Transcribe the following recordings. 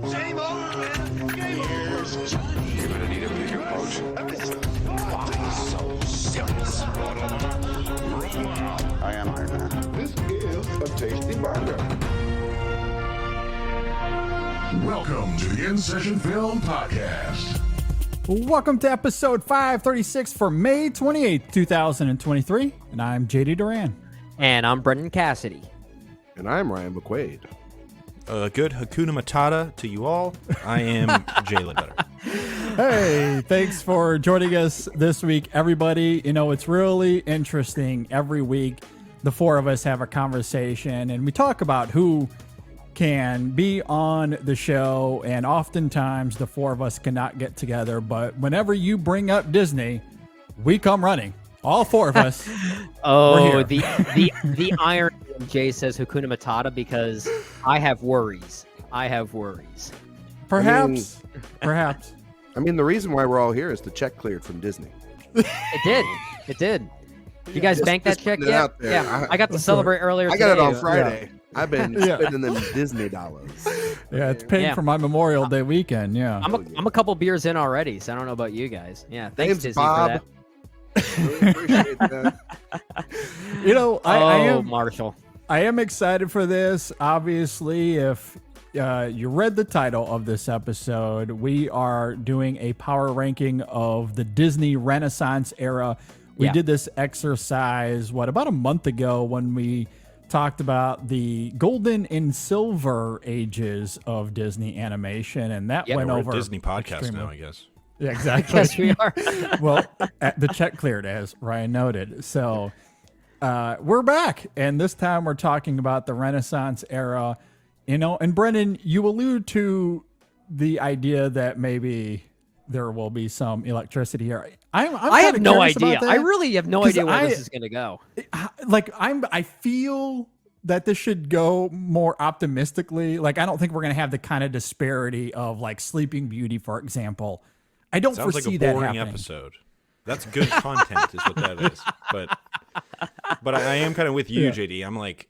Game over, man. Game over. Johnny. You're gonna need a bigger boat. Why so serious? I am Iron Man. This is a tasty burger. Welcome to the InSession Film Podcast. Welcome to episode 536 for May 28th, 2023. And I'm JD Duran. And I'm Brendan Cassidy. And I'm Ryan McQuaid. Good Hakuna Matata to you all. I am Jay Ledbetter. Hey, thanks for joining us this week, everybody. You know, it's really interesting. Every week, the four of us have a conversation and we talk about who can be on the show. And oftentimes, the four of us cannot get together. But whenever you bring up Disney, we come running. All four of us. Oh, the irony when Jay says Hakuna Matata because I have worries. Perhaps. I mean, the reason why we're all here is the check cleared from Disney. It did. You guys banked that check putting it yet? out there. Yeah, I got to celebrate earlier I got it today. on Friday. I've been spending them Disney dollars. Yeah, it's paying for my Memorial Day weekend. Yeah. I'm a couple beers in already, so I don't know about you guys. Yeah, thanks, Disney, Bob. for that. Really appreciate that. You know, I Marshall. am excited for this. Obviously, if you read the title of this episode, we are doing a power ranking of the Disney Renaissance era. We did this exercise, about a month ago when we talked about the golden and silver ages of Disney animation, and that went over. We're a Disney podcast extremely. now, I guess. Yeah, exactly. Yes, we are. Well, the check cleared, as Ryan noted. So we're back, and this time we're talking about the Renaissance era. You know, and Brendan, you allude to the idea that maybe there will be some electricity here. I have no idea. I I really have no idea where this is going to go. I feel that this should go more optimistically. Like, I don't think we're going to have the kind of disparity of like Sleeping Beauty, for example. I don't Sounds foresee like a that boring happening. episode. That's good content, is what that is. But I am kind of with you, JD. I'm like,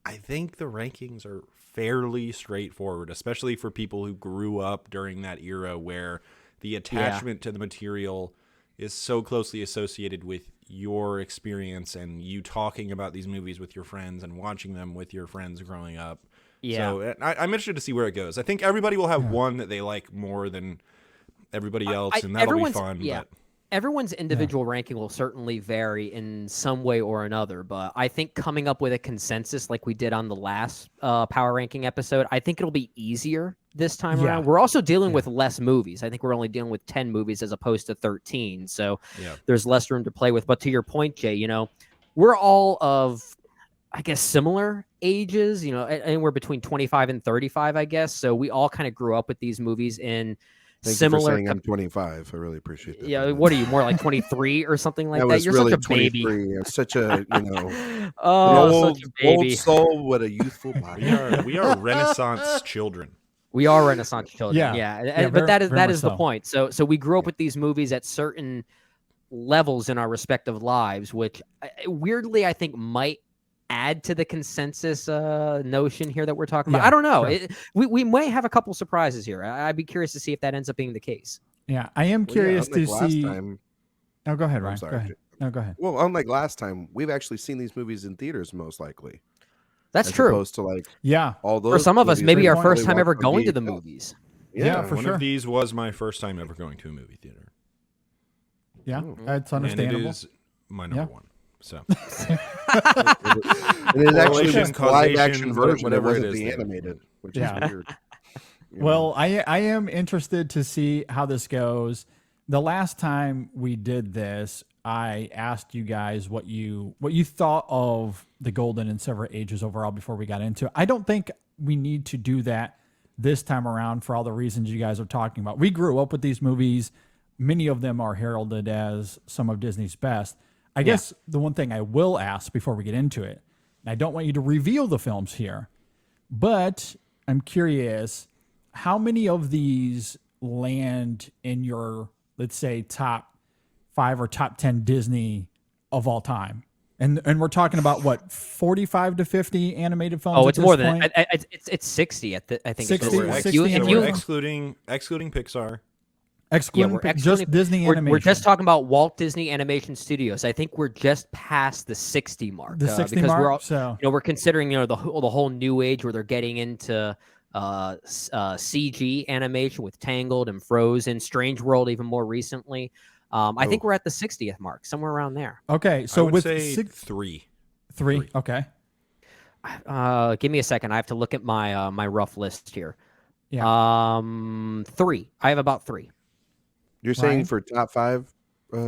I think the rankings are fairly straightforward, especially for people who grew up during that era where the attachment to the material is so closely associated with your experience and you talking about these movies with your friends and watching them with your friends growing up. Yeah. So I'm interested to see where it goes. I think everybody will have one that they like more than everybody else, and that'll be fun. Yeah. But Everyone's individual ranking will certainly vary in some way or another, but I think coming up with a consensus like we did on the last power ranking episode, I think it'll be easier this time around. We're also dealing with less movies. I think we're only dealing with 10 movies as opposed to 13, so there's less room to play with. But to your point, Jay, you know, we're all of, I guess, similar ages, you know, anywhere between 25 and 35, I guess. So we all kind of grew up with these movies in Thank you for saying I'm 25. I I appreciate that. Yeah, what are you, more like 23 or something like that? You're really such a baby. 23. I'm such a, an such a baby. old soul with a youthful body. we are Renaissance children. We are Renaissance children. Yeah, but that is very the much point. So we grew up with these movies at certain levels in our respective lives, which weirdly I think might add to the consensus notion here that we're talking about. I don't know. Sure. We may have a couple surprises here. I'd be curious to see if that ends up being the case. Yeah, I am curious to last see. time- Oh, go ahead, Ryan. I'm sorry. Go ahead. No, go ahead. Well, unlike last time, we've actually seen these movies in theaters, most likely. That's as true. Opposed to like Yeah, all those. For some of us, movies maybe we our normally first time watch ever on going to the VHS. movies. Yeah, for One sure. of these was my first time ever going to a movie theater. Yeah, that's And understandable. it is my number one. So And it actually was Correlation, the live action causation, version. whatever It it wasn't is the there. animated, which Yeah. is weird. You know? Well, I am interested to see how this goes. The last time we did this, I asked you guys what you thought of the golden and silver ages overall before we got into it. I don't think we need to do that this time around for all the reasons you guys are talking about. We grew up with these movies. Many of them are heralded as some of Disney's best. I guess the one thing I will ask before we get into it, and I don't want you to reveal the films here, but I'm curious, how many of these land in your, let's say, top 5 or top 10 Disney of all time? And we're talking about what, 45 to 50 animated films? Oh, at it's this more than point? it's 60. I think 60? It's So we're, if 60? you, so if we're you, excluding Pixar. Excluding we're just excluding- Disney animation. we're just talking about Walt Disney Animation Studios. I think we're just past the 60 mark. the 60 because mark. we're all, So we're considering the whole new age where they're getting into CG animation with Tangled and Frozen, Strange World even more recently. I think we're at the 60th mark, somewhere around there. okay, I so would with say three. three. Okay, Give me a second. I have to look at my my rough list here. Yeah. 3. I have about 3. You're saying Ryan? for top 5?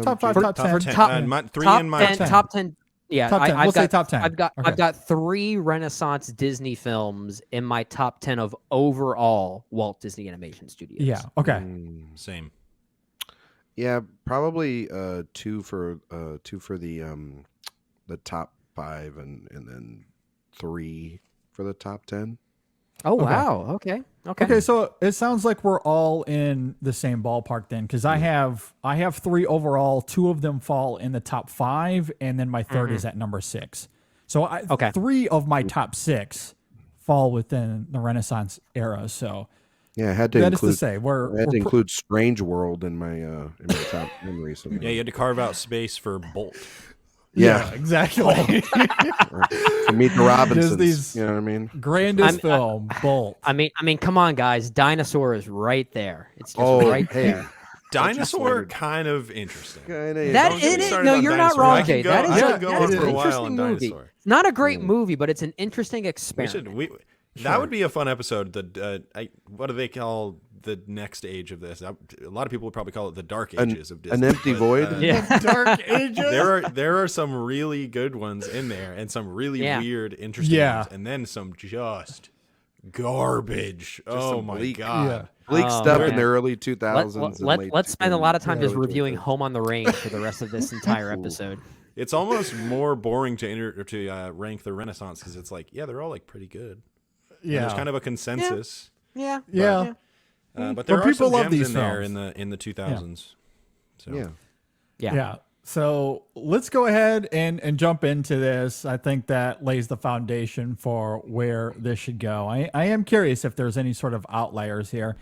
Top 5, JD? top 10. top- 3 top in my 10, 10. top 10. Yeah, Top 10. I've We'll got say top 10. I've got Okay. I've got 3 Renaissance Disney films in my top 10 of overall Walt Disney Animation Studios. Yeah. Okay. Same. Yeah, probably 2 for the top 5 and then 3 for the top 10. Oh Okay. wow. Okay. Okay, so it sounds like we're all in the same ballpark then, because I have 3 overall. 2 of them fall in the top 5, and then my third is at number 6. So Okay. 3 of my top 6 fall within the Renaissance era. So Yeah, I had to that is include to say, I had to include Strange World in my top 10 recently. Yeah, you had to carve out space for Bolt. Yeah. exactly. To meet the Robinsons. these- You know what I mean? Grandest film, Bolt. I mean, come on, guys. Dinosaur is right there. It's just Oh, right hey. there. Dinosaur, kind of interesting. Kinda, That Don't get me it is. started No, on you're not Dinosaur. wrong, I could Jay. go- That is I a, could go that on is for an a while interesting on movie. Dinosaur. It's not a great movie, but it's an interesting We experiment. should. That would be a fun episode. What do they call the next age of this? A lot of people would probably call it the dark ages of Disney. an empty but, void? Yeah. Dark Ages. There are some really good ones in there, and some really Yeah. weird, interesting Yeah. ones, and then some just garbage. Oh some my bleak- god! Bleak Oh, stuff man. in the early 2000s. and late Let's spend a lot of time just early reviewing 2000s. Home on the Range for the rest of this entire episode. It's almost more boring to rank the Renaissance because it's like, yeah, they're all like pretty good. And Yeah. there's kind of a consensus. Yeah. Yeah. But there But are people some love gems these in there films. in the 2000s. So Yeah. Yeah. Yeah. So let's go ahead and jump into this. I think that lays the foundation for where this should go. I am curious if there's any sort of outliers here.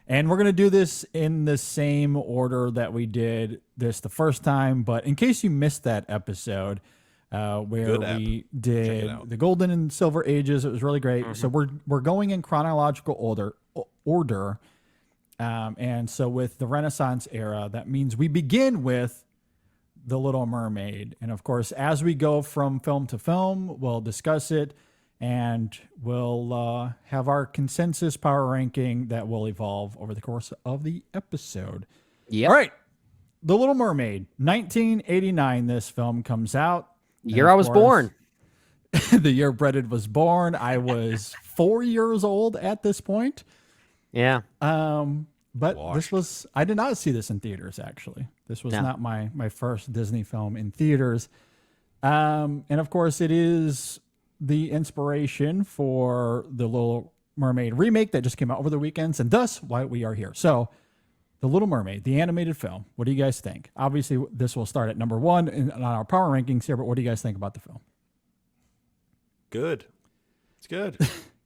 And we're going to do this in the same order that we did this the first time. But in case you missed that episode where Good app. we it did out. the Golden and Silver Ages, it was really great. So we're going in chronological order. And so with the Renaissance era, that means we begin with The Little Mermaid. And of course, as we go from film to film, we'll discuss it and we'll have our consensus power ranking that will evolve over the course of the episode. Yep. All right. The Little Mermaid, 1989, this film comes out. And Year of I was course, born. the year Brendan was born. I was 4 years old at this point. Yeah. But this was, I did not see this in theaters, actually. This was No. not my first Disney film in theaters. And of course, it is the inspiration for the Little Mermaid remake that just came out over the weekends, and thus why we are here. So, The Little Mermaid, the animated film. What do you guys think? Obviously, this will start at number 1 on our power rankings here, but what do you guys think about the film? good. It's good.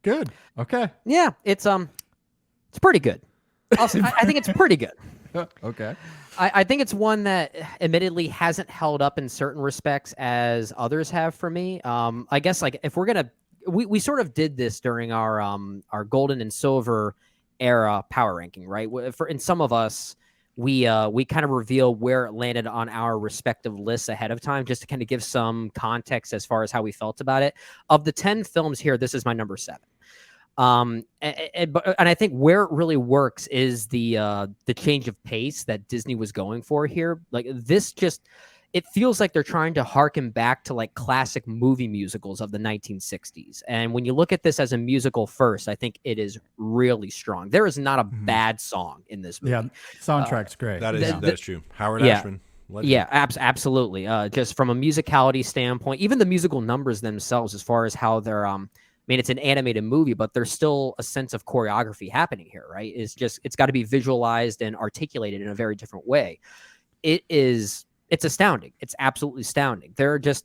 Good. Okay. Yeah. It's pretty good. I think it's pretty good. Okay. I think it's one that admittedly hasn't held up in certain respects as others have for me. I guess like if we're gonna, we sort of did this during our golden and silver era power ranking, right? For in some of us, we kind of reveal where it landed on our respective lists ahead of time, just to kind of give some context as far as how we felt about it. Of the 10 films here, this is my number 7. And I think where it really works is the change of pace that Disney was going for here. Like this it feels like they're trying to harken back to like classic movie musicals of the 1960s. And when you look at this as a musical first, I think it is really strong. There is not a bad song in this movie. Yeah. Soundtrack's great. That is true. Howard yeah. Ashman. Legend. Yeah, absolutely. Just from a musicality standpoint, even the musical numbers themselves, as far as how they're, I mean, it's an animated movie, but there's still a sense of choreography happening here, right? It's got to be visualized and articulated in a very different way. It's astounding. It's absolutely astounding. There are just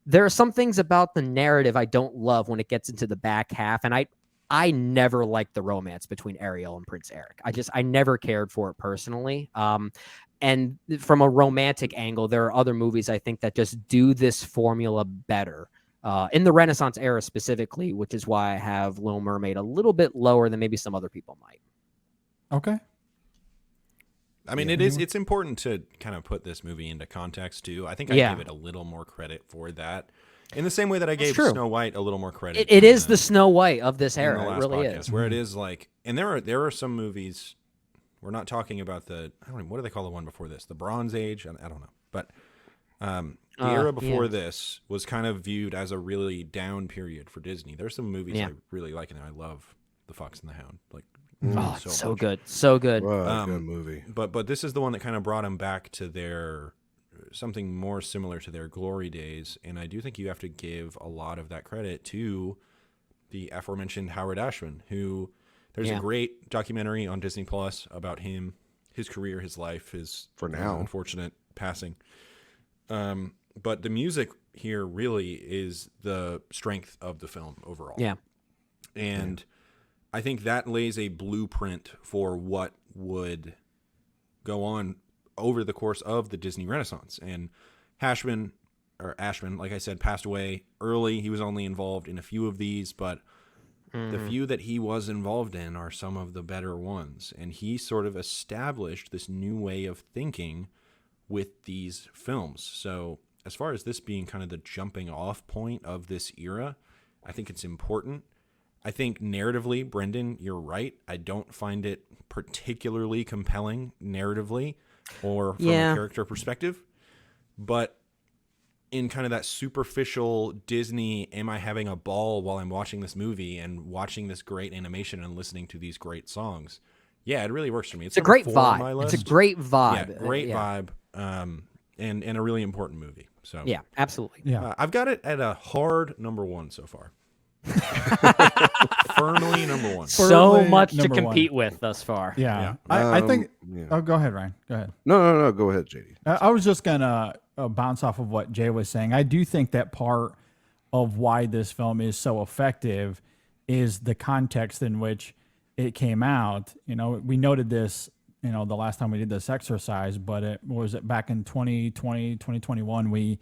There are some things about the narrative I don't love when it gets into the back half, and I never liked the romance between Ariel and Prince Eric. I never cared for it personally. And from a romantic angle, there are other movies I think that just do this formula better. In the Renaissance era specifically, which is why I have Little Mermaid a little bit lower than maybe some other people might. Okay. I mean, it's important to kind of put this movie into context too. I think I give it a little more credit for that, in the same way that I gave Snow White a little more credit. It is the Snow White of this era. It really is. Where it is like, and there are some movies. We're not talking about the, I don't know, what do they call the one before this? The Bronze Age? I don't know, but the era before this was kind of viewed as a really down period for Disney. There's some movies I really like, and I love The Fox and the Hound. Like. So good, so good. Wow, good movie. But this is the one that kind of brought them back to their something more similar to their glory days, and I do think you have to give a lot of that credit to the aforementioned Howard Ashman, who there's a great documentary on Disney Plus about him, his career, his life, his unfortunate passing. But the music here really is the strength of the film overall. Yeah, and. I think that lays a blueprint for what would go on over the course of the Disney Renaissance. And Ashman, like I said, passed away early. He was only involved in a few of these, but the few that he was involved in are some of the better ones. And he sort of established this new way of thinking with these films. So as far as this being kind of the jumping off point of this era, I think it's important. I think narratively, Brendan, you're right. I don't find it particularly compelling narratively or from a character perspective. But in kind of that superficial Disney, am I having a ball while I'm watching this movie and watching this great animation and listening to these great songs? Yeah, it really works for me. It's a great vibe. It's a great vibe. Yeah, great vibe. And a really important movie. So yeah, absolutely. Yeah, I've got it at a hard number 1 so far. Firmly number 1. So much to compete with thus far. Yeah. I think. Oh, go ahead, Ryan. Go ahead. No. Go ahead, JD. I was just gonna bounce off of what Jay was saying. I do think that part of why this film is so effective is the context in which it came out. You know, we noted this, you know, the last time we did this exercise, but it was back in 2020, 2021. We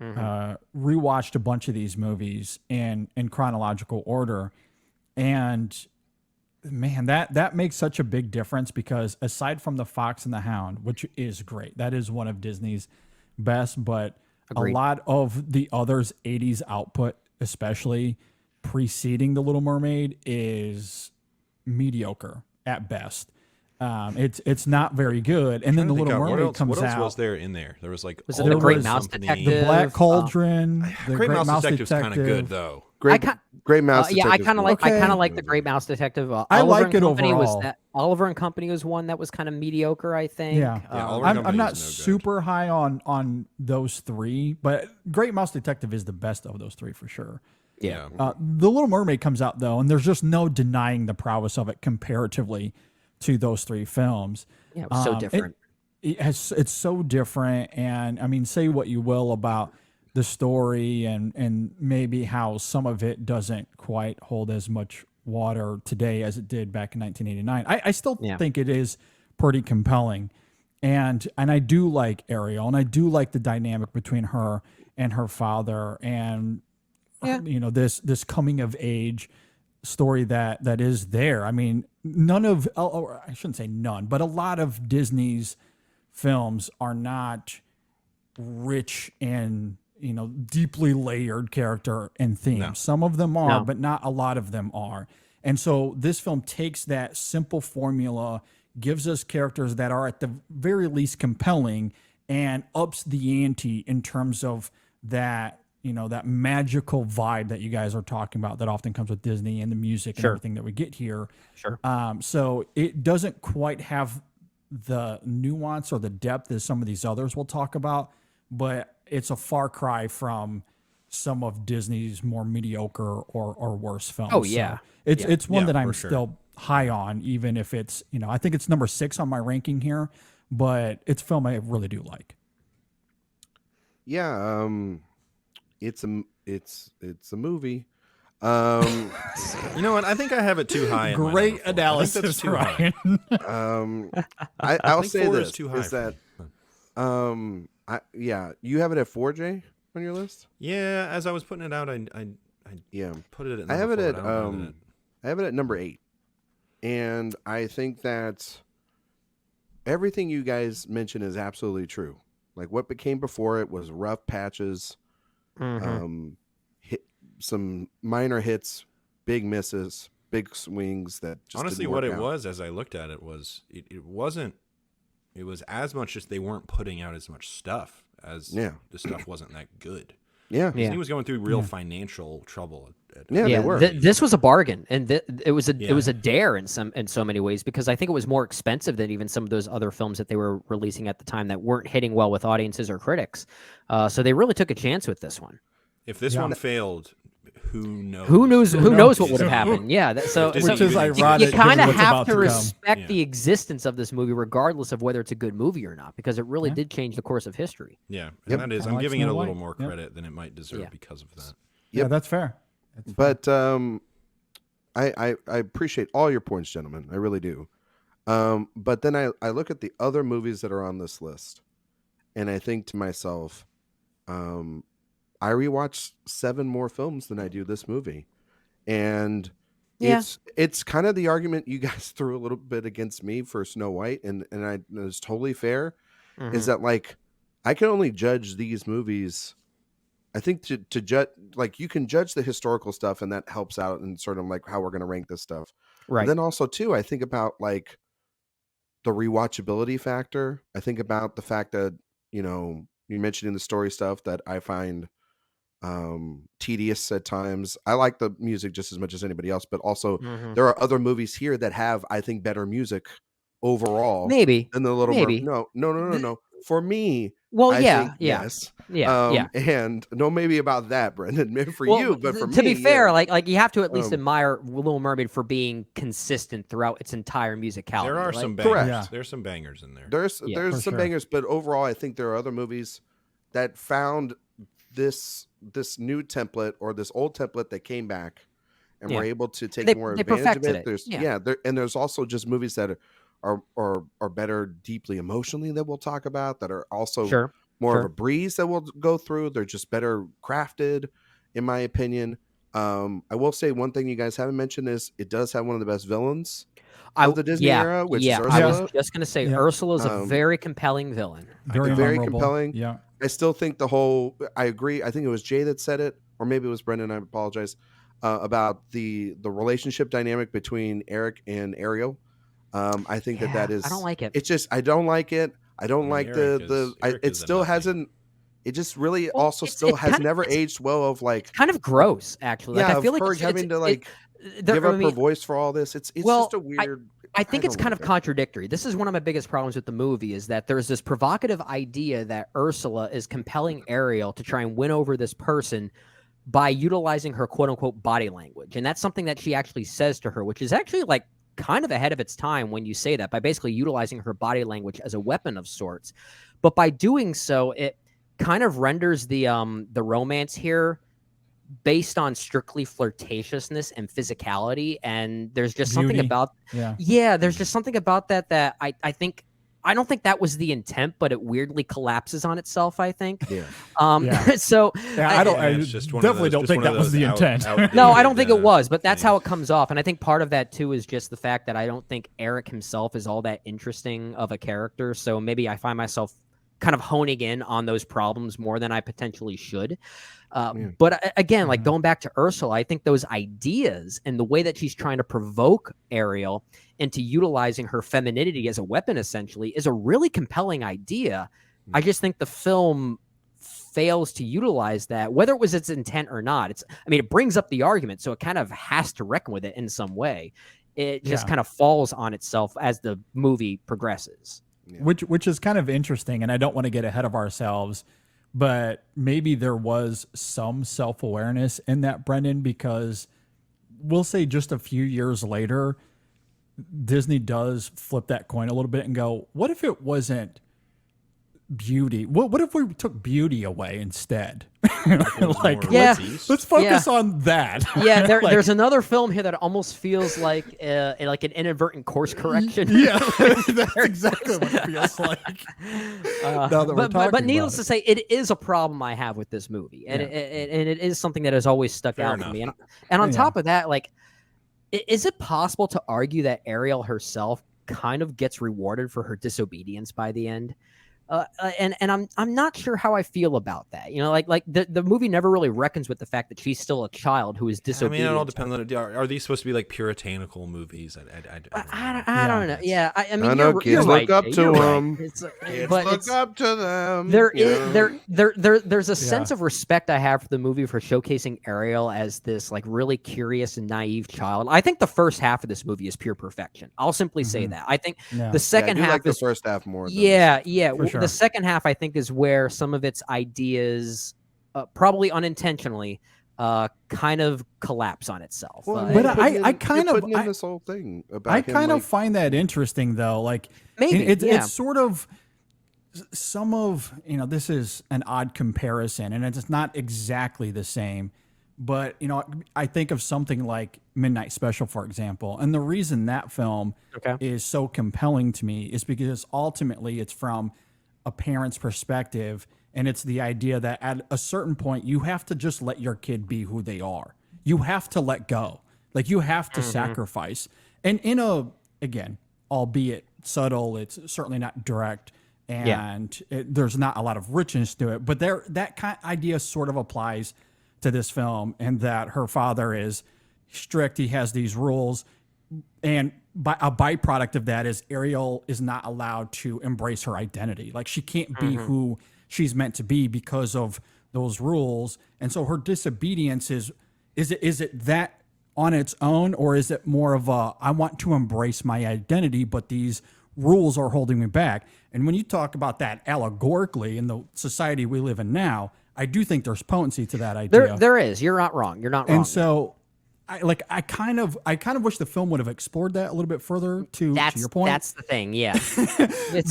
rewatched a bunch of these movies in chronological order, and man, that makes such a big difference, because aside from The Fox and the Hound, which is great, that is one of Disney's best, but a lot of the others 80s output, especially preceding The Little Mermaid, is mediocre at best. It's not very good. And then The Little Mermaid comes out. What else was there in there? There was like was it The Great Mouse Detective? The Black Cauldron. The Great Mouse Detective's kind of good though. Great Mouse Detective. Yeah, I kind of like the Great Mouse Detective. I like it overall. Oliver and Company was one that was kind of mediocre, I think. Yeah, I'm not super high on those three, but Great Mouse Detective is the best of those three for sure. Yeah. The Little Mermaid comes out though, and there's just no denying the prowess of it comparatively to those three films. Yeah, it was so different. It's so different, and I mean, say what you will about the story and maybe how some of it doesn't quite hold as much water today as it did back in 1989. I still think it is pretty compelling, and I do like Ariel, and I do like the dynamic between her and her father, and you know, this coming of age story that is there. I mean, I shouldn't say none, but a lot of Disney's films are not rich in, you know, deeply layered character and themes. No. Some of them are, but not a lot of them are. And so this film takes that simple formula, gives us characters that are at the very least compelling, and ups the ante in terms of that, you know, that magical vibe that you guys are talking about that often comes with Disney and the music and everything that we get here. Sure. So it doesn't quite have the nuance or the depth as some of these others we'll talk about, but it's a far cry from some of Disney's more mediocre or worse films. Oh yeah. So it's one that I'm still high on, even if it's, you know, I think it's number 6 on my ranking here, but it's a film I really do like. Yeah. it's a movie. You know what? I think I have it too high. Great analysis, Ryan. I'll think say 4 this is too high is that you have it at 4J on your list. Yeah, as I was putting it out, I put it at. I have it at I I have it at number 8, and I think that everything you guys mentioned is absolutely true. Like what became before it was rough patches, some minor hits, big misses, big swings that just honestly, didn't what work it out. was as I looked at it was it wasn't. It was as much as they weren't putting out as much stuff as the stuff wasn't that good. Yeah. He was going through real financial trouble. They were. This was a bargain, and it was a dare in so many ways, because I think it was more expensive than even some of those other films that they were releasing at the time that weren't hitting well with audiences or critics. So they really took a chance with this one. If this one failed, who knows? Who knows what would have happened? Yeah. Which is ironic. You kind of what's have about to come. respect the existence of this movie, regardless of whether it's a good movie or not, because it really did change the course of history. Yeah, and that is. I'm like giving it a Snow little White. more credit than it might deserve because of that. Yeah, that's fair. But I appreciate all your points, gentlemen. I really do. But then I look at the other movies that are on this list, and I think to myself, I rewatched 7 more films than I do this movie, and it's kind of the argument you guys threw a little bit against me for Snow White, and it's totally fair. Is that like I can only judge these movies. I think to judge, like, you can judge the historical stuff, and that helps out in sort of like how we're going to rank this stuff. Right. But then also too, I think about like the rewatchability factor. I think about the fact that, you know, you mentioned in the story stuff that I find tedious at times. I like the music just as much as anybody else, but also there are other movies here that have, I think, better music overall. Maybe. Than the Little Maybe. No. For me, Well, I yeah, think yeah. yes. Yeah. And no, maybe about that, Brendan. Maybe for Well, you, but for me, to be fair, yeah. like you have to at least admire Little Mermaid for being consistent throughout its entire musicality. There are right? some bangers. Correct. Yeah. There's some bangers in there. There's for some sure. bangers, but overall, I think there are other movies that found this new template or this old template that came back and were able to take more they advantage of perfected it. it. There's and there's also just movies that are better deeply emotionally that we'll talk about, that are also more of a breeze that we'll go through. They're just better crafted, in my opinion. I will say one thing you guys haven't mentioned is it does have one of the best villains of the Disney era, which is Ursula. I was just going to say Ursula is a very compelling villain. Very memorable. compelling. Yeah. I still think I agree. I think it was Jay that said it, or maybe it was Brendan. I apologize about the relationship dynamic between Eric and Ariel. I think that is. I don't like it. It's just I don't like it. I don't like Eric it still hasn't. It just really also it's still has kind of- never aged well. Of like, Kind of gross, actually. Like, I feel like her it's having to like there- give I up her mean, voice for all this. It's well, just a weird. I think it's don't kind like of it. contradictory. This is one of my biggest problems with the movie, is that there's this provocative idea that Ursula is compelling Ariel to try and win over this person by utilizing her quote unquote body language. And that's something that she actually says to her, which is actually like kind of ahead of its time when you say that, by basically utilizing her body language as a weapon of sorts. But by doing so, it kind of renders the romance here based on strictly flirtatiousness and physicality, and there's just something about there's just something about that I don't think that was the intent, but it weirdly collapses on itself, I think. So I it's just one of definitely those- don't just think one of that was those the intent. no, I don't think it outdated, was, but that's how it things. comes off. And I think part of that too is just the fact that I don't think Eric himself is all that interesting of a character. So maybe I find myself kind of honing in on those problems more than I potentially should. But again, like going back to Ursula, I think those ideas and the way that she's trying to provoke Ariel into utilizing her femininity as a weapon essentially is a really compelling idea. I just think the film fails to utilize that, whether it was its intent or not. It brings up the argument, so it kind of has to reckon with it in some way. It just kind of falls on itself as the movie progresses. Which is kind of interesting, and I don't want to get ahead of ourselves, but maybe there was some self-awareness in that, Brendan, because we'll say just a few years later, Disney does flip that coin a little bit and go, what if it wasn't beauty. What if we took beauty away instead? Like, Yeah. let's focus on that. Yeah, Like, there's another film here that almost feels like an inadvertent course correction. yeah, that's exactly what it feels like. Now that we're But talking needless about to say, it is a problem I have with this movie, and it is something that has always stuck Fair out enough. for me. And on top of that, like, is it possible to argue that Ariel herself kind of gets rewarded for her disobedience by the end? And I'm not sure how I feel about that. You know, like the movie never really reckons with the fact that she's still a child who is I disobedient. mean, it all depends on it. Are these supposed to be like puritanical movies? I don't know. Yeah, I mean, I know you're kids right, look up Jay, to you're right. them. It's, Look up to them. There's a sense of respect I have for the movie for showcasing Ariel as this like really curious and naive child. I think the first half of this movie is pure perfection. I'll simply say that. I think the second half like is the first half more. Than sure. The second half I think is where some of its ideas, probably unintentionally, kind of collapse on itself. Well, But I kind of this whole thing about. I him, kind of like, find that interesting though. Like Maybe, it's sort of some of, you know, this is an odd comparison and it's not exactly the same, but you know, I think of something like Midnight Special, for example, and the reason that film is so compelling to me is because ultimately it's from a parent's perspective, and it's the idea that at a certain point you have to just let your kid be who they are. You have to let go. Like, you have to sacrifice. And in a, again, albeit subtle, it's certainly not direct, and there's not a lot of richness to it, but that kind of idea sort of applies to this film, and that her father is strict. He has these rules, and a byproduct of that is Ariel is not allowed to embrace her identity. Like, she can't be who she's meant to be because of those rules. And so her disobedience is it that on its own, or is it more of a, I want to embrace my identity, but these rules are holding me back? And when you talk about that allegorically in the society we live in now, I do think there's potency to that idea. There is. You're not wrong. You're not wrong. And so I kind of wish the film would have explored that a little bit further. To your point, that's the thing. Yeah,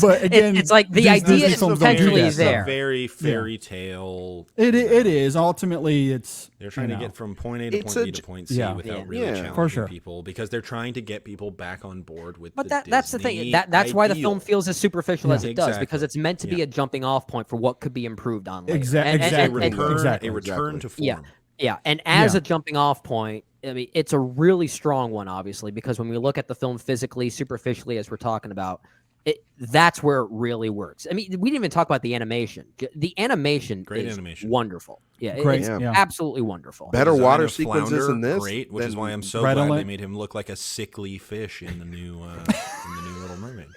but again, it's like the Disney idea is films don't do potentially that, so. there. Very fairy tale. It is ultimately it's They're trying to get from point A to It's point B a- to point C without really challenging for sure. people, because they're trying to get people back on board with. But the that's the thing. Disney That's why the ideal. film feels as superficial as it does, Exactly. because it's meant to be a jumping off point for what could be improved on later. Exactly. A return to form. Yeah, and as a jumping off point, I mean, it's a really strong one, obviously, because when we look at the film physically, superficially, as we're talking about, that's where it really works. I mean, we didn't even talk about the animation. The animation Great is animation. wonderful. Yeah, Great, it's yeah. absolutely wonderful. Better Design water of sequences Flounder, in this. great, which is than- why I'm so Red glad Alert. they made him look like a sickly fish in the new Little Mermaid.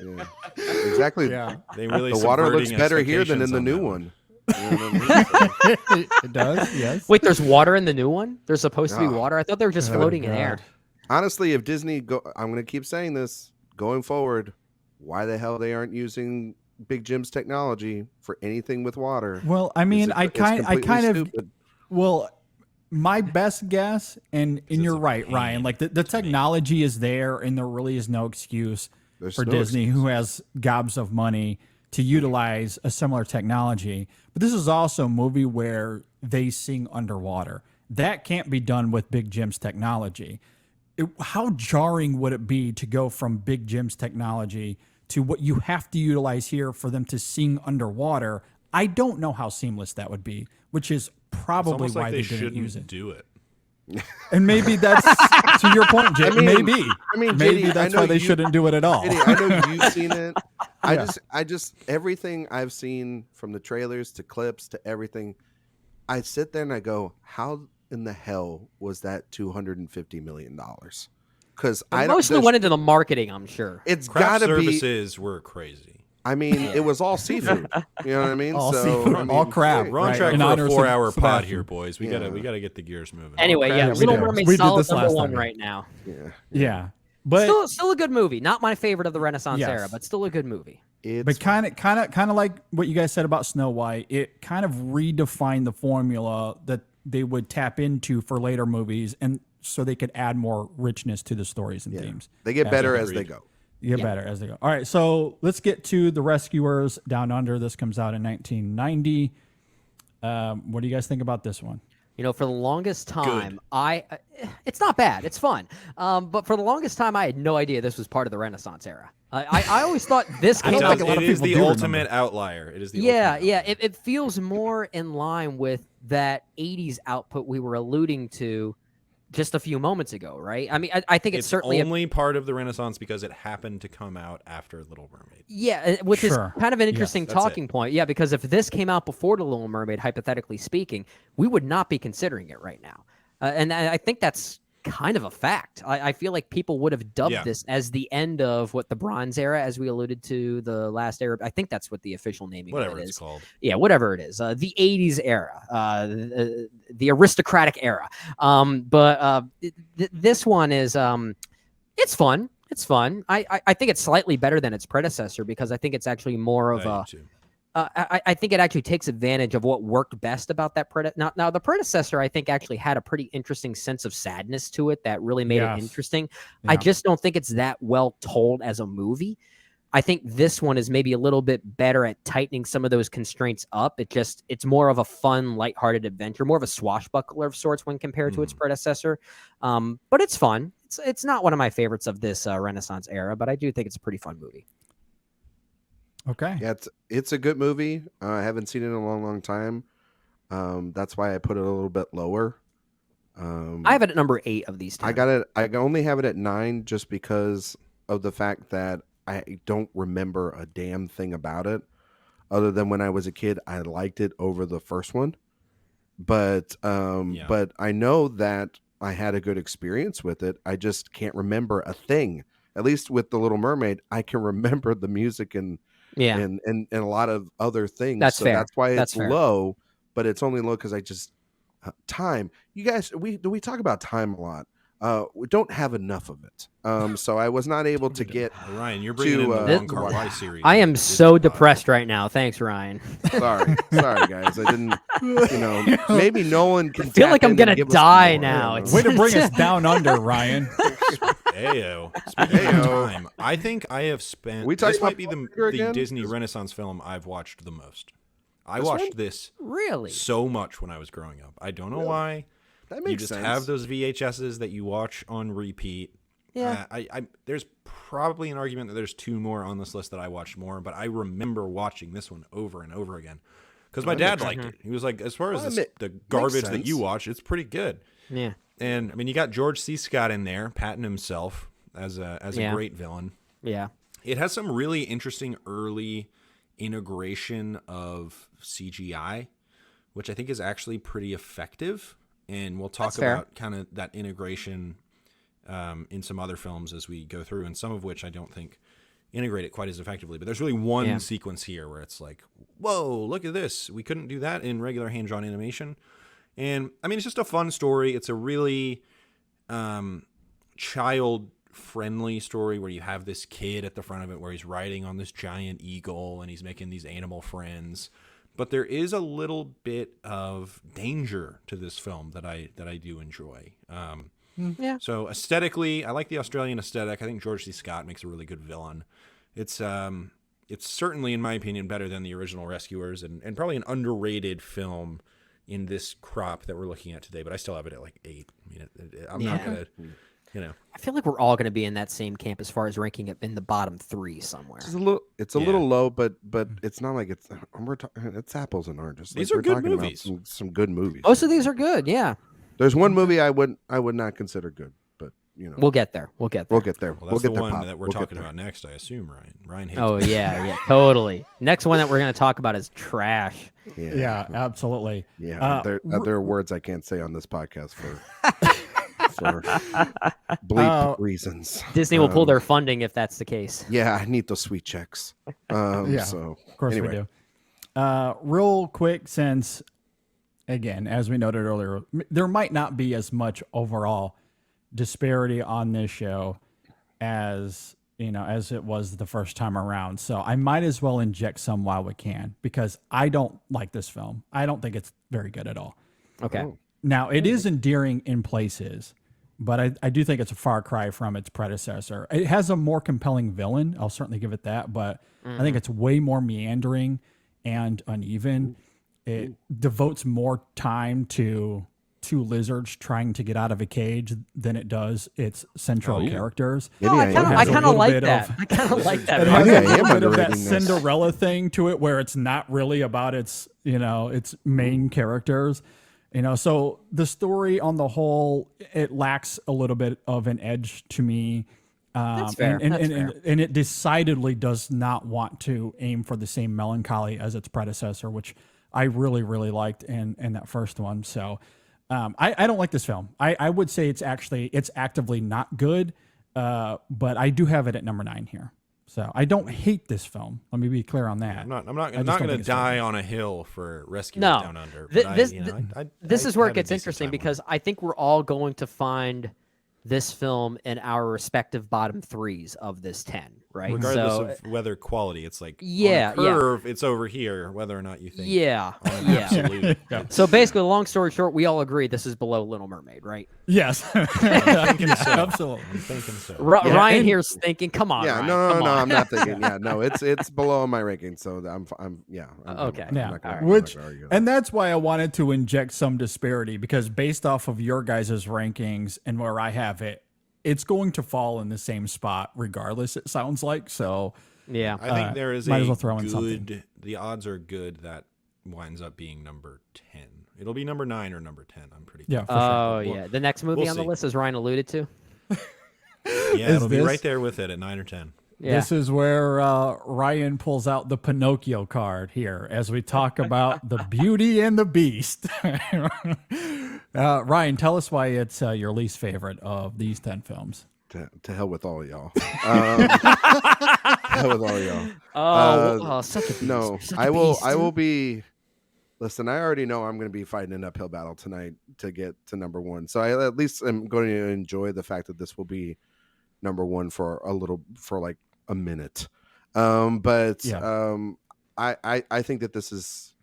Exactly. They really The water looks subverting better here than in expectations the on new that one. You know what I mean? it does. Yes. Wait, there's water in the new one? There's supposed to be water? I thought they were just floating in air. Honestly, if Disney I'm going to keep saying this going forward, why the hell they aren't using Big Jim's technology for anything with water? Well, I mean, It's I kind of stupid. well, my best guess, and you're right, Ryan. Like the technology is there, and there really is no excuse There's for no Disney, who has gobs of money, to utilize a similar technology. But this is also a movie where they sing underwater. That can't be done with Big Jim's technology. How jarring would it be to go from Big Jim's technology to what you have to utilize here for them to sing underwater? I don't know how seamless that would be, which is It's probably almost why like they they didn't shouldn't use it. do it. And maybe that's to your point, Jay. Maybe JD, I that's know why they you- shouldn't do it at all. JD, I know you've seen it. I just everything I've seen, from the trailers to clips to everything, I sit there and I go, how in the hell was that $250 million? Because I Mostly went into the marketing, I'm sure. It's Craft got to be. services were crazy. I mean, it was all seafood. You know what I mean? All so seafood, I mean, all crab. We're on right? track In for honor a of 4-hour pod Sebastian. here, boys. We gotta get the gears moving. Anyway, yeah, we Little did. Mermaid We did solid this number last one time. right now. Yeah, but Still a good movie. Not my favorite of the Renaissance Yes. era, but still a good movie. it's kind of like what you guys said about Snow White. It kind of redefined the formula that they would tap into for later movies, and so they could add more richness to the stories and themes. they get better as Agreed. they go. Get Yeah. better as they go. All right, so let's get to The Rescuers Down Under. This comes out in 1990. What do you guys think about this one? You know, for the longest time, it's not bad. It's fun. But for the longest time, I had no idea this was part of the Renaissance era. I always thought this came like a lot It of is people the do ultimate remember. outlier. It is the Yeah, ultimate yeah. outlier. It feels more in line with that 80s output we were alluding to just a few moments ago, right? I mean, I think it's certainly only part of the Renaissance because it happened to come out after Little Mermaid. which Sure. is kind of an interesting that's talking point. Yeah, because if this came out before The Little Mermaid, hypothetically speaking, we would not be considering it right now. And I think that's kind of a fact. I feel like people would have dubbed this as the end of the Bronze Era, as we alluded to the last era. I think that's what the official naming Whatever of it it's is. called. Yeah, whatever it is. The 80s era, the aristocratic era. This one is, it's fun. It's fun. I think it's slightly better than its predecessor because I think it's actually more of I a. do too. I think it actually takes advantage of what worked best about that Now, the predecessor, I think, actually had a pretty interesting sense of sadness to it that really made it interesting. I Yeah. just don't think it's that well told as a movie. I think this one is maybe a little bit better at tightening some of those constraints up. It's more of a fun, lighthearted adventure, more of a swashbuckler of sorts when compared to its predecessor. But it's fun. It's not one of my favorites of this Renaissance era, but I do think it's a pretty fun movie. Okay. Yeah, it's a good movie. I haven't seen it in a long time. That's why I put it a little bit lower. I have it at number 8 of these 10. I got it. I only have it at 9 just because of the fact that I don't remember a damn thing about it, other than when I was a kid, I liked it over the first one. But but I know that I had a good experience with it. I just can't remember a thing. At least with The Little Mermaid, I can remember the music and a lot of other things. That's fair. That's why That's it's fair. low, but it's only low because I just time. You guys, we talk about time a lot. We don't have enough of it. So I was not able to get. Ryan, you're bringing in the to, Wong Kar-wai series. I am Disney so Plus. depressed right now. Thanks, Ryan. Sorry, guys. I didn't. Maybe Nolan can. I feel tap like I'm in and gonna give us die more. now. I don't It's- know. Way to bring us down under, Ryan. Ayo. Speaking of time, I think I have spent. We talking This might about be Bumblebee the again? Disney Renaissance film I've watched the most. I This watched one? this Really? so much when I was growing up. I don't know why. That You makes just sense. have those VHSs that you watch on repeat. Yeah. There's probably an argument that there's 2 more on this list that I watched more, but I remember watching this one over and over again because my dad liked it. He was like, as far as Well, the garbage that sense. you watch, it's pretty good. Yeah. And I mean, you got George C. Scott in there, patting himself as a Yeah. great villain. Yeah. It has some really interesting early integration of CGI, which I think is actually pretty effective. And we'll talk That's fair. about kind of that integration in some other films as we go through, and some of which I don't think integrate it quite as effectively. But there's really one sequence here where it's like, whoa, look at this. We couldn't do that in regular hand-drawn animation. And I mean, it's just a fun story. It's a really child-friendly story where you have this kid at the front of it where he's riding on this giant eagle and he's making these animal friends. But there is a little bit of danger to this film that I do enjoy. Yeah. So aesthetically, I like the Australian aesthetic. I think George C. Scott makes a really good villain. It's certainly, in my opinion, better than the original Rescuers, and probably an underrated film in this crop that we're looking at today. But I still have it at like 8. I mean, I'm not gonna, I feel like we're all going to be in that same camp as far as ranking it in the bottom 3 somewhere. It's a little low, but it's not like it's. It's apples and oranges. These Like, are we're good talking about movies. some good movies. Most of these are good. Yeah. There's one movie I would not consider good, but We'll get there. We'll get there. we'll get there. Well, we'll that's get the there. one Pop. that we're We'll get talking there. about next, I assume, Ryan. Ryan hates Oh, it. yeah. Totally. Next one that we're going to talk about is trash. Yeah, absolutely. Yeah, there are words I can't say on this podcast for bleep reasons. Disney will pull their funding if that's the case. Yeah, I need those sweet checks. Yeah, So Of course anyway. we do. Real quick, since, again, as we noted earlier, there might not be as much overall disparity on this show as it was the first time around. So I might as well inject some while we can, because I don't like this film. I don't think it's very good at all. Okay. Oh. Now, it is endearing in places, but I do think it's a far cry from its predecessor. It has a more compelling villain. I'll certainly give it that, but I think it's way more meandering and uneven. It devotes more time to two lizards trying to get out of a cage than it does its central characters. Maybe No, I I kind am. of like bit that. of- I kind of like that. It has Maybe I a little am bit of that underrating this. Cinderella thing to it, where it's not really about its its main characters. So the story on the whole, it lacks a little bit of an edge to me. That's fair. And, That's and, fair. and it decidedly does not want to aim for the same melancholy as its predecessor, which I really, really liked in that first one. So I don't like this film. I would say it's actively not good, but I do have it at number 9 here. So I don't hate this film. Let me be clear on that. I'm not I going just don't to think it's die very on a hill for Rescuers No. Down Under. Th- But this I is where it had a gets decent interesting time with because I think we're all going to find this film in our respective bottom 3s of this 10, right? regardless So, of whether quality, it's like Yeah, on yeah. a curve, it's over here, whether or not you think yeah, on an yeah. absolute. So basically, long story short, we all agree this is below Little Mermaid, right? Yes. thinking so. Absolutely. I'm thinking so. Ryan and- here's thinking, come on, Yeah, Ryan, no, come on. I'm not thinking. Yeah, no, it's below my ranking, so I'm Okay. I'm Yeah. not gonna- All right. I'm not Which, gonna argue. and that's why I wanted to inject some disparity, because based off of your guys' rankings and where I have it, it's going to fall in the same spot regardless, it sounds like. So Yeah. I think there is might a as well throw in something. good. The odds are good that winds up being number 10. It'll be number 9 or number 10. I'm pretty. yeah, for Oh, We'll- yeah. The next movie we'll on the see. list, as Ryan alluded to. Yeah, it'll be this- right there with it at 9 or 10. Yeah. This is where Ryan pulls out the Pinocchio card here as we talk about the Beauty and the Beast. Ryan, tell us why it's your least favorite of these 10 films. To hell with all y'all. To hell with all y'all. Such a beast. No, Such a I will. beast. I will be. Listen, I already know I'm going to be fighting an uphill battle tonight to get to number 1. So I at least am going to enjoy the fact that this will be number 1 for like a minute. But Yeah. I think that this is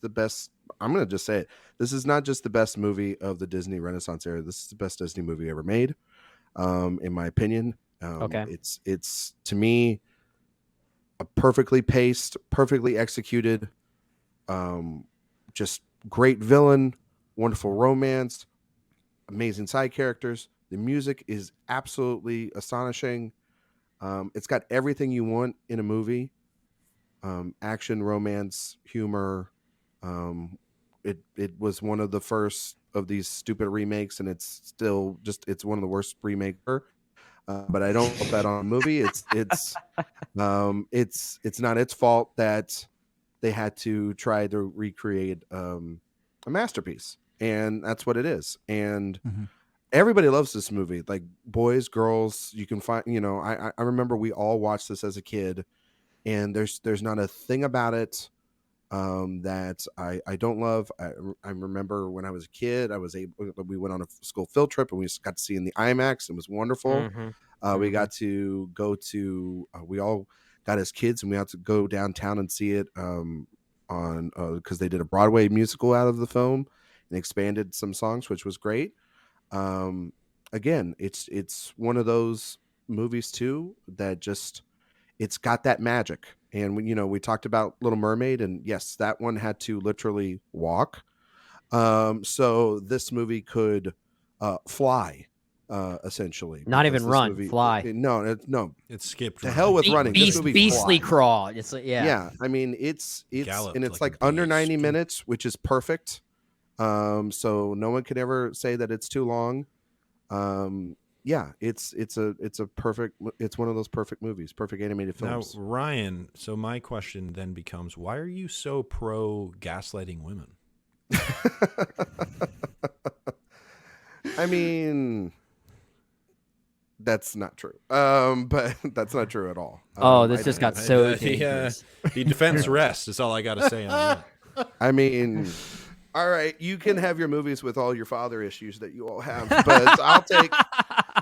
the best. I'm going to just say it. This is not just the best movie of the Disney Renaissance era. This is the best Disney movie ever made, in my opinion. Okay. It's to me a perfectly paced, perfectly executed, just great villain, wonderful romance, amazing side characters. The music is absolutely astonishing. It's got everything you want in a movie. Action, romance, humor. It was one of the first of these stupid remakes, and it's still it's one of the worst remakes ever. But I don't put that on a movie. It's not its fault that they had to try to recreate a masterpiece, and that's what it is. And everybody loves this movie, like boys, girls. You can find, I remember we all watched this as a kid, and there's not a thing about it that I don't love. I remember when I was a kid, we went on a school field trip and we got to see in the IMAX. It was wonderful. We got to go to, we all got as kids and we had to go downtown and see it on because they did a Broadway musical out of the film and expanded some songs, which was great. Again, it's one of those movies too that just, it's got that magic. And we talked about Little Mermaid, and yes, that one had to literally walk. So this movie could fly, essentially. Not because even this run, movie- fly. No. It's skipped. To hell with running. This movie Beastly flies. crawl. It's yeah. Yeah, I mean it's Galloped and it's like like a under 90 beast. minutes, which is perfect. So no one could ever say that it's too long. Yeah, it's a perfect. It's one of those perfect movies, perfect animated Now, films. Ryan, so my question then becomes, why are you so pro gaslighting women? I mean, that's not true. But that's not true at all. Oh, this I just think- got so the dangerous. defense rests. Is all I got to say on that. I mean, all right, you can have your movies with all your father issues that you all have, but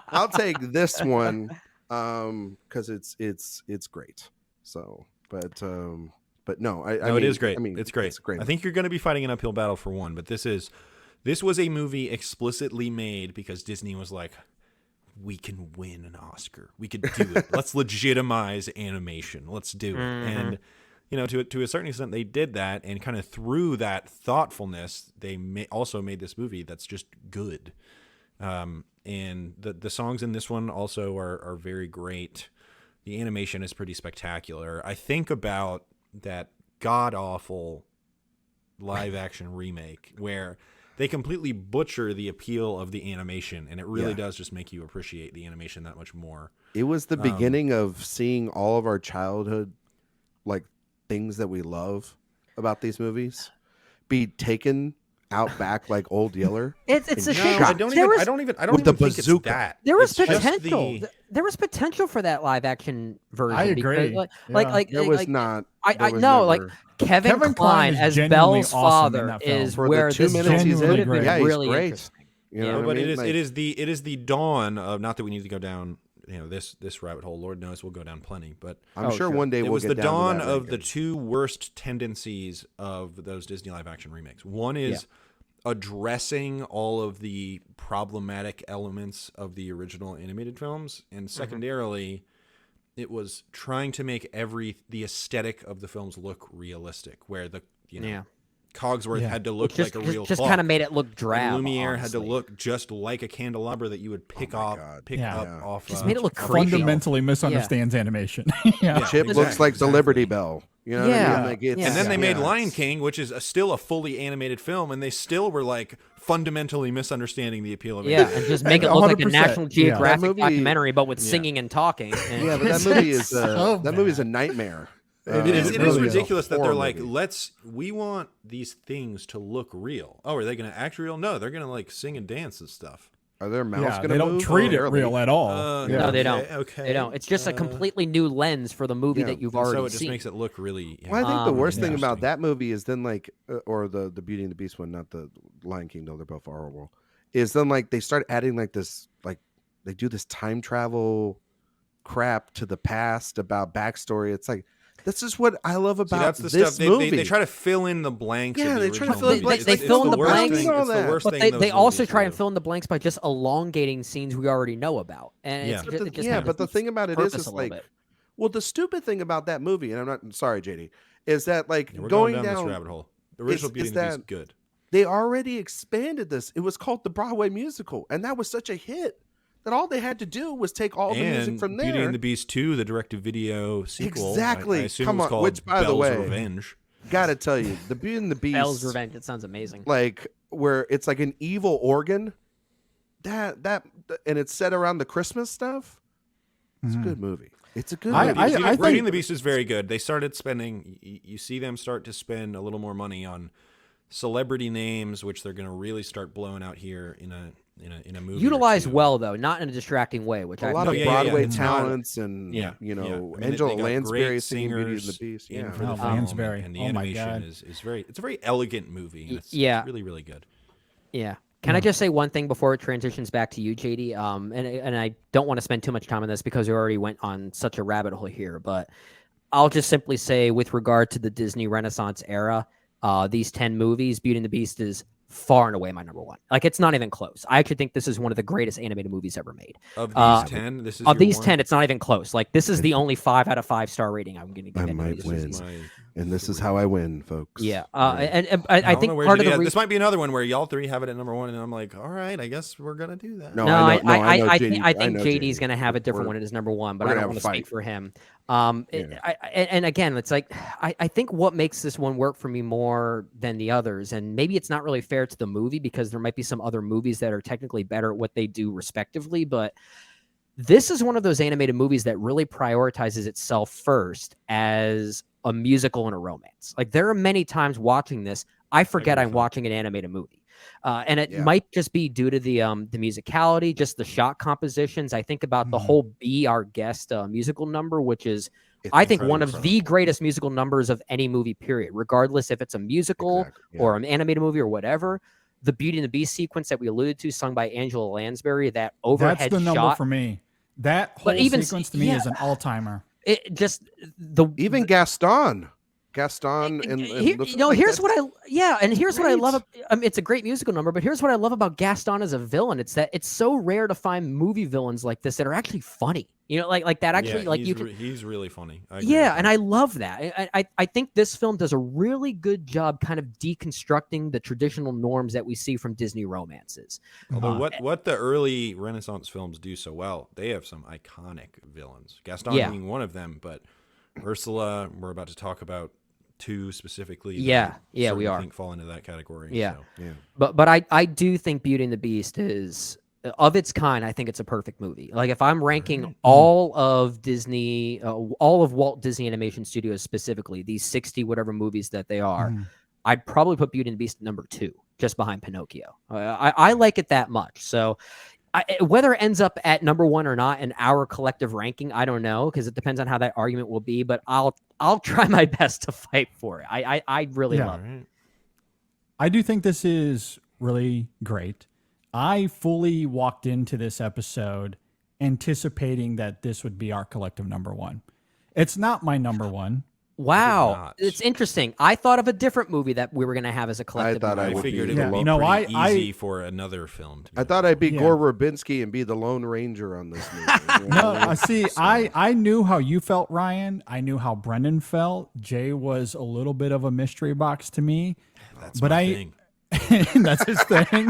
I'll take this one because it's great. So, but no, I No, mean, it is great. I mean, it's great. It's great. I think you're going to be fighting an uphill battle for one, but this is This was a movie explicitly made because Disney was like, we can win an Oscar. We could do it. Let's legitimize animation. Let's do it. And to a certain extent, they did that, and kind of through that thoughtfulness, they also made this movie that's just good. And the songs in this one also are very great. The animation is pretty spectacular. I think about that god-awful live-action remake where they completely butcher the appeal of the animation, and it really does just make you appreciate the animation that much more. It was the beginning of seeing all of our childhood, like, things that we love about these movies be taken out back like Old Yeller. It's a shame. I don't even With the think bazooka. it's that. There was It's just potential. There was potential for that live action version. I agree. Because, Yeah. There was not. I there was know, like never- Kevin Kline is as genuinely Belle's awesome in father that film. is For the where 2 this minutes he's genuinely in, great. yeah, he's really great. interesting. You know No, what but I mean? it is the dawn of, not that we need to go down this rabbit hole. Lord knows we'll go down plenty, but I'm sure one day it we'll was get the down to dawn that of the ranking. 2 worst tendencies of those Disney live action remakes. One is addressing all of the problematic elements of the original animated films, and secondarily, it was trying to make the aesthetic of the films look realistic, where the Cogsworth had to look like a real just clock. kind of made it look drab. And Lumiere had to honestly. look just like a candelabra that you would pick up off. Just made it look creepy. Fundamentally misunderstands animation. Chip looks like the Liberty Bell. You know what I mean? Like, it's, And then they made yeah, Lion King, which is still a fully animated film, and they still were like fundamentally misunderstanding the appeal of it. Yeah, and just make it look like a 100%. National Geographic That movie- documentary, but with singing and talking. And Yeah, but that movie is so that movie is a nightmare. It is really ridiculous that they're horror like, movie. we want these things to look real. Oh, are they going to act real? No, they're going to like sing and dance and stuff. Are their mouths Yeah, gonna they don't move? treat it Barely. real at all. No, they don't. Okay. They don't. It's just a completely new lens for the movie that you've And already so it just seen. makes it look really. Well, I think the worst thing interesting. about that movie is then like, or the Beauty and the Beast one, not the Lion King, though they're both horrible. Is then like they start adding like this, like they do this time travel crap to the past about backstory. It's like, this is what I love See, about that's the this stuff movie. they try to fill in the blanks. Yeah, of the they try to original fill in movie. blanks. They It's fill in the worst blanks. thing- I don't It's know the that. worst But thing they those also movies try and do. fill in the blanks by just elongating scenes we already know about. And Yeah. it's But just, the- it just yeah, kind but of the thing about it purpose is a little like, bit. well, the stupid thing about that movie, and I'm not sorry, JD, is that like Yeah, we're going going down down this rabbit hole. The original is Beauty and the Beast that- is good. they already expanded this. It was called the Broadway musical, and that was such a hit that all they had to do was take all the music And from Beauty there. and the Beast 2, the direct-to-video sequel. Exactly. I assume Come it was on, called which, by the Belle's way- Revenge. Gotta tell you, the Beauty and the Beast, Belle's Revenge. It sounds amazing. like where it's like an evil organ, that and it's set around the Christmas stuff. It's a good movie. It's a good I- movie. I- Beauty think- and the Beast is very good. They started spending. You see them start to spend a little more money on celebrity names, which they're going to really start blowing out here in a movie. or Utilized two. well though, not in a distracting way, which a I lot think of yeah, yeah, yeah. Broadway It's not- talents and Yeah, you know yeah. I mean, Angela they got Lansbury great singing Beauty and the singers Beast. in Yeah, for the Oh, film, Lansbury. and the Oh my animation God. is very. It's a very elegant movie. And it's Yeah. really really good. Yeah. Can I just say one thing before it transitions back to you, JD? And I don't want to spend too much time on this because we already went on such a rabbit hole here, but I'll just simply say with regard to the Disney Renaissance era, these 10 movies, Beauty and the Beast is far and away my number one. Like, it's not even close. I actually think this is one of the greatest animated movies ever made. Of these 10, this is Of your these one? 10, it's not even close. Like, this is the only 5 out of 5 star rating I'm going to give I any of might these win. movies. and this is how I win, folks. Yeah. Right. And I don't think know where part of JD the this might be another one where y'all three have it at number one, and I'm like, all right, I guess we're gonna do that. No, No, I know I JD. think know JD's JD. going to have a different We're- one as number one, but we're I gonna don't have want a to speak fight. for him. Yeah. And again, it's like I think what makes this one work for me more than the others, and maybe it's not really fair to the movie because there might be some other movies that are technically better at what they do respectively, but this is one of those animated movies that really prioritizes itself first as a musical and a romance. Like, there are many times watching this, I forget I'm watching an animated movie. And it Yeah. might just be due to the musicality, just the shot compositions. I think about the whole Be Our Guest musical number, which is, It's I think, one incredible. of the greatest musical numbers of any movie, period, regardless if it's a musical Exactly, yeah. or an animated movie or whatever. The Beauty and the Beast sequence that we alluded to, sung by Angela Lansbury, that overhead That's the number shot. for me. That whole even- sequence to me yeah. is an all-timer. It just the Even Gaston. Gaston and here's what I love. It's a great musical number, but here's what I love about Gaston as a villain. It's that it's so rare to find movie villains like this that are actually funny. Like that actually, he's really funny. And I love that. I think this film does a really good job kind of deconstructing the traditional norms that we see from Disney romances. Although what the early Renaissance films do so well, they have some iconic villains. Gaston being one of them, but Ursula, we're about to talk about two specifically. We are. I think fall into that category. Yeah. So. But I do think Beauty and the Beast is of its kind. I think it's a perfect movie. Like if I'm ranking all of Disney, all of Walt Disney Animation Studios specifically, these 60 whatever movies that they are, I'd probably put Beauty and the Beast at number 2, just behind Pinocchio. I like it that much. So whether it ends up at number 1 or not in our collective ranking, I don't know, because it depends on how that argument will be. But I'll try my best to fight for it. I really love it. I do think this is really great. I fully walked into this episode anticipating that this would be our collective number 1. It's not my number 1. Wow, it's interesting. I thought of a different movie that we were going to have as a collective. I figured it would be pretty easy for another film. I thought I'd be Gore Verbinski and be the Lone Ranger on this movie. No, see, I knew how you felt, Ryan. I knew how Brendan felt. Jay was a little bit of a mystery box to me. That's my thing. That's his thing.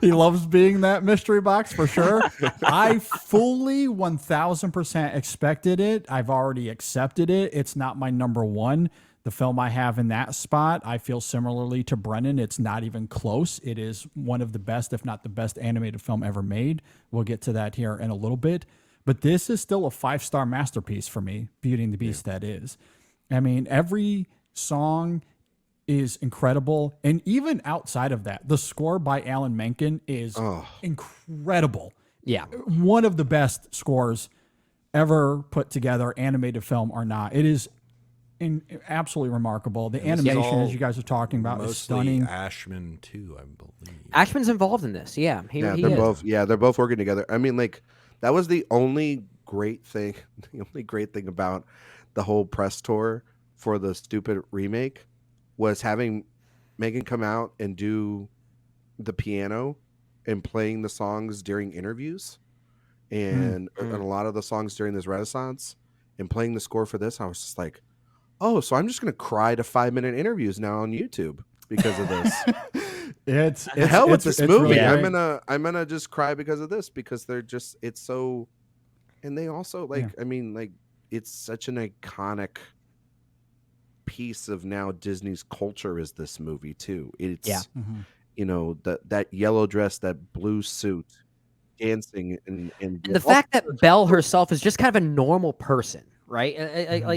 He loves being that mystery box for sure. I fully 1000% expected it. I've already accepted it. It's not my number 1. The film I have in that spot, I feel similarly to Brennan. It's not even close. It is one of the best, if not the best animated film ever made. We'll get to that here in a little bit. But this is still a 5-star masterpiece for me, Beauty and the Beast, that is. I mean, every song is incredible. And even outside of that, the score by Alan Menken is incredible. Yeah. One of the best scores ever put together, animated film or not. It is absolutely remarkable. The animation, as you guys are talking about, is stunning. Ashman too, I believe. Ashman's involved in this. Yeah. They're both working together. I mean, like, that was the only great thing about the whole press tour for the stupid remake was having Megan come out and do the piano and playing the songs during interviews and a lot of the songs during this Renaissance and playing the score for this. I was just like, oh, so I'm just going to cry to 5-minute interviews now on YouTube because of this. It's hell with this movie. Really I'm gonna just cry because of this, because they're just, it's so, and they also I mean, like, it's such an iconic piece of now Disney's culture is this movie too. It's that yellow dress, that blue suit, dancing, and the fact that Belle herself is just kind of a normal person, right?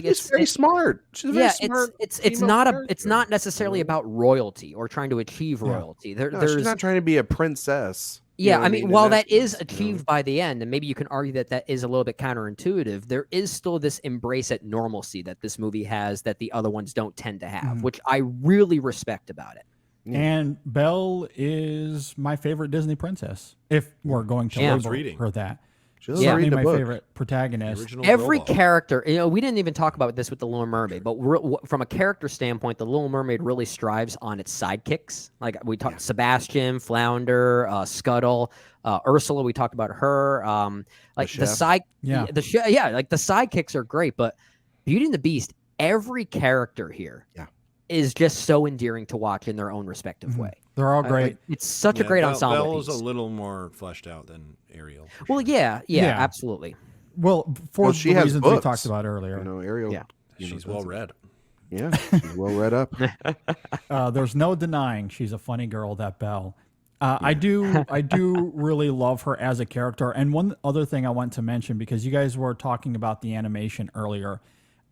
She's very smart. She's very smart. It's not necessarily about royalty or trying to achieve royalty. She's not trying to be a princess. Yeah, I mean, while that is achieved by the end, and maybe you can argue that is a little bit counterintuitive, there is still this embrace at normalcy that this movie has that the other ones don't tend to have, which I really respect about it. And Belle is my favorite Disney princess, if we're going to label her that. She's my favorite protagonist. Every character, we didn't even talk about this with The Little Mermaid, but from a character standpoint, The Little Mermaid really strives on its sidekicks. Like we talked Sebastian, Flounder, Scuttle, Ursula, we talked about her. Like the sidekicks are great, but Beauty and the Beast, every character here is just so endearing to watch in their own respective way. They're all great. It's such a great ensemble. Belle's a little more fleshed out than Ariel. Well, sure. yeah, absolutely. Well, for she the has reasons books. we talked about earlier. Ariel. She's well read. Yeah, she's well read up. There's no denying she's a funny girl, that Belle. I do really love her as a character. And one other thing I want to mention, because you guys were talking about the animation earlier,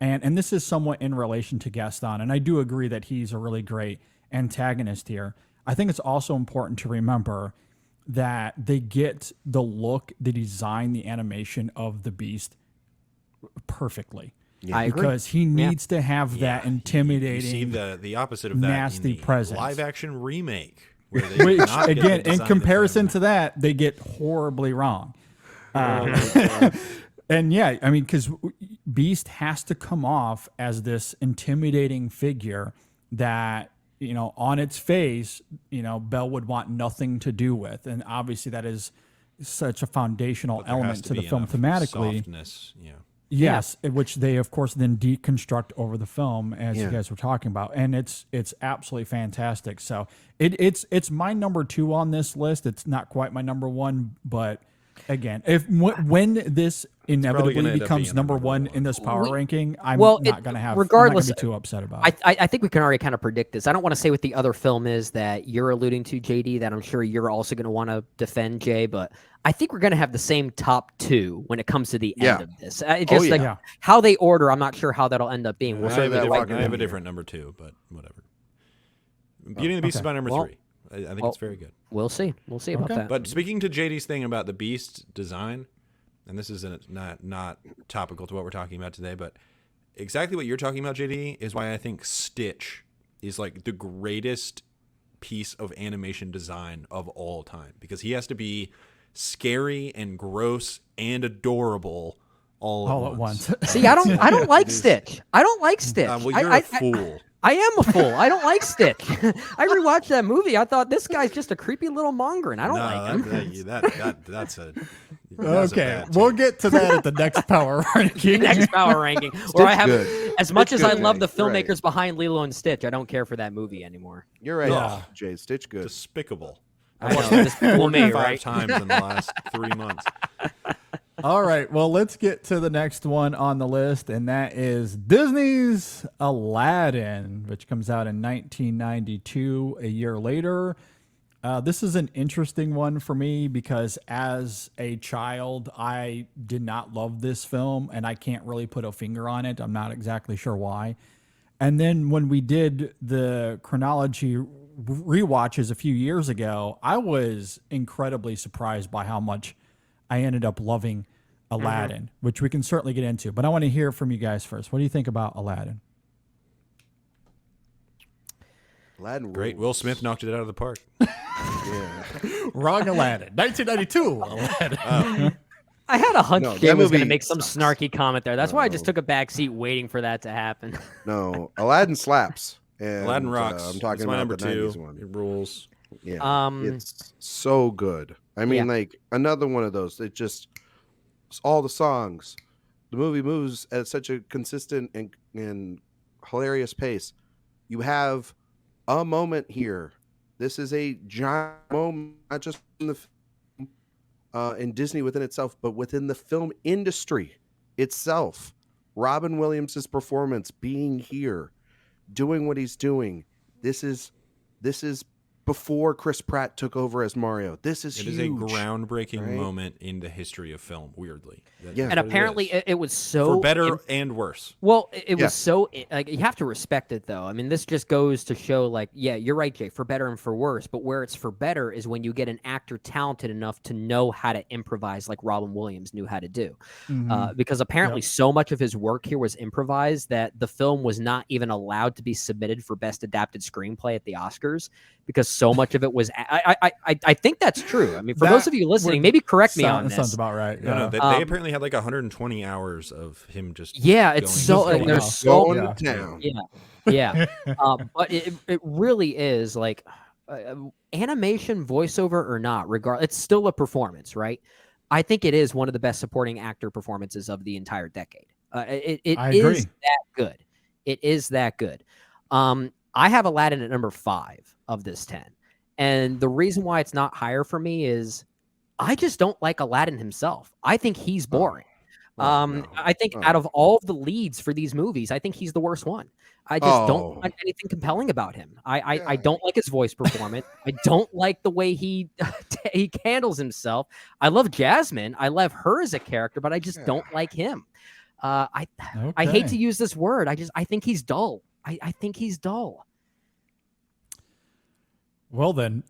and this is somewhat in relation to Gaston, and I do agree that he's a really great antagonist here. I think it's also important to remember that they get the look, the design, the animation of the Beast perfectly. Yeah. I agree. Because he needs to have that intimidating, you see the opposite of that nasty in the presence. live-action remake. Where they Which, not get again, the in design comparison of to that, they get horribly wrong. And yeah, I mean, because Beast has to come off as this intimidating figure that, you know, on its face, you know, Belle would want nothing to do with. And obviously that is such a foundational But there has element to the be film enough thematically. softness, yeah. Yes, which they of course then deconstruct over the film, as you Yeah. guys were talking about, and it's absolutely fantastic. So it's my number 2 on this list. It's not quite my number 1, but again, when this inevitably gonna end up becomes being number number 1 one. in this power ranking, I'm well, not going to have. regardless- I'm not gonna be too upset about it. I think we can already kind of predict this. I don't want to say what the other film is that you're alluding to, JD, that I'm sure you're also going to want to defend, Jay, but I think we're going to have the same top 2 when it comes to the end of this. Just like yeah. how they order, I'm not sure how that'll end up being. We'll I say have, that a walking different, I have in a here. different number 2, but whatever. Beauty and the Beast is my number Well- 3. I think well- it's very good. We'll see. We'll see about Okay. that. But speaking to JD's thing about the Beast design, and this is not topical to what we're talking about today, but exactly what you're talking about, JD, is why I think Stitch is like the greatest piece of animation design of all time, because he has to be scary and gross and adorable all at once. See, I don't like Stitch. I don't like Stitch. Well, you're a fool. I am a fool. I don't like Stitch. I rewatched that movie. I thought this guy's just a creepy little mongrel. I don't like him. That's a Okay, bad we'll take. get to that at the next power ranking. Next power ranking. Where I have, good. as much Stitch as I good, love the Jay. Right. filmmakers behind Lilo and Stitch, I don't care for that movie anymore. You're right, Yeah. Jay. Stitch good. Despicable. I know, this fool me, 5 right? times in the last 3 months. All right, well, let's get to the next one on the list, and that is Disney's Aladdin, which comes out in 1992, a year later. This is an interesting one for me because as a child, I did not love this film, and I can't really put a finger on it. I'm not exactly sure why. And then when we did the chronology rewatches a few years ago, I was incredibly surprised by how much I ended up loving Aladdin, which we can certainly get into. But I want to hear from you guys first. What do you think about Aladdin? Aladdin Great. rules. Will Smith knocked it out of the park. Yeah. Wrong Aladdin. 1992 Aladdin. I had a hunch No, Jay that was going to movie make some sucks. snarky comment there. That's why I just No. took a back seat waiting for that to happen. No, Aladdin slaps. And, Aladdin rocks. I'm talking it's my about number the 2. 90s one. It rules. Yeah, it's so good. I mean, Yeah. like another one of those. It just it's all the songs. The movie moves at such a consistent and hilarious pace. You have a moment here. This is a giant moment, not just in the in Disney within itself, but within the film industry itself. Robin Williams' performance being here, doing what he's doing. This is before Chris Pratt took over as Mario. This is It huge. is a groundbreaking right? moment in the history of film, weirdly. That's Yeah. what And it apparently is. it was so for better and worse. Well, it Yeah. was so like you have to respect it though. I mean, this just goes to show like, yeah, you're right, Jay, for better and for worse. But where it's for better is when you get an actor talented enough to know how to improvise, like Robin Williams knew how to do. Because apparently so much of his work here was improvised that the film was not even allowed to be submitted for best adapted screenplay at the Oscars because so much of it was. I think that's true. I mean, for That those of you listening, would maybe correct me on That this. sounds about right. No, Yeah. no, they apparently had like 120 hours of him just. Yeah, it's going so just like, going there's off. so Going to town. yeah. But it really is like animation, voiceover or not, it's still a performance, right? I think it is one of the best supporting actor performances of the entire decade. It I is agree. that good. It is that good. I have Aladdin at number 5 of this 10. And the reason why it's not higher for me is I just don't like Aladdin himself. I think he's boring. no. I think out of all of the leads for these movies, I think he's the worst one. I just don't find anything compelling about him. I don't like his voice performance. I don't like the way he handles himself. I love Jasmine. I love her as a character, but I just don't like him. I hate to use this word. I think he's dull. I think he's dull. Well then,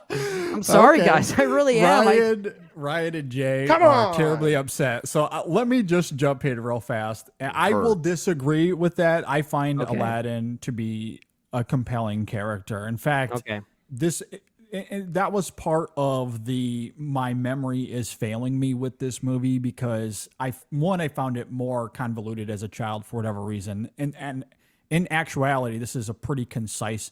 I'm sorry, guys. I really am. Ryan and Jay Come are on. terribly upset. So let me just jump in real fast. And I will disagree with that. I find Okay. Aladdin to be a compelling character. In fact, Okay. this and that was part of my memory is failing me with this movie because I found it more convoluted as a child for whatever reason, and in actuality, this is a pretty concise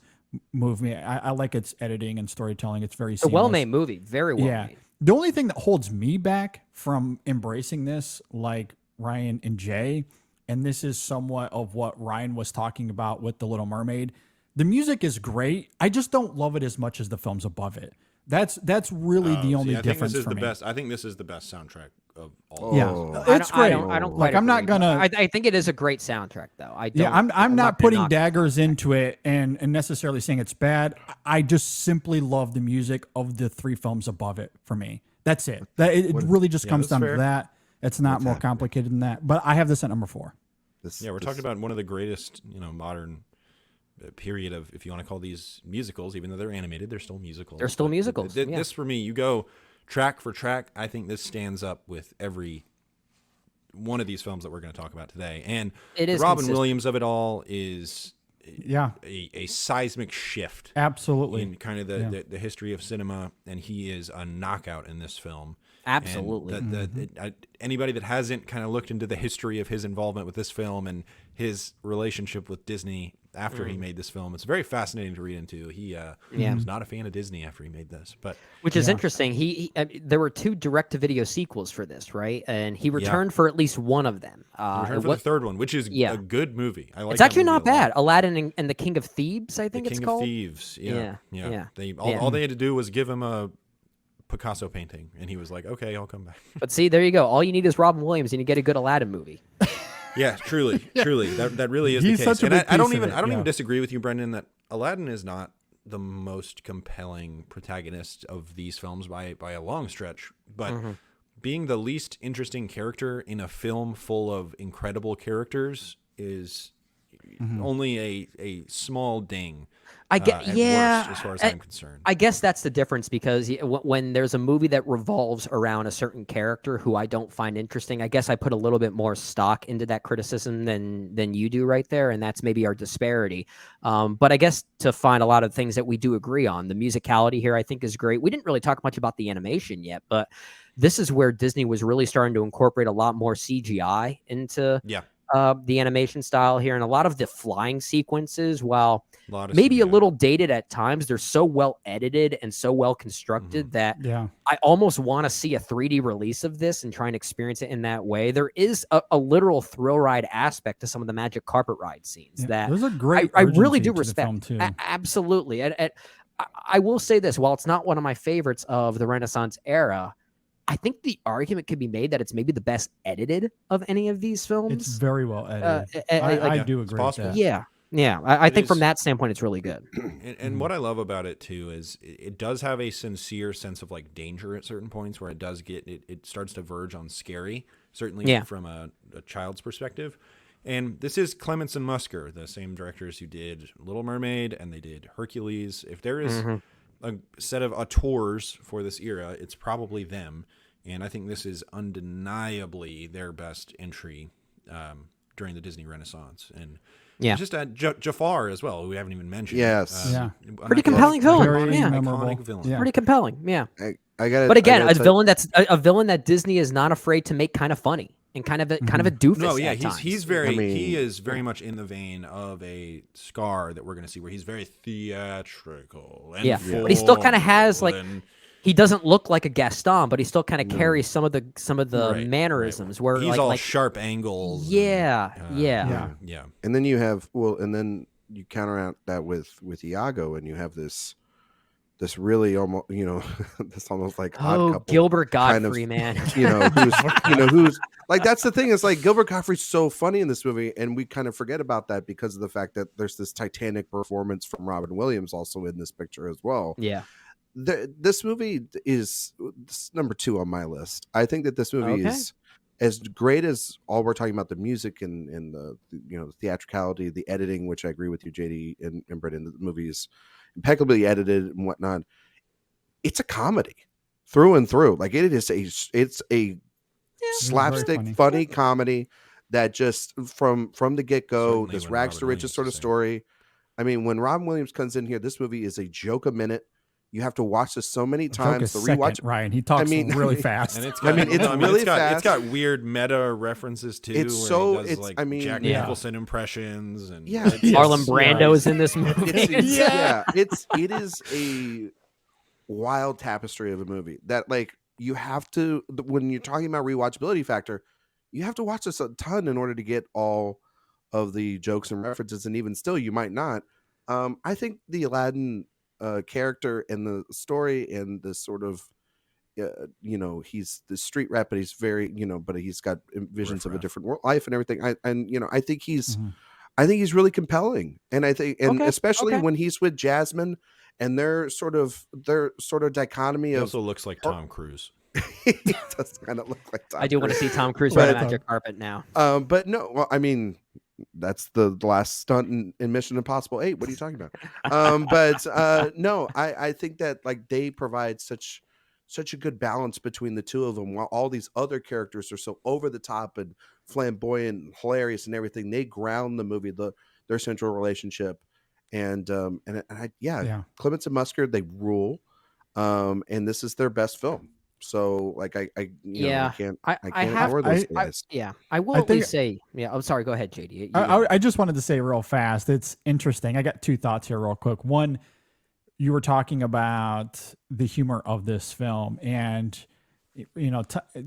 movie. I like its editing and storytelling. It's very A seamless. well-made movie, very well made. The only thing that holds me back from embracing this, like Ryan and Jay, and this is somewhat of what Ryan was talking about with The Little Mermaid. The music is great. I just don't love it as much as the films above it. That's really the only difference for me. I think this is the best soundtrack of all. Yeah, it's great. I don't like. quite I'm not agree. gonna. I think it is a great soundtrack, though. I'm not putting daggers into it and necessarily saying it's bad. I just simply love the music of the 3 films above it. For me, that's it. It really just comes down to that. It's not more complicated than that. But I have this at number 4. We're talking about one of the greatest, modern period of, if you want to call these musicals, even though they're animated, they're still musicals. They're still musicals. This for me, you go track for track. I think this stands up with every one of these films that we're going to talk about today. And it is Robin consistent. Williams of it all is a seismic shift. Absolutely. In kind of the history of cinema, and he is a knockout in this film. Absolutely. Anybody that hasn't kind of looked into the history of his involvement with this film and his relationship with Disney after he made this film, it's very fascinating to read into. He was not a fan of Disney after he made this, but which is interesting. There were 2 direct-to-video sequels for this, right? And he returned for at least one of them. returned for the third one, which is a good movie. I like. It's actually not bad. Aladdin and the King of Thieves, I think it's called. The King of Thieves. Yeah. Yeah. All they had to do was give him a Picasso painting, and he was like, "Okay, I'll come back." But see, there you go. All you need is Robin Williams, and you get a good Aladdin movie. Yeah, truly, that really is He's the case. such a And big I don't piece of even it, I don't even yeah. disagree with you, Brendan, that Aladdin is not the most compelling protagonist of these films by a long stretch, but being the least interesting character in a film full of incredible characters is only a small ding. I get, at yeah. worst, as far as I'm concerned. I guess that's the difference because when there's a movie that revolves around a certain character who I don't find interesting, I guess I put a little bit more stock into that criticism than you do right there, and that's maybe our disparity. But I guess to find a lot of things that we do agree on, the musicality here I think is great. We didn't really talk much about the animation yet, but this is where Disney was really starting to incorporate a lot more CGI into the animation style here, and a lot of the flying sequences, while maybe a little dated at times, they're so well edited and so well constructed that I almost want to see a 3D release of this and try and experience it in that way. There is a literal thrill ride aspect to some of the magic carpet ride scenes that there's a great I really do urgency to the respect. film, too. Absolutely. And I will say this, while it's not one of my favorites of the Renaissance era, I think the argument could be made that it's maybe the best edited of any of these films. It's very well edited. I I do agree with that. Yeah. I think from that standpoint, it's really good. And what I love about it too is it does have a sincere sense of like danger at certain points where it does get it starts to verge on scary, certainly from a child's perspective. And this is Clements and Musker, the same directors who did Little Mermaid and they did Hercules. If there is a set of auteurs for this era, it's probably them. And I think this is undeniably their best entry during the Disney Renaissance. And just Jafar as well, who we haven't even mentioned. Yes. Pretty compelling villain. Very memorable. Iconic villain. Yeah. Pretty compelling. Yeah. I got. But again, a villain that Disney is not afraid to make kind of funny and kind of a doofus. No, yeah, at times. he's very he is very much in the vein of a Scar that we're going to see, where he's very theatrical and but he still kind of has like. and- He doesn't look like a Gaston, but he still kind of carries some of the mannerisms where he's like, all sharp angles. Yeah. And then you have and then you counter that with Iago, and you have this really almost this almost like odd couple Gilbert kind Gottfried, of, man. who's like, that's the thing, is like Gilbert Gottfried's so funny in this movie, and we kind of forget about that because of the fact that there's this Titanic performance from Robin Williams also in this picture as well. Yeah. This movie is number 2 on my list. I think that this movie is as great as all we're talking about, the music and the the theatricality, the editing, which I agree with you, JD and Brendan. The movie is impeccably edited and whatnot. It's a comedy through and through. Like it's a slapstick, funny comedy that just from the get go, Certainly this when rags Robin to riches Williams sort of is story. I mean, when Robin Williams comes in here, this movie is a joke a minute. You have to watch this so many Focus times. The second, rewatch. Ryan. He talks really fast. And it's got, it's really it's fast. got weird meta references too. It's where so- he does, it's- like I mean- Jack Yeah. Nicholson impressions and Yeah, it's- it is. Marlon Brando is in this movie. It is a wild tapestry of a movie that like you have to, when you're talking about rewatchability factor, you have to watch this a ton in order to get all of the jokes and references, and even still you might not. I think the Aladdin character and the story and the sort of he's the street rat, but he's very but he's got visions of a different life and everything. I think he's really compelling, and I think especially when he's with Jasmine and their sort of dichotomy He of also looks like Tom Cruise. he does kind of look like Tom I do want to Cruise. see Tom Cruise ride a But- magic carpet now. But no, well, I mean, that's the last stunt in Mission Impossible 8. What are you talking about? No, I think that like they provide such a good balance between the two of them, while all these other characters are so over the top and flamboyant and hilarious and everything. They ground the movie, their central relationship, and Clements and Musker, they rule, and this is their best film. So like I can't ignore those guys. I will at least say, I'm sorry. Go ahead, JD. I just wanted to say real fast. It's interesting. I got two thoughts here, real quick. One, you were talking about the humor of this film, and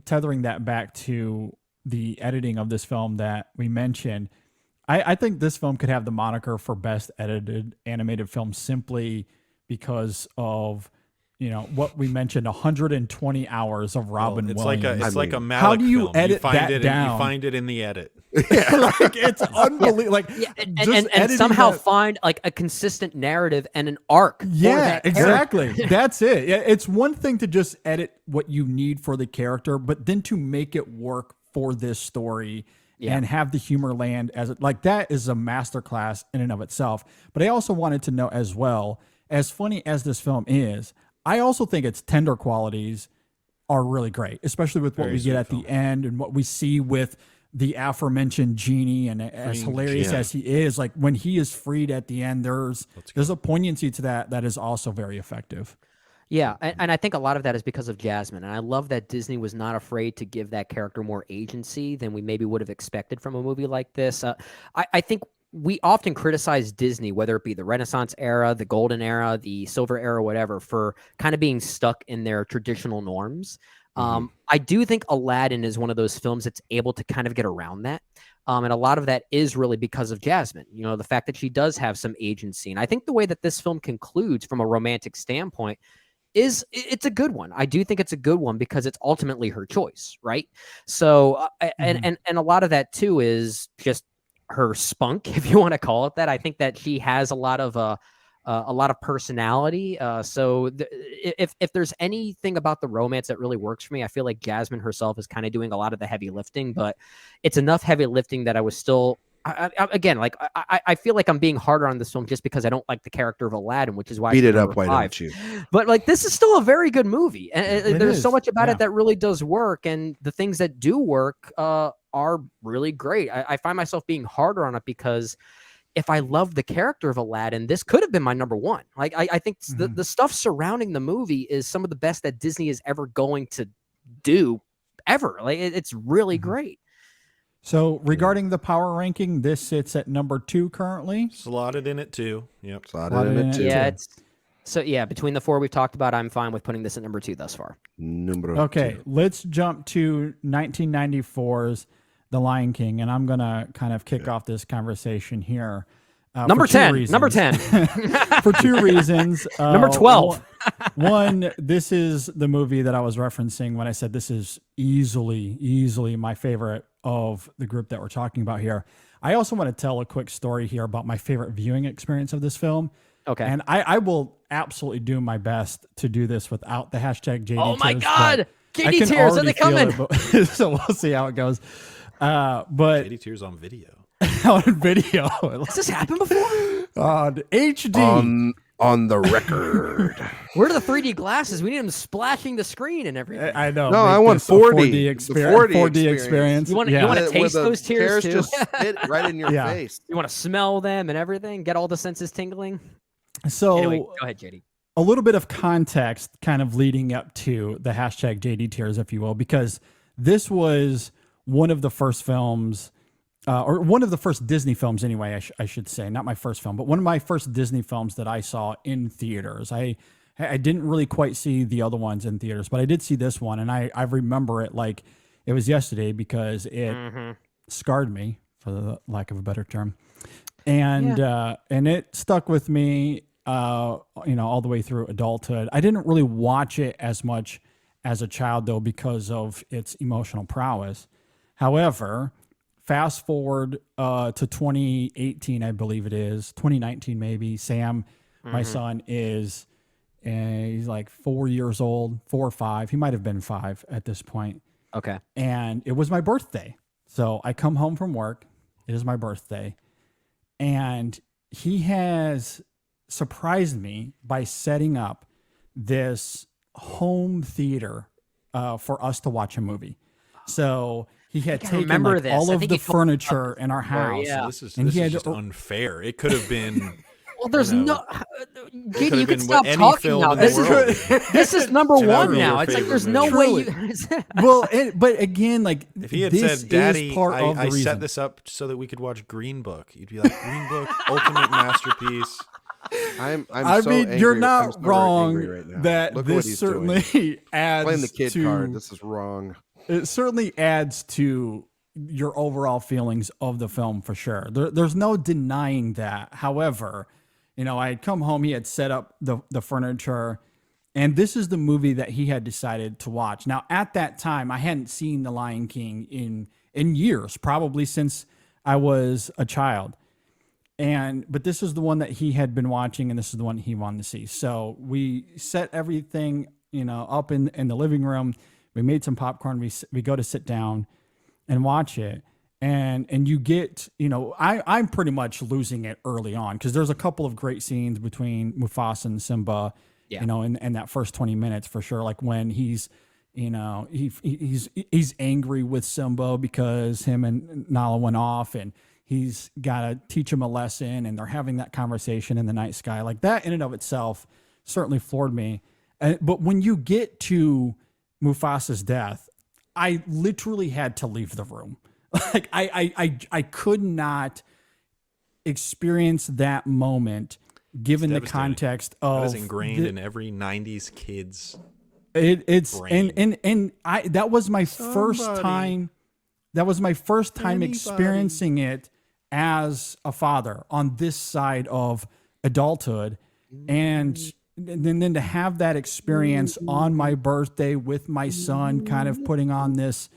tethering that back to the editing of this film that we mentioned. I think this film could have the moniker for best edited animated film simply because of what we mentioned, 120 hours of Robin Williams. Like a Malick how do you film. edit you find that it down? You find it in the edit. Like it's unbelievable. Like and somehow find like a consistent narrative and an arc. Yeah, exactly. That's it. Yeah, it's one thing to just edit what you need for the character, but then to make it work for this story and have the humor land like that is a masterclass in and of itself. But I also wanted to know as well, as funny as this film is, I also think its tender qualities are really great, especially with what we get at the end and what we see with the aforementioned genie. And as hilarious as he is, like when he is freed at the end, there's a poignancy to that is also very effective. Yeah, and I think a lot of that is because of Jasmine. And I love that Disney was not afraid to give that character more agency than we maybe would have expected from a movie like this. I think we often criticize Disney, whether it be the Renaissance era, the Golden era, the Silver era, whatever, for kind of being stuck in their traditional norms. I do think Aladdin is one of those films that's able to kind of get around that. And a lot of that is really because of Jasmine, the fact that she does have some agency. And I think the way that this film concludes from a romantic standpoint it's a good one. I do think it's a good one because it's ultimately her choice, right? So, and a lot of that too is just her spunk, if you want to call it that. I think that she has a lot of personality. So if there's anything about the romance that really works for me, I feel like Jasmine herself is kind of doing a lot of the heavy lifting, but it's enough heavy lifting that I was still, I feel like I'm being harder on this film just because I don't like the character of Aladdin, which is why Beat it up, why don't you? But like, this is still a very good movie, and there's so much about it that really does work, and the things that do work are really great. I find myself being harder on it because if I love the character of Aladdin, this could have been my number one. Like, I think the stuff surrounding the movie is some of the best that Disney is ever going to do ever. Like, it's really great. So regarding the power ranking, this sits at number 2 currently. Slotted in it too. Yep. Slotted in it too. Yeah, between the 4 we've talked about, I'm fine with putting this at number 2 thus far. Okay, let's jump to 1994's The Lion King, and I'm gonna kind of kick off this conversation here. Number 10. Number 10. For 2 reasons. Number 12. One, this is the movie that I was referencing when I said this is easily my favorite of the group that we're talking about here. I also want to tell a quick story here about my favorite viewing experience of this film. Okay. And I will absolutely do my best to do this without the hashtag JD Oh my tears, God! but I JD can tears, are already they coming? feel it, so we'll see how it goes. But JD tears on video. on video. Has this happened before? On HD. On the record. Where are the 3D glasses? We need them splashing the screen and everything. I know. No, make I want this a 4D. 4D, The 4D experience. You want to Where taste the those tears too? just spit right in your Yeah. face. You want to smell them and everything? Get all the senses tingling? So Anyway, go ahead, JD. a little bit of context kind of leading up to the hashtag JD Tears, if you will, because this was one of the first films, or one of the first Disney films anyway, I should say, not my first film, but one of my first Disney films that I saw in theaters. I didn't really quite see the other ones in theaters, but I did see this one, and I remember it like it was yesterday because it scarred me, for the lack of a better term. And it stuck with me, all the way through adulthood. I didn't really watch it as much as a child, though, because of its emotional prowess. However, fast forward to 2018, I believe it is, 2019 maybe. Sam, my son, he's like 4 years old, 4 or 5. He might have been 5 at this point. Okay. And it was my birthday. So I come home from work. It is my birthday. And he has surprised me by setting up this home theater for us to watch a movie. So he had taken all of the furniture in our house. Yeah. This is just unfair. It could have been... Well, there's no... You can stop talking now. This is number one now. It's like there's no way you... But again, like, if he had said, Daddy, I set this up so that we could watch Green Book, you'd be like, Green Book, ultimate masterpiece. I mean, you're not wrong right that this certainly adds playing the kid to... card. This is wrong. It certainly adds to your overall feelings of the film for sure. There's no denying that. However... I had come home, he had set up the furniture, and this is the movie that he had decided to watch. Now, at that time, I hadn't seen The Lion King in years, probably since I was a child. But this is the one that he had been watching, and this is the one he wanted to see. So we set everything, up in the living room. We made some popcorn. We go to sit down and watch it. And you get, I'm pretty much losing it early on because there's a couple of great scenes between Mufasa and Simba, in that first 20 minutes for sure. Like when he's angry with Simba because him and Nala went off and he's got to teach him a lesson and they're having that conversation in the night sky. Like that in and of itself certainly floored me. But when you get to Mufasa's death, I literally had to leave the room. Like I could not experience that moment given the context of that is ingrained in every 90s kid's it's brain. and that was my first time experiencing it as a father on this side of adulthood. And then to have that experience on my birthday with my son kind of putting on this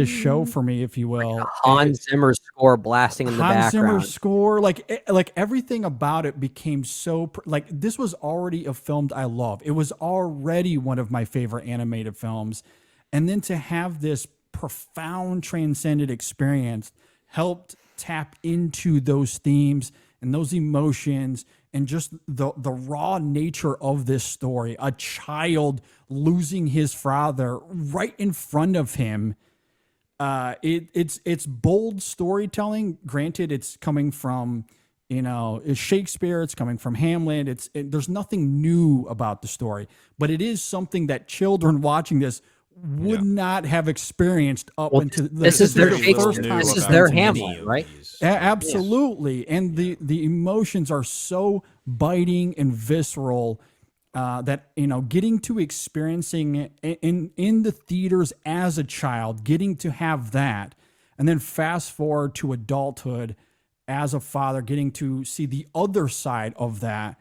show for me, if you will. Like Hans Zimmer score blasting in the background. Hans Zimmer score, like everything about it became so like this was already a film I love. It was already one of my favorite animated films, and then to have this profound transcendent experience helped tap into those themes and those emotions and just the raw nature of this story. A child losing his father right in front of him. It's bold storytelling. Granted, it's coming from, it's Shakespeare. It's coming from Hamlet. There's nothing new about the story, but it is something that children watching this would not have experienced up until this is their first time. This is their Hamlet, right? Absolutely, and the emotions are so biting and visceral. That getting to experiencing it in the theaters as a child, getting to have that, and then fast forward to adulthood as a father, getting to see the other side of that,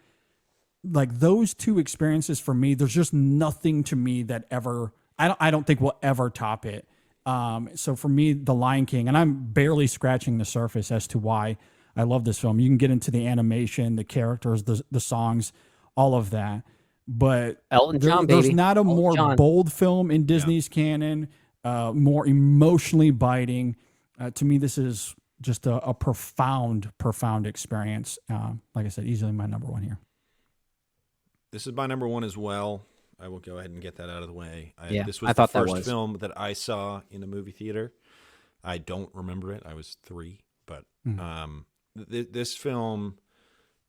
like those two experiences for me, there's just nothing to me that ever I don't think will ever top it. So for me, The Lion King, and I'm barely scratching the surface as to why I love this film. You can get into the animation, the characters, the songs, all of that. But there's not a more bold film in Disney's canon, more emotionally biting. To me, this is just a profound experience. Like I said, easily my number one here. This is my number one as well. I will go ahead and get that out of the way. This was I the thought first film that I saw in a movie theater. I don't remember it. I was 3, but this film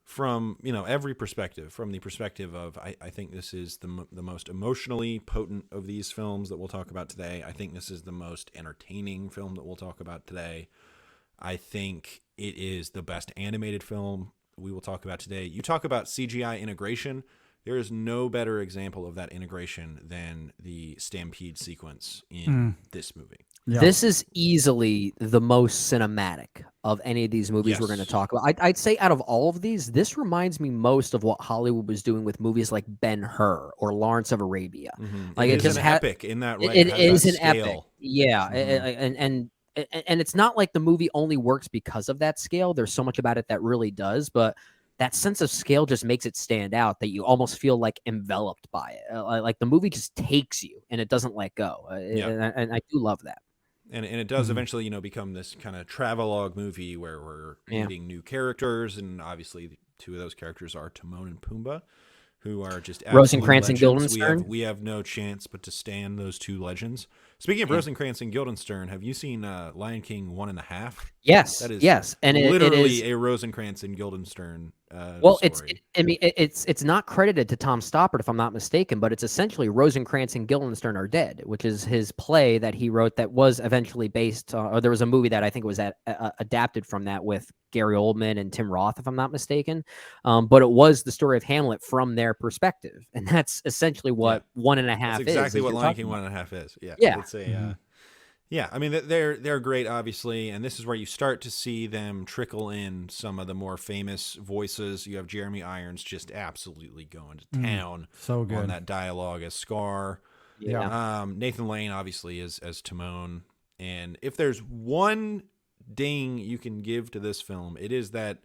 from every perspective. From the perspective of, I think this is the most emotionally potent of these films that we'll talk about today. I think this is the most entertaining film that we'll talk about today. I think it is the best animated film we will talk about today. You talk about CGI integration. There is no better example of that integration than the Stampede sequence in this movie. Yeah. This is easily the most cinematic of any of these movies we're going to talk about. I'd say out of all of these, this reminds me most of what Hollywood was doing with movies like Ben-Hur or Lawrence of Arabia. Like it is an epic in that way. It is an scale. epic. Yeah, and it's not like the movie only works because of that scale. There's so much about it that really does, but that sense of scale just makes it stand out that you almost feel like enveloped by it. Like the movie just takes you and it doesn't let go. And I do love that. And it does eventually, become this kind of travelogue movie where we're meeting new characters, and obviously two of those characters are Timon and Pumbaa, who are just Rosencrantz and legends. Guildenstern. We have no chance but to stand those two legends. Speaking of Rosencrantz and Guildenstern, have you seen Lion King 1.5? Yes, that is yes, and literally a Rosencrantz and Guildenstern. Story. It's not credited to Tom Stoppard if I'm not mistaken, but it's essentially Rosencrantz and Guildenstern Are Dead, which is his play that he wrote that was eventually based, or there was a movie that I think was adapted from that with Gary Oldman and Tim Roth, if I'm not mistaken. But it was the story of Hamlet from their perspective, and that's essentially what 1.5 that's is. exactly what Lion King 1.5 is. Yeah, it's a. Yeah, I mean they're great, obviously, and this is where you start to see them trickle in some of the more famous voices. You have Jeremy Irons just absolutely going to town so good on that dialogue as Scar. Yeah. Nathan Lane obviously as Timon, and if there's one ding you can give to this film, it is that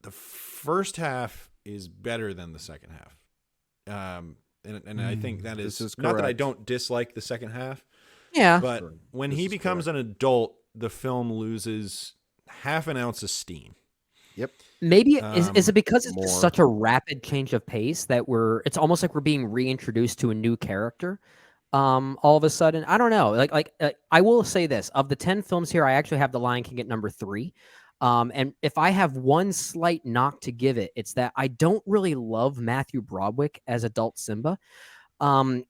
the first half is better than the second half. And I think that is not that I don't dislike the second half. Yeah. But when he becomes an adult, the film loses half an ounce of steam. Yep. Maybe is it because it's such a rapid change of pace that it's almost like we're being reintroduced to a new character all of a sudden? I don't know. Like I will say this, of the 10 films here, I actually have The Lion King at number 3. And if I have one slight knock to give it, it's that I don't really love Matthew Broderick as adult Simba. And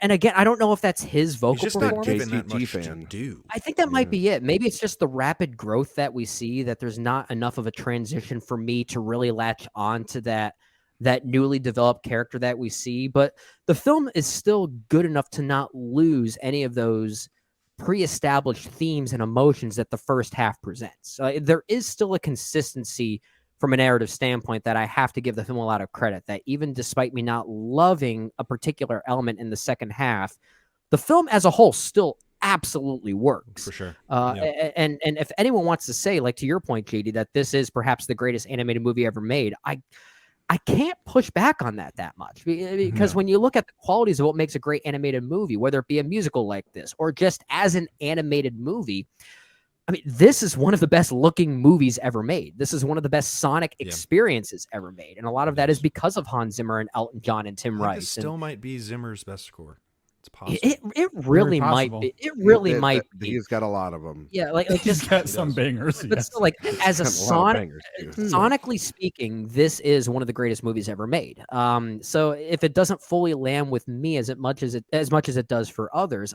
again, I don't know if that's his vocal He's just performance. not given that much fan. to do. I think that might be it. Maybe it's just the rapid growth that we see, that there's not enough of a transition for me to really latch on to that newly developed character that we see. But the film is still good enough to not lose any of those pre-established themes and emotions that the first half presents. There is still a consistency from a narrative standpoint that I have to give the film a lot of credit, that even despite me not loving a particular element in the second half, the film as a whole still absolutely works. For sure. And if anyone wants to say, like to your point, JD, that this is perhaps the greatest animated movie ever made, I can't push back on that much, because when you look at the qualities of what makes a great animated movie, whether it be a musical like this or just as an animated movie, I mean, this is one of the best looking movies ever made. This is one of the best sonic experiences ever made. And a lot of that is because of Hans Zimmer and Elton John and Tim Rice. This still might be Zimmer's best score. It's possible. It really might be. It really might be. He's got a lot of them. Yeah, like He's just got some bangers. but Yes. still, like as a bangers, sonically speaking, this is one of the greatest movies ever made. So if it doesn't fully land with me as much as it does for others,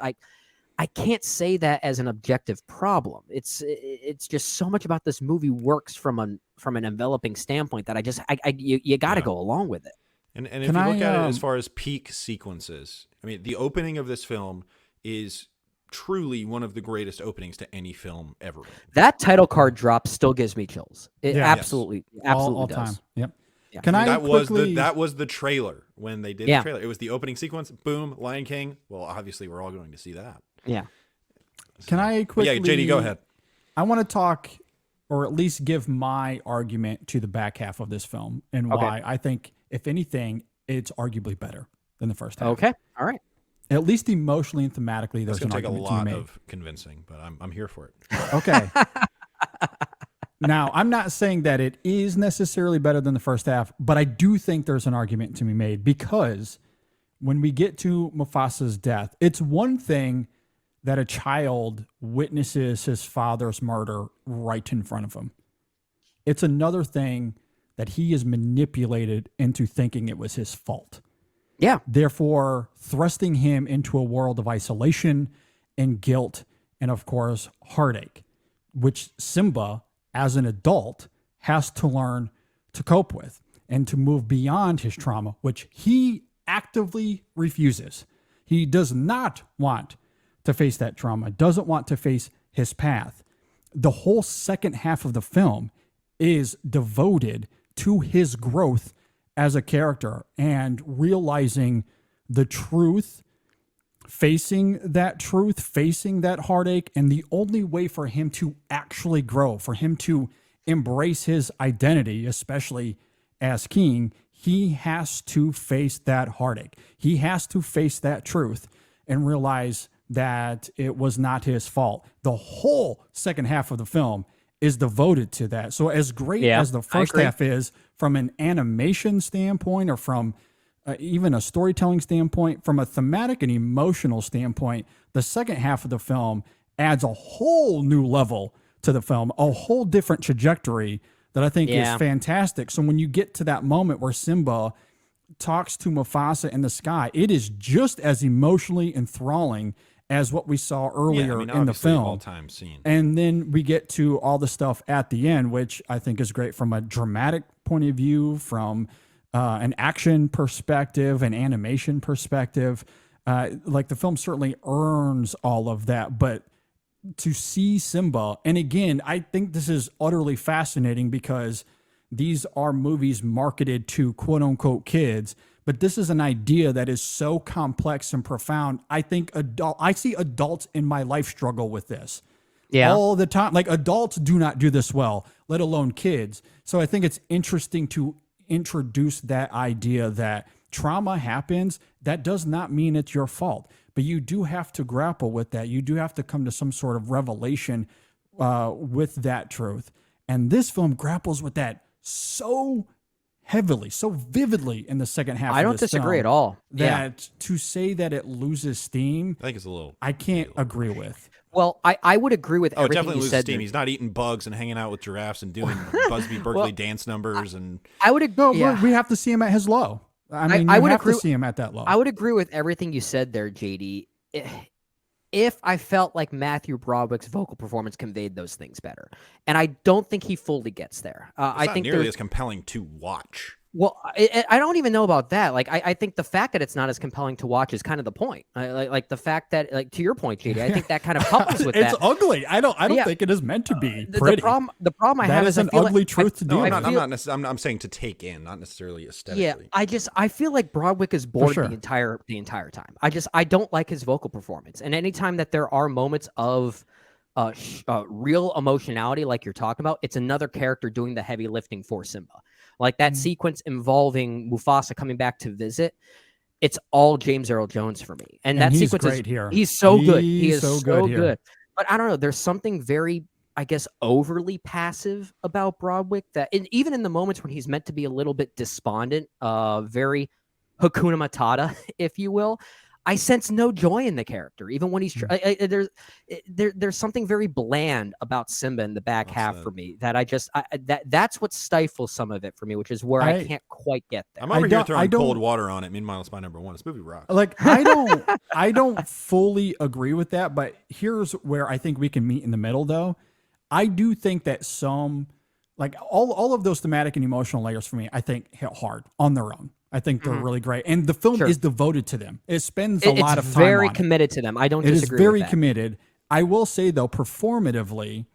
I can't say that as an objective problem. It's just so much about this movie works from an enveloping standpoint that you got to go along with it. And if you look at it as far as peak sequences, I mean, the opening of this film is truly one of the greatest openings to any film ever. That title card drop still gives me chills. It Yeah. absolutely all does. time. Yep. Yeah. Can I quickly... that was the trailer when they did the trailer. It was the opening sequence. Boom, Lion King. Well, obviously, we're all going to see that. Yeah. Can I quickly... Yeah, JD, go ahead. I want to talk, or at least give my argument to the back half of this film and why I think, if anything, it's arguably better than the first half. Okay. All right. At least emotionally and thematically, there's It's an going to take a argument to be lot made. of convincing, but I'm here for it. Okay. Now, I'm not saying that it is necessarily better than the first half, but I do think there's an argument to be made, because when we get to Mufasa's death, it's one thing that a child witnesses his father's murder right in front of him. It's another thing that he is manipulated into thinking it was his fault. Yeah. Therefore, thrusting him into a world of isolation and guilt and, of course, heartache, which Simba, as an adult, has to learn to cope with and to move beyond his trauma, which he actively refuses. He does not want to face that trauma, doesn't want to face his path. The whole second half of the film is devoted to his growth as a character and realizing the truth, facing that truth, facing that heartache. And the only way for him to actually grow, for him to embrace his identity, especially as king, he has to face that heartache. He has to face that truth and realize that it was not his fault. The whole second half of the film is devoted to that. So as great as the first half is from an animation standpoint or from even a storytelling standpoint, from a thematic and emotional standpoint, the second half of the film adds a whole new level to the film, a whole different trajectory that I think is fantastic. So when you get to that moment where Simba talks to Mufasa in the sky, it is just as emotionally enthralling as what we saw earlier in the film. All-time scene. And then we get to all the stuff at the end, which I think is great from a dramatic point of view, from an action perspective, an animation perspective. Like the film certainly earns all of that, but to see Simba, and again, I think this is utterly fascinating because these are movies marketed to quote unquote kids, but this is an idea that is so complex and profound. I think I see adults in my life struggle with this all the time. Like adults do not do this well, let alone kids. So I think it's interesting to introduce that idea that trauma happens. That does not mean it's your fault, but you do have to grapple with that. You do have to come to some sort of revelation with that truth. And this film grapples with that so heavily, so vividly in the second half. I don't disagree at all. That to say that it loses steam, I think it's a little. I can't agree with. Well, I would agree with Oh, it everything definitely you loses said. steam. He's not eating bugs and hanging out with giraffes and doing Busby Berkeley dance numbers. And I would agree. No, we have to see him at his low. I mean, I you would have agree. to see him at that low. I would agree with everything you said there, JD. If I felt like Matthew Broderick's vocal performance conveyed those things better, and I don't think he fully gets there. it's not nearly as compelling to watch. Well, I don't even know about that. Like, I think the fact that it's not as compelling to watch is kind of the point. Like the fact that, like, to your point, JD, I think that kind of couples with it's that. ugly. I don't think it is meant to be pretty. The problem I that have is is an ugly truth to No, deal I'm with. not. I'm saying to take in, not necessarily aesthetically. Yeah, I feel like Broderick is bored sure. the entire time. I don't like his vocal performance, and anytime that there are moments of real emotionality, like you're talking about, it's another character doing the heavy lifting for Simba. Like that sequence involving Mufasa coming back to visit, it's all James Earl Jones for me. And that he's sequence great is here. He's so good. He is so so good good. here. But I don't know. There's something very, I guess, overly passive about Broderick that, and even in the moments when he's meant to be a little bit despondent, very Hakuna Matata, if you will, I sense no joy in the character, even when he's there's something very bland about Simba in the back half for me that that's what stifles some of it for me, which is where I can't quite get there. I'm over here throwing cold water on it. Meanwhile, it's my number one. This movie rocks. Like I don't fully agree with that, but here's where I think we can meet in the middle, though. I do think that some, like all of those thematic and emotional layers for me, I think hit hard on their own. I think they're really great, and the film is devoted to them. It spends a lot of time. It's very on committed to them. I don't it disagree. It is very with that. committed. I will say though, performatively,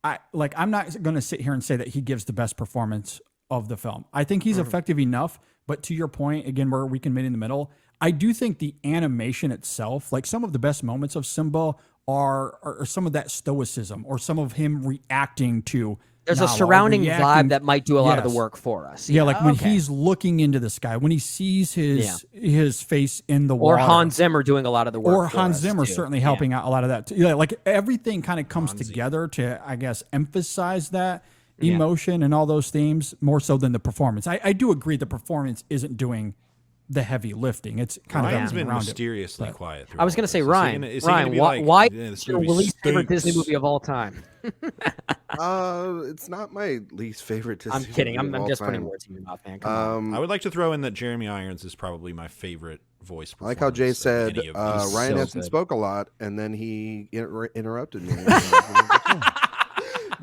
I'm not going to sit here and say that he gives the best performance of the film. I think he's effective enough, but to your point again, where we can meet in the middle, I do think the animation itself, like some of the best moments of Simba, are some of that stoicism or some of him reacting to. There's a surrounding vibe that might do a lot of the work for us. Yeah, like when he's looking into the sky, when he sees his face in the water. Or Hans Zimmer doing a lot of the work. Or Hans Zimmer certainly helping out a lot of that too. Yeah, like everything kind of comes together to, I guess, emphasize that emotion and all those themes more so than the performance. I do agree the performance isn't doing the heavy lifting. It's kind Ryan's of been around mysteriously quiet. I was going to say, Ryan, why is your least favorite Disney movie of all time? It's not my least favorite Disney I'm kidding. movie of I'm all just putting time. words in your mouth, man. Come on. I would like to throw in that Jeremy Irons is probably my favorite voice. I like how Jay performance of said any of these. Ryan so hasn't good. spoke a lot, and then he interrupted me.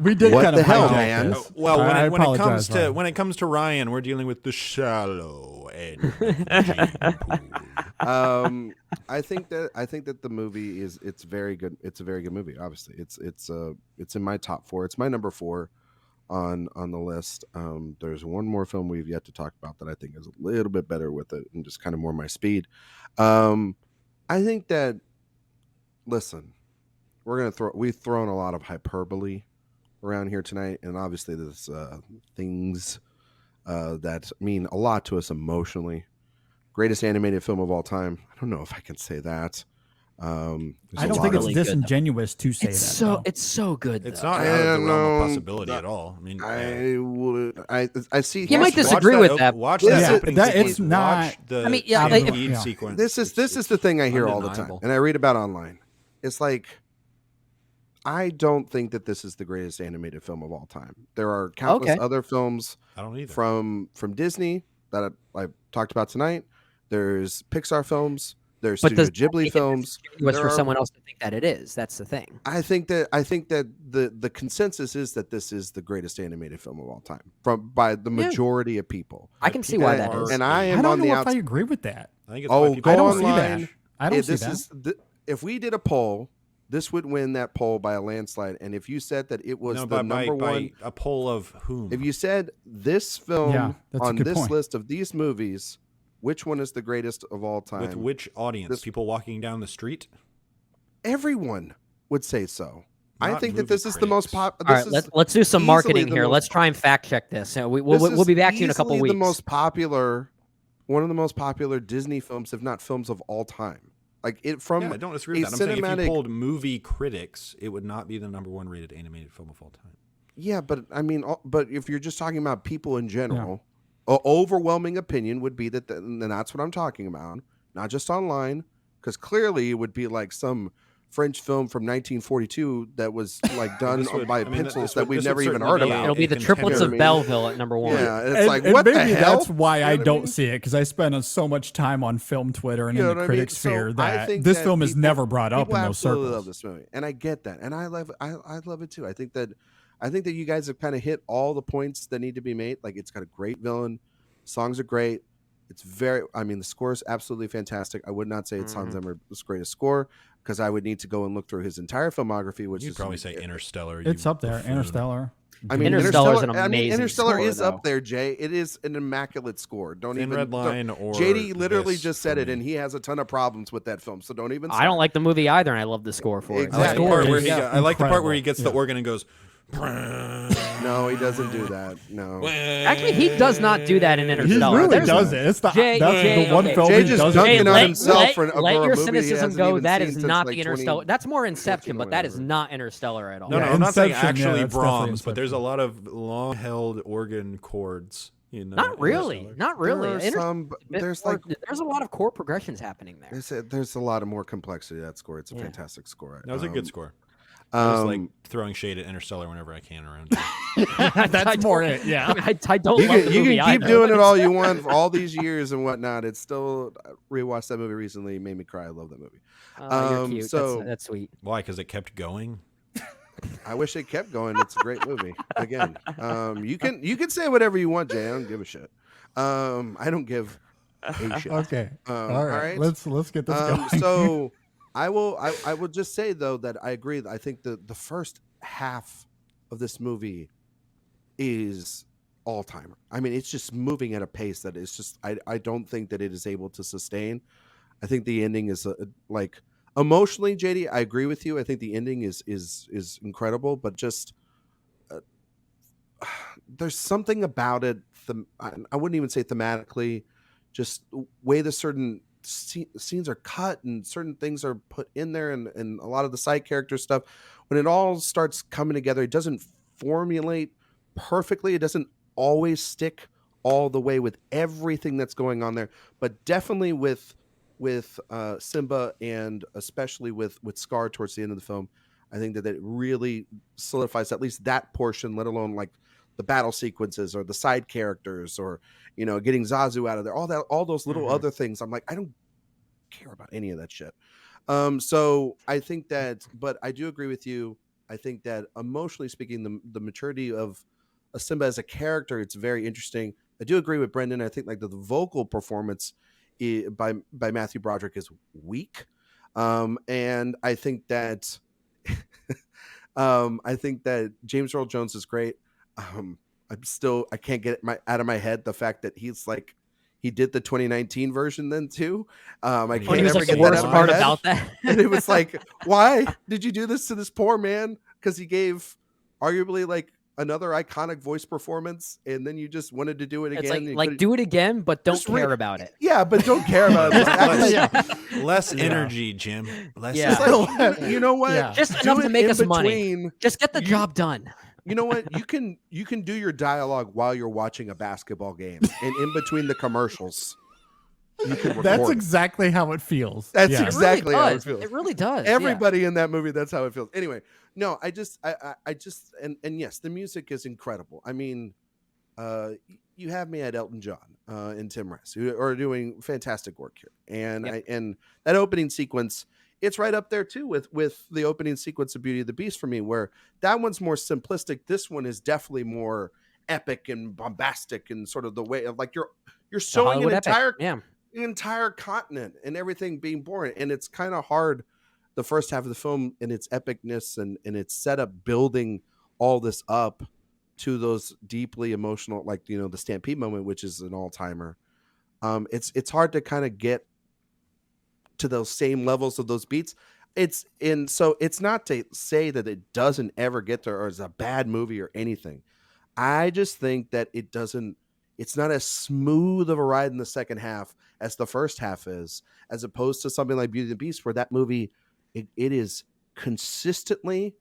We did What kind the of hell, hijack man? this. Well, I when it comes apologize, to Ryan. when it comes to Ryan, we're dealing with the shallow end of the pool. I think that the movie it's very good. It's a very good movie. Obviously, it's in my top 4. It's my number 4 on the list. There's one more film we've yet to talk about that I think is a little bit better with it and just kind of more my speed. I think that listen, we've thrown a lot of hyperbole around here tonight, and obviously there's things that mean a lot to us emotionally. Greatest animated film of all time. I don't know if I can say that. I There's don't a think lot it's really good, though. disingenuous to say It's that. so though. it's so good. It's though. not out of the realm of know, possibility at all. I mean, I see. You might here's- disagree with that. Watch This that is- opening that- sequence. it's not- Watch the I mean, yeah, like, stampede yeah. sequence. This is It's the thing I hear all the undeniable. time, and I read about online. It's like I don't think that this is the greatest animated film of all time. There are countless Okay. other films I don't either. from Disney that I talked about tonight. There's Pixar films. There's But Studio does that Ghibli make it films. disingenuous There for are- someone else to think that it is? That's the thing. I think that the consensus is that this is the greatest animated film of all time by the majority of people. I can see why and, that is. And I am I don't on know the if I outside. agree with that. I think it's why Oh, people I go don't see that. online. I don't see this that. is if we did a poll, this would win that poll by a landslide. And if you said that it was no, the number by one, a poll of whom? if you said this film Yeah, that's a on good this point. list of these movies, which one is the greatest of all time? With which audience? This- People walking down the street? Everyone would say so. I Not think that movie this is the most critics. popular. All right, let's do some easily marketing the here. most- Let's try and fact check this. We'll be back to you in a couple weeks. The most popular, one of the most popular Disney films, if not films of all time. Like it from Yeah, I don't disagree with a that. I'm saying if cinematic- you polled movie critics, it would not be the number 1 rated animated film of all time. Yeah, but I mean, but if you're just talking about people in general, overwhelming opinion would be that, and that's what I'm talking about, not just online, because clearly it would be like some French film from 1942 that was like done This would- by I mean, pencils this that would- we've this never would even certainly heard be about. It'll be the a triplets of contender. Belleville at number 1. Yeah, it's And- like and what the maybe hell? that's why You know I what don't mean? see it, because I spend so much time on film Twitter and You know in the what I mean? critic So sphere I that think this that film is people- never brought up people in those absolutely circles. love this movie, and I get that, and I love it too. I think that you guys have kind of hit all the points that need to be made. Like it's got a great villain, songs are great. It's the score is absolutely fantastic. I would not say it's Hans Zimmer's greatest score because I would need to go and look through his entire filmography, which You'd is probably say Interstellar. It's you up there. buffoon. Interstellar. I mean, Interstellar's an Interstellar amazing Interstellar score, is though. up there, Jay. It is an immaculate score. Don't Thin even Red Line don't- or JD literally this just said for it, me. and he has a ton of problems with that film. So don't even. I don't like the movie either, and I love the score for it. Exactly. I like the Score part where is I like the part where he incredible. gets the Yeah. organ and goes. No, he doesn't do that. No. Actually, he does not do that in He Interstellar. really There's- does it. It's the, Jay- that's Jay, the one okay. film Jay he just does dunking it. on Let, himself let, for a let your movie he cynicism hasn't go. even That seen is since, not like, the Interstellar. 20 That's more Inception, but that is whatever. not Interstellar at all. No, Yeah, I'm not saying Inception, actually yeah, it's definitely Brahms, but there's a Inception. lot of long-held organ chords. Not really. Not really. There are some, but there's like there's a lot of chord progressions happening there. there's a lot of more complexity to that score. It's a Yeah. fantastic score. That was a good score. I just like Um, throwing shade at Interstellar whenever I can around here. That's more it. Yeah. I don't you love can, the you movie can keep either. doing it all you want for all these years and whatnot. It's still I rewatched that movie recently. It made me cry. I love that movie. Oh, you're cute. so- that's sweet. Why? Because it kept going. I wish it kept going. It's a great movie. Again, you can say whatever you want, Jay. I don't give a shit. I don't give a shit. Okay. all All right. right. Let's get this going. So I will just say though that I agree. I think the first half of this movie is all timer. I mean, it's just moving at a pace that is just I don't think that it is able to sustain. I think the ending is like emotionally, JD. I agree with you. I think the ending is incredible, but just there's something about it. I wouldn't even say thematically, just way the certain scenes are cut and certain things are put in there, and a lot of the side character stuff. When it all starts coming together, it doesn't formulate perfectly. It doesn't always stick all the way with everything that's going on there, but definitely with Simba and especially with Scar towards the end of the film, I think that it really solidifies at least that portion, let alone like the battle sequences or the side characters or, getting Zazu out of there, all those little other things. I'm like, I don't care about any of that shit. So I think that, but I do agree with you. I think that emotionally speaking, the maturity of Simba as a character, it's very interesting. I do agree with Brendan. I think like the vocal performance by Matthew Broderick is weak. And I think that James Earl Jones is great. I can't get out of my head the fact that he's like, he did the 2019 version then too. I can't He was ever like get the that worst out of my part head. about that. And it was like, why did you do this to this poor man? Because he gave arguably like another iconic voice performance, and then you just wanted to do it It's again. like do it again, but don't Just care about it. Yeah, but don't care about it. Less energy, Jim. Less Yeah. energy. It's like, you know what? Yeah. Just Do enough to it make in us money. between. Just get the job done. You know what? You can do your dialogue while you're watching a basketball game, and in between the commercials, you can record. That's it. exactly how it feels. That's Yeah. exactly how it does. feels. It really does. Everybody in that movie, that's how it feels. Anyway, no, I just and yes, the music is incredible. I mean, you have me at Elton John and Tim Rice, who are doing fantastic work here, and and that opening sequence, it's right up there too with the opening sequence of Beauty and the Beast for me, where that one's more simplistic. This one is definitely more epic and bombastic, and sort of the way of like you're showing an entire continent and everything being born, and it's kind of hard the first half of the film in its epicness and its setup, building all this up to those deeply emotional, like the Stampede moment, which is an all-timer. It's hard to kind of get to those same levels of those beats. So it's not to say that it doesn't ever get there or is a bad movie or anything. I just think that it's not as smooth of a ride in the second half as the first half is, as opposed to something like Beauty and the Beast, where that movie, it is consistently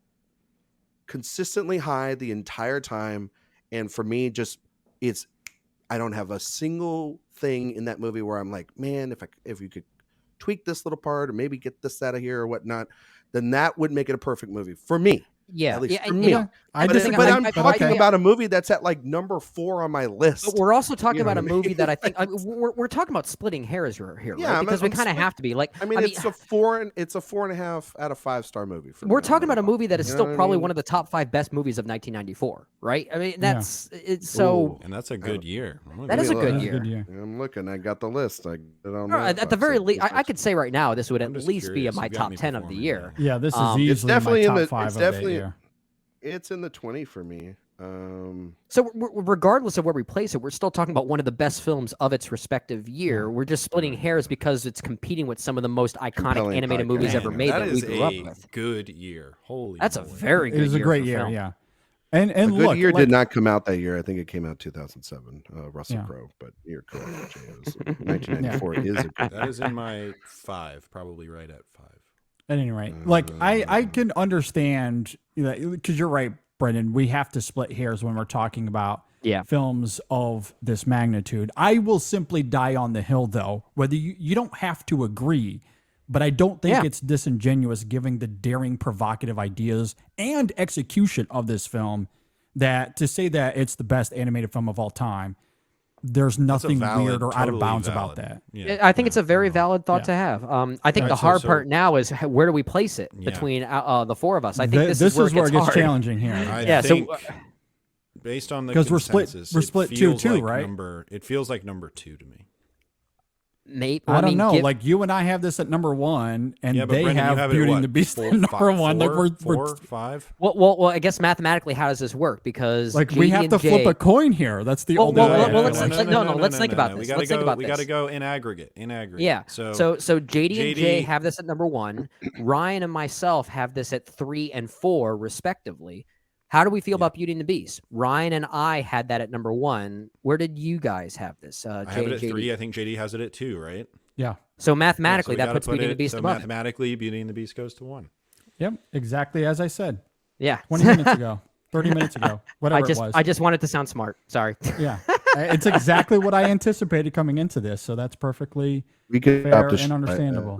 high the entire time. And for me, I don't have a single thing in that movie where I'm like, man, if you could tweak this little part or maybe get this out of here or whatnot, then that would make it a perfect movie for me. Yeah, At least for and, me. I But disagree. I'm but talking okay. about a movie that's at like number 4 on my list. But we're also talking You know about a what I mean? movie that I think we're talking about splitting hairs here, Yeah, right? Because I'm we kind of split- have to be like. I mean, it's a 4.5 out of 5-star movie. For We're me. talking about a movie that is You know still what I probably mean? one of the top 5 best movies of 1994, right? I mean, Yeah. that's it's so. Ooh. And that's a good year. That is a Let me good look. year. Good year. I'm looking. I got the list. I got it on No, my at the Xbox, very so least, I it's- could say right now this would at I'm just least be in curious. my You got top me 10 of the performing year. there. Yeah, this is It's easily definitely my in top 5 it's of that definitely year. it's in the 20 for me. So regardless of where we place it, we're still talking about one of the best films of its respective year. We're just splitting hairs because it's competing with some of the most iconic Compelling animated podcast. movies ever made that we is grew up a with. good year. Holy That's a moly. very good It was a year great for year, film. yeah. And A good look, year like, did not come out that year. I think it came out 2007. Russell Yeah. Crowe, but you're correct. Jay. It was 1994 is a good. That is in my 5, probably right at 5. At any rate, like I can understand because you're right, Brendan. We have to split hairs when we're talking about films of this magnitude. I will simply die on the hill, though. Whether you don't have to agree, but I don't think it's disingenuous, given the daring, provocative ideas and execution of this film, that to say that it's the best animated film of all time. There's nothing weird or out of totally bounds valid. about that. Yeah. I think it's a very valid thought to have. I think the hard part now is where do we place it between the 4 of us? I think this is where it gets hard. challenging here. I think, based on the 'Cause we're split- consensus, we're it split feels 2-2, like right? It feels like number 2 to me. Maybe I don't mean, know. Like you and I have this at number 1, and Yeah, but they Brendan, you have have it at Beauty what? and the Beast at 4, number 1. Like we're 4, 5. Well, I guess mathematically, how does this work? Because like we JD have and to flip Jay- a coin here. That's the only way. let's think about this. We gotta Let's think go. about We this. gotta go in aggregate. Yeah. So JD and Jay have this at number 1. Ryan and myself have this at 3 and 4, respectively. How do we feel about Beauty and the Beast? Ryan and I had that at number 1. Where did you guys have this? I have it at 3. I think JD has it at 2, right? Yeah. So mathematically, So we that gotta puts put Beauty and the it- Beast so above it. mathematically, Beauty and the Beast goes to 1. Yep. Exactly as I said Yeah. 20 minutes ago, 30 minutes ago, whatever it was. I just wanted to sound smart. Sorry. Yeah. It's exactly what I anticipated coming into this, so that's perfectly We could fair and understandable.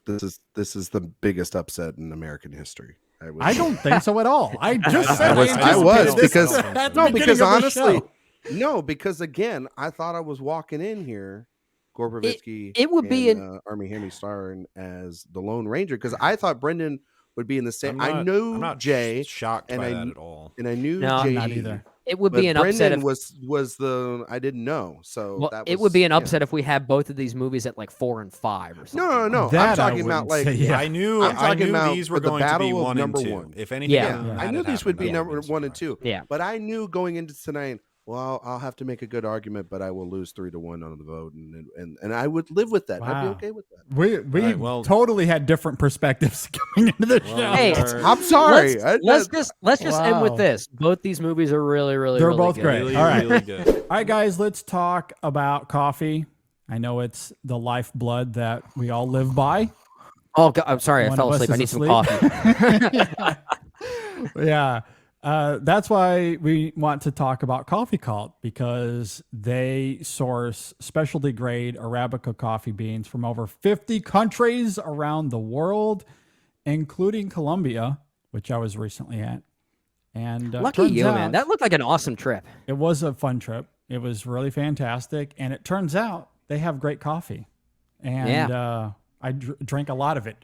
This is the biggest upset in American history. I don't think so at all. I just said I was anticipated this because at the no, beginning because of the honestly, show. no, because again, I thought I was walking in here, Gorpovitsky. It would be and, Army Hammy starring as the Lone Ranger because I thought Brendan would be in the same. I knew I'm not Jay shocked and by I that at all. and I knew No, I'm JD, not either. It would but be an upset Brendan if was the I didn't know. So well, that was, it would be an yeah. upset if we had both of these movies at like 4 and 5 or something. No. That I I'm talking about wouldn't like say, yeah. I knew I'm talking about these were for the going to be battle of 1 and number 2. one. If anything, Yeah. I knew these would be number 1 and 2. Yeah. But I knew going into tonight, well, I'll have to make a good argument, but I will lose 3-1 on the vote, and I would live with that. I'd be Wow. okay with that. We right, well- totally had different perspectives coming into the show. Hey, I'm sorry. Let's just end with Wow. this. Both these movies are really, really, They're really both good. great. Really, All right. really good. All right, guys, let's talk about coffee. I know it's the lifeblood that we all live by. Oh, God, I'm sorry. I One fell of us asleep. I is need some asleep. coffee. Yeah. That's why we want to talk about Coffee Cult because they source specialty grade Arabica coffee beans from over 50 countries around the world, including Colombia, which I was recently at. And Lucky turns you, man. out That looked like an awesome trip. it was a fun trip. It was really fantastic. And it turns out they have great coffee. And I drank a lot of it.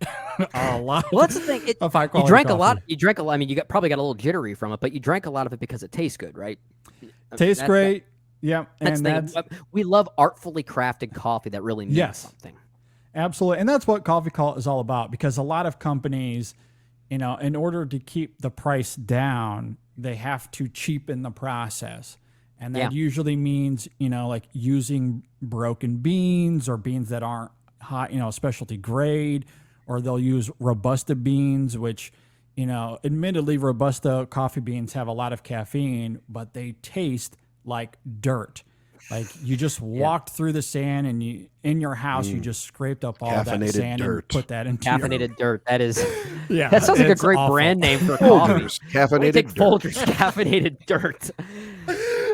A lot. Well, that's the thing. of high You quality drank a coffee. lot. You drank a lot. I mean, probably got a little jittery from it, but you drank a lot of it because it tastes good, right? Tastes great. Yeah. That's And the thing. We love artfully crafted coffee that really means Yes. something. Absolutely. And that's what Coffee Cult is all about because a lot of companies, in order to keep the price down, they have to cheapen the process. And that usually means, like using broken beans or beans that aren't high, specialty grade, or they'll use Robusta beans, which, admittedly, Robusta coffee beans have a lot of caffeine, but they taste like dirt. Like you just walked through the sand and in your house, you just scraped up all that Caffeinated sand dirt. and put that into Caffeinated dirt. That is. Yeah, That sounds like a it's great awful. brand name for coffee. Caffeinated Take dirt. Folgers caffeinated dirt.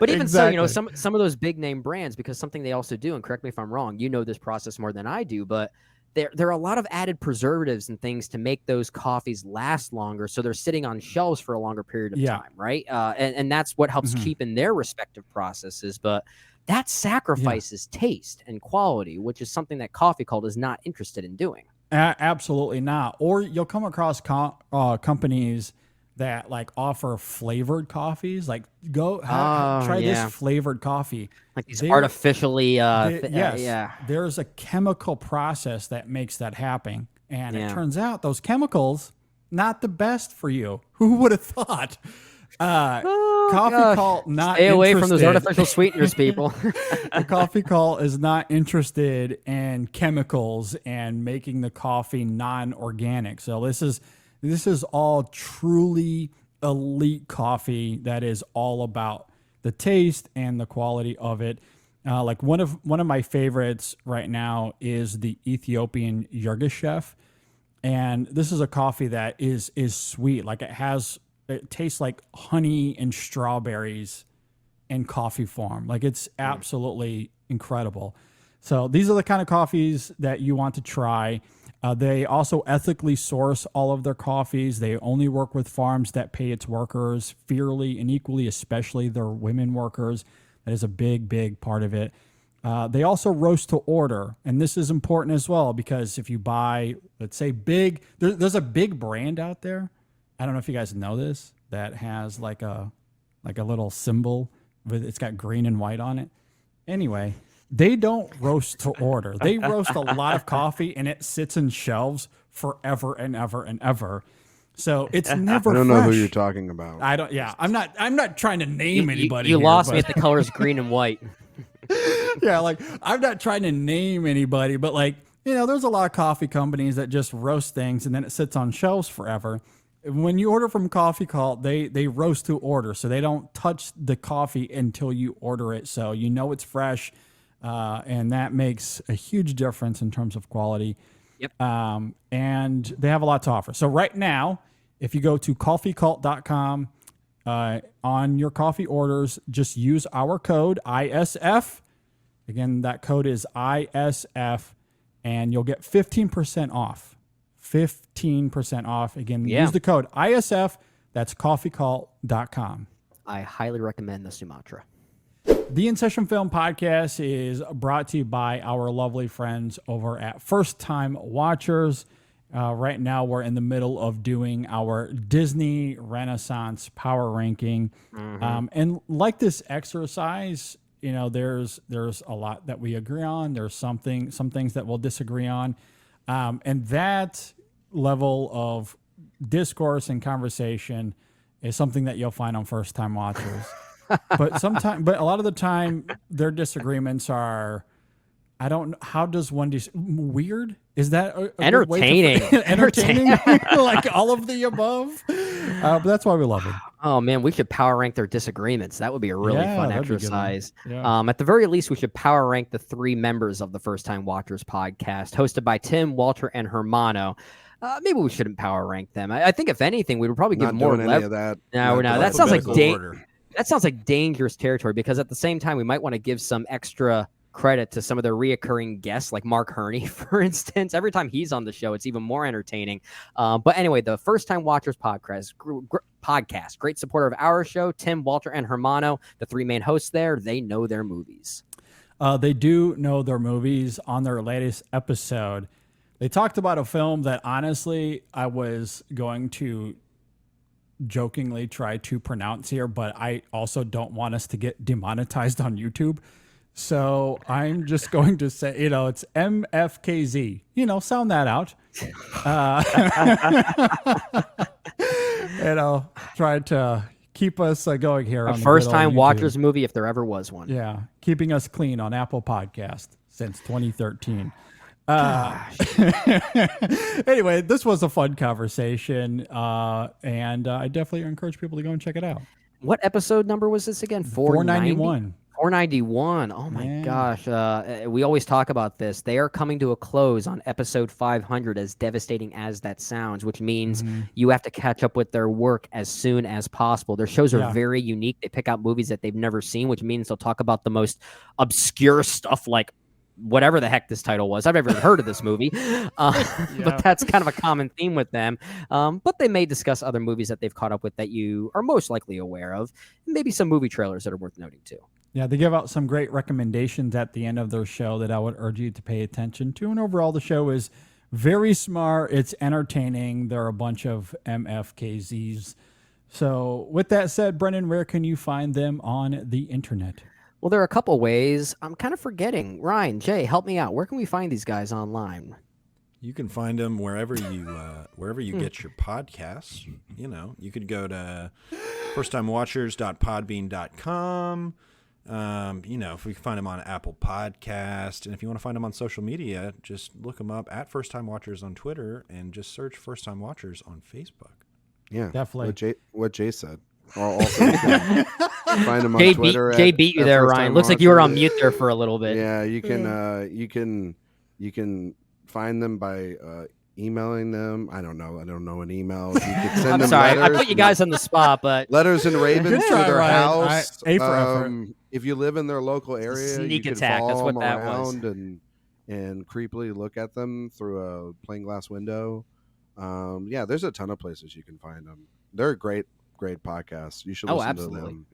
But even so, Exactly. some of those big name brands, because something they also do, and correct me if I'm wrong, you know this process more than I do, but there are a lot of added preservatives and things to make those coffees last longer, so they're sitting on shelves for a longer period of time, right? And that's what helps cheapen their respective processes. But that sacrifices taste and quality, which is something that Coffee Cult is not interested in doing. Absolutely not. Or you'll come across companies that like offer flavored coffees. Like try this flavored coffee. Like these They're- artificially, yes, there's a chemical process that makes that happen, and it turns out those chemicals not the best for you. Who would have thought? Coffee Cult not Stay away from those interested- artificial sweeteners, people. The Coffee Cult is not interested in chemicals and making the coffee non-organic. So this is all truly elite coffee that is all about the taste and the quality of it. Like one of my favorites right now is the Ethiopian Yirgacheffe, and this is a coffee that is sweet. Like it tastes like honey and strawberries in coffee form. Like it's absolutely incredible. So these are the kind of coffees that you want to try. They also ethically source all of their coffees. They only work with farms that pay its workers fairly and equally, especially their women workers. That is a big, big part of it. They also roast to order. And this is important as well because if you buy, let's say there's a big brand out there. I don't know if you guys know this, that has like a little symbol it's got green and white on it. Anyway, they don't roast to order. They roast a lot of coffee and it sits in shelves forever and ever and ever. So it's never I don't know who fresh. you're talking about. I don't. Yeah, I'm not trying to name anybody. You here, lost me but- at the colors green and white. Yeah, like I'm not trying to name anybody, but like there's a lot of coffee companies that just roast things and then it sits on shelves forever. When you order from Coffee Cult, they roast to order, so they don't touch the coffee until you order it, so it's fresh, and that makes a huge difference in terms of quality. Yep. And they have a lot to offer. So right now, if you go to coffeecult.com, on your coffee orders, just use our code ISF. Again, that code is ISF, and you'll get 15% off. 15% off. Again, Yeah. use the code ISF. That's coffeecall.com. I highly recommend the Sumatra. The InSession Film Podcast is brought to you by our lovely friends over at First Time Watchers. Right now, we're in the middle of doing our Disney Renaissance power ranking. And like this exercise, you know, there's a lot that we agree on. There's some things that we'll disagree on. And that level of discourse and conversation is something that you'll find on First Time Watchers. But a lot of the time, their disagreements are, I don't know, how does one weird? Is that a Entertaining? Good way to, entertaining, like all of the above. But that's why we love it. Oh man, we should power rank their disagreements. That would be a really fun that'd be a good one. exercise. Yeah. At the very least, we should power rank the 3 members of the First Time Watchers podcast, hosted by Tim, Walter, and Hermano. Maybe we shouldn't power rank them. I think if anything, we would probably give Not more doing any of that. No, Not that sounds like Alphabetical order. that sounds like dangerous territory, because at the same time, we might want to give some extra credit to some of their reoccurring guests, like Mark Herney, for instance. Every time he's on the show, it's even more entertaining. But anyway, the First Time Watchers podcast, great supporter of our show. Tim, Walter, and Hermano, the 3 main hosts there, they know their movies. They do know their movies. On their latest episode, they talked about a film that honestly I was going to jokingly try to pronounce here, but I also don't want us to get demonetized on YouTube. So I'm just going to say, it's MFKZ. Sound that out. Try to keep us going here. A on the First good old Time YouTube. Watchers movie, if there ever was one. Yeah, keeping us clean on Apple Podcast since 2013. Anyway, this was a fun conversation, and I definitely encourage people to go and check it out. What episode number was this again? 491. 491. Oh my gosh. We always talk about this. They are coming to a close on episode 500, as devastating as that sounds, which means you have to catch up with their work as soon as possible. Their shows are very unique. They pick out movies that they've never seen, which means they'll talk about the most obscure stuff, like whatever the heck this title was. I've never even heard of this movie, but that's kind of a common theme with them. But they may discuss other movies that they've caught up with that you are most likely aware of, and maybe some movie trailers that are worth noting too. Yeah, they give out some great recommendations at the end of their show that I would urge you to pay attention to. And overall, the show is very smart. It's entertaining. There are a bunch of MFKZs. So with that said, Brendan, where can you find them on the internet? Well, there are a couple ways. I'm kind of forgetting. Ryan, Jay, help me out. Where can we find these guys online? You can find them wherever you get your podcasts. You could go to firsttimewatchers.podbean.com. If we can find them on Apple Podcast, and if you want to find them on social media, just look them up at First Time Watchers on Twitter, and just search First Time Watchers on Facebook. Yeah, definitely. What Jay said. Also, you can find him on Twitter. Jay beat you there, Ryan. Looks like you were on mute there for a little bit. Yeah, you can find them by emailing them. I don't know an email. You could send I'm them sorry, letters, I put you guys on the spot, but letters and ravens Good to try, their Ryan. house. A for effort. If you live in their local area, sneak you can attack. follow That's what them that was. around and creepily look at them through a plain glass window. There's a ton of places you can find them. They're a great podcast. You should listen to them.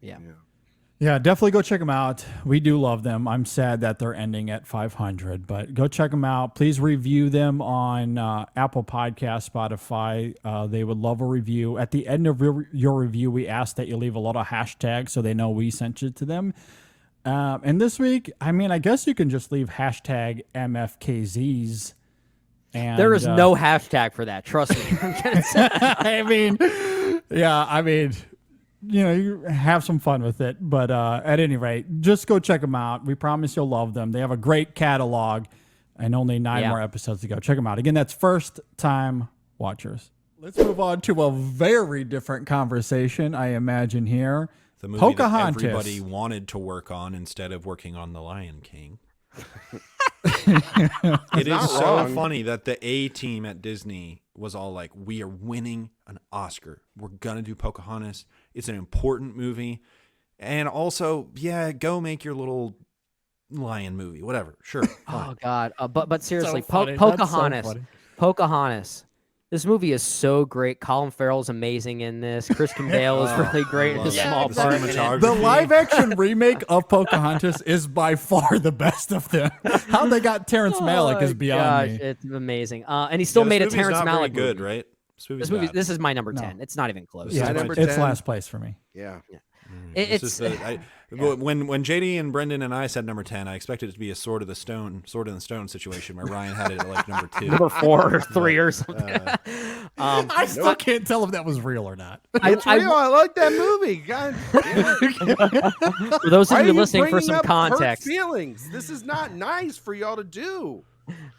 Yeah, definitely go check them out. We do love them. I'm sad that they're ending at 500, but go check them out. Please review them on Apple Podcast, Spotify. They would love a review. At the end of your review, we ask that you leave a lot of hashtags so they know we sent you to them. And this week, I guess you can just leave hashtag MFKZs. And, there is no hashtag for that. Trust me. You have some fun with it. But at any rate, just go check them out. We promise you'll love them. They have a great catalog and only 9 more episodes to go. Check them out. Again, that's First Time Watchers. Let's move on to a very different conversation, I imagine, here. The movie Pocahontas. that everybody wanted to work on instead of working on The Lion King. It is so funny that the A team at Disney was all like, we are winning an Oscar. We're going to do Pocahontas. It's an important movie. And also, go make your little lion movie. Whatever. Sure. Fine. Oh, God. But seriously, So funny. Pocahontas. That's so funny. Pocahontas. This movie is so great. Colin Farrell's amazing in this. Christian Bale is really great in a small the part. cinematography. The live action remake of Pocahontas is by far the best of them. How they got Terrence Malick is beyond me. It's amazing. And he still this made a movie's Terrence not very Malick good, movie. right? This movie's bad. This is my number 10. It's not even close. Yeah, Yeah, number it's 10. last place for me. Yeah. It's This is when JD and Brendan and I said number 10, I expected it to be a sword in the stone situation where Ryan had it at like number 2. number 4 or 3 or something. I still can't tell if that was real or not. It's real. I like that movie. God, For those why of are you listening for bringing some up hurt context, feelings. This is not nice for y'all to do.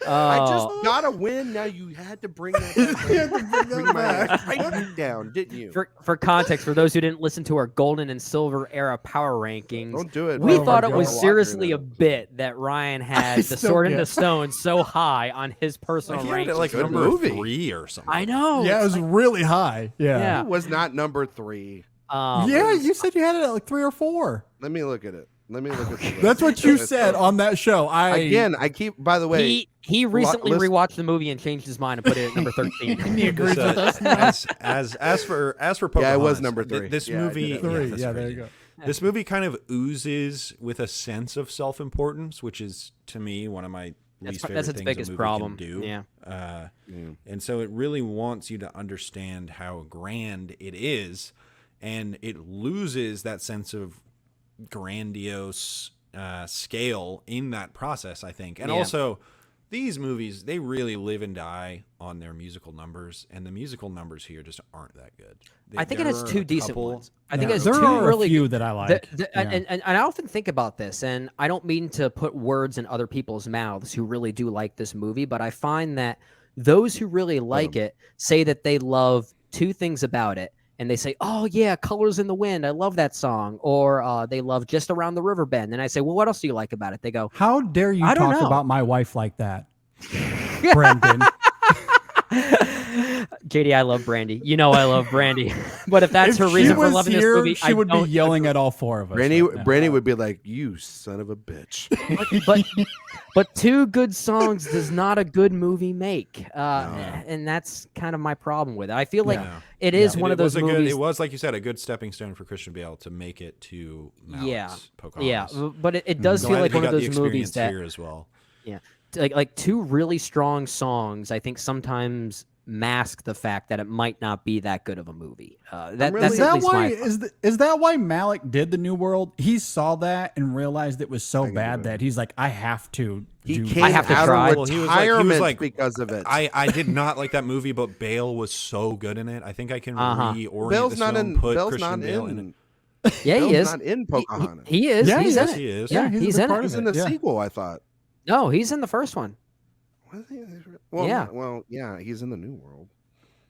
I uh, just got a win. Now you had to bring that bring my height down, didn't you? for context, for those who didn't listen to our golden and silver era power rankings, Don't do it. we Oh my thought it God. was Walker seriously a now. bit that Ryan had the still Sword in get- the Stone so high on his personal He had it ranking. at like Good number movie. 3 or something. I know. Yeah, it it's was really high. Yeah. It was not number 3. Yeah, you said you had it at like 3 or 4. Let me look at it. Let me look at the That's what you said on that show. Again, I keep. By the way, he recently listen- rewatched the movie and changed his mind and put it at number 13. he agrees with us. As for Pocahontas, Yeah, it was number 3. This Yeah, I movie, did that. Three. that's Yeah, there crazy. you go. This movie kind of oozes with a sense of self-importance, which is to me one of my least favorite That's its things biggest a movie problem. can do. Yeah. And so it really wants you to understand how grand it is, and it loses that sense of grandiose scale in that process, I think. And Yeah. also, these movies, they really live and die on their musical numbers, and the musical numbers here just aren't that good. I think it has There are 2 a decent couple- ones. I think it has there 2 are really a few that I like. and I often think about this, and I don't mean to put words in other people's mouths who really do like this movie, but I find that those who really like it say that they love 2 things about it. And they say, oh, yeah, Colors in the Wind. I love that song. Or they love Just Around the River Bend. And I say, well, what else do you like about it? They go, How dare you I don't talk know. about my wife like that, Brendan? JD, I love Brandy. You know I love Brandy. But if that's If her she reason for was loving here, this movie, she would be yelling at all 4 of us. right now. Brandy would be like, "You son of a bitch." But 2 good songs does not a good movie make. And that's kind of my problem with it. I feel like Yeah. it is And one it of those was a movies. Good, it was, like you said, a good stepping stone for Christian Bale to make it to Malick's Pocahontas. Yeah, but it does Glad feel like he one of got the those movies experience that here as well. like 2 really strong songs, I think sometimes mask the fact that it might not be that good of a movie. That's Is at that least why? my Is that why Malick did the New World? He saw that and realized it was so bad that he's like, I have to. He do came I have to out try. of Well, he was retirement like- because of it. I did not like that movie, but Bale was so good in it. I think I can reorient Bale's this not film, in. put Bale's Christian not Bale in. in it. Yeah, he Bale's is. not in Pocahontas. He is. Yeah, he's he in is. it. He is. Yeah, he's a he's big in part it. of He's in the Yeah. sequel, I thought. No, he's in the first one. Was he? Well, Yeah. Well, yeah, he's in the New World.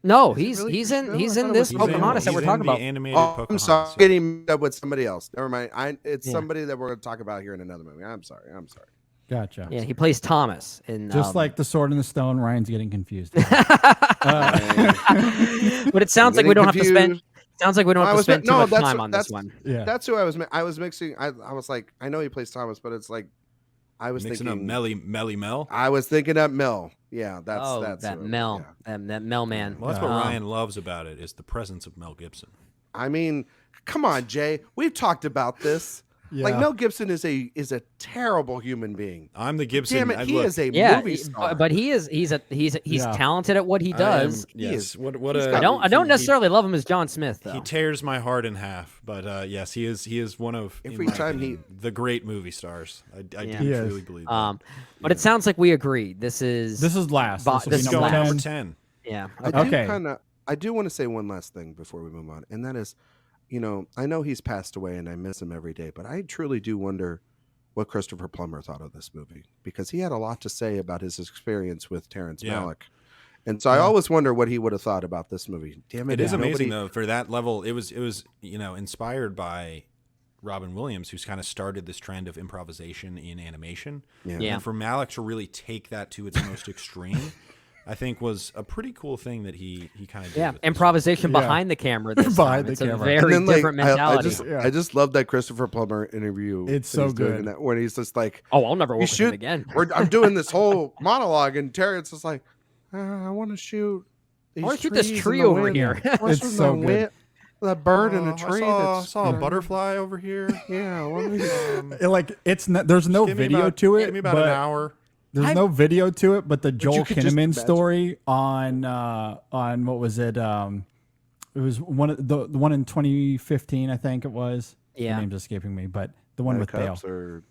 No, Is it he's really he's Christian in Bale? he's I in thought it this was He's in- Pocahontas that he's we're in talking the about. animated Oh, I'm Pocahontas. sorry. I'm getting mixed up with somebody else. Never mind. It's Yeah. somebody that we're going to talk about here in another movie. I'm sorry. Gotcha. Yeah, he plays Thomas in Just like the Sword in the Stone, Ryan's getting confused. but it sounds like we don't have to spend. Sounds like we don't have to spend too much time on this one. Yeah. That's who I was mixing. I was like, I know he plays Thomas, but it's like, I was Mixing thinking up Melly Mel. I was thinking up Mel. Yeah, that's that who- Mel, yeah. that Mel man. Well, that's what Um, Ryan loves about it is the presence of Mel Gibson. I mean, come on, Jay. We've talked about this. Like Yeah. Mel Gibson is a terrible human being. I'm the Gibson. Damn it, he look, is a Yeah, movie star. but he's Yeah. talented at what he I am- does. yes. is- What he's a got- I don't he- necessarily love him as John Smith though. He tears my heart in half, but yes, he is one of in Every my time opinion, the great movie stars. I Yeah. do He is. truly believe. That. But it sounds like we agree. This is last. Bo- This will this be is Go number on, last. number 10. 10. yeah. Okay. I do want to say one last thing before we move on, and that is, I know he's passed away and I miss him every day, but I truly do wonder what Christopher Plummer thought of this movie, because he had a lot to say about his experience with Terrence Yeah. Malick. And so I always wonder what he would have thought about this movie. Damn it. It is nobody- amazing though for that level. It was inspired by Robin Williams, who's kind of started this trend of improvisation in animation. Yeah. Yeah. And for Malick to really take that to its most extreme, I think was a pretty cool thing that he kind of did. Yeah, with this. improvisation Yeah. behind the camera. This Behind time. the It's camera. a And very And then, different I mentality. just love that Christopher Plummer interview. It's that so he's doing good. in that, when he's just like, Oh, I'll never work you with him shoot again. I'm doing this whole monologue, and Terrence is like, I want to shoot these I want to shoot this trees in tree the over wind. here. What's It's with so the good. wind? That bird in a I tree. saw, that's saw a butterfly over here. Yeah, let me. There's no Give me video about- to it. Give me about but an hour. There's no video to it, but the Joel you could just Kinnaman imagine. story on what was it? It was the one in 2015, I think it was. Yeah. The name's escaping me, but the one with Bale. Cups or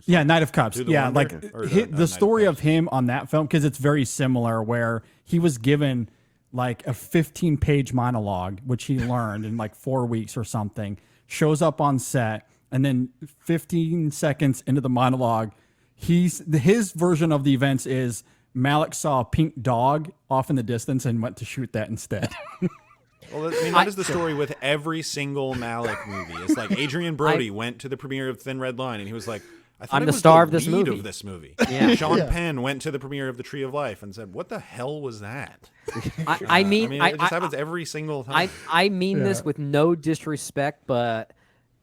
Yeah, Night of Cups. Do the Yeah, Wonder? like Or the Night of story of Cups. him on that film, because it's very similar, where he was given like a 15-page monologue, which he learned in like 4 weeks or something, shows up on set, and then 15 seconds into the monologue, his version of the events is Malick saw a pink dog off in the distance and went to shoot that instead. Well, I mean, that is the story with every single Malick movie. It's like Adrian Brody went to the premiere of Thin Red Line, and he was like, I thought I'm it the was star the of this lead movie. of this movie. Yeah. Sean Penn went to the premiere of The Tree of Life and said, what the hell was that? I mean, it just happens every single time. I mean this with no disrespect, but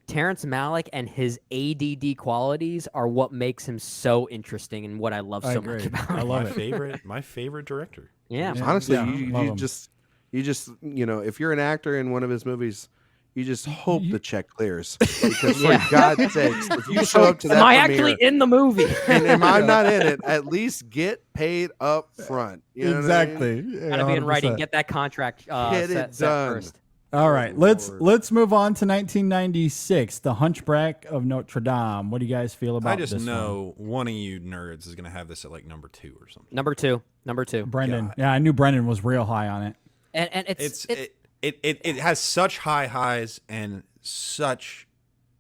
Terrence Malick and his ADD qualities are what makes him so interesting and what I love I so agree. much about I him. love it. my favorite director. Yeah. Honestly, Yeah, love you him. just if you're an actor in one of his movies, you just hope the check clears. Because for God's sakes, if you show up to that Am I premiere actually in the movie? and if I'm not in it, at least get paid up front. You know what I mean? Exactly. Gotta be in writing. 100%. Get that contract Get set it done. first. All right, let's Lord. move on to 1996, The Hunchback of Notre Dame. What do you guys feel about I just this know one of you nerds is going to have this at like number 2 or something. Number two. one? Brendan. God. Yeah, I knew Brendan was real high on it. And it's It has such high highs and such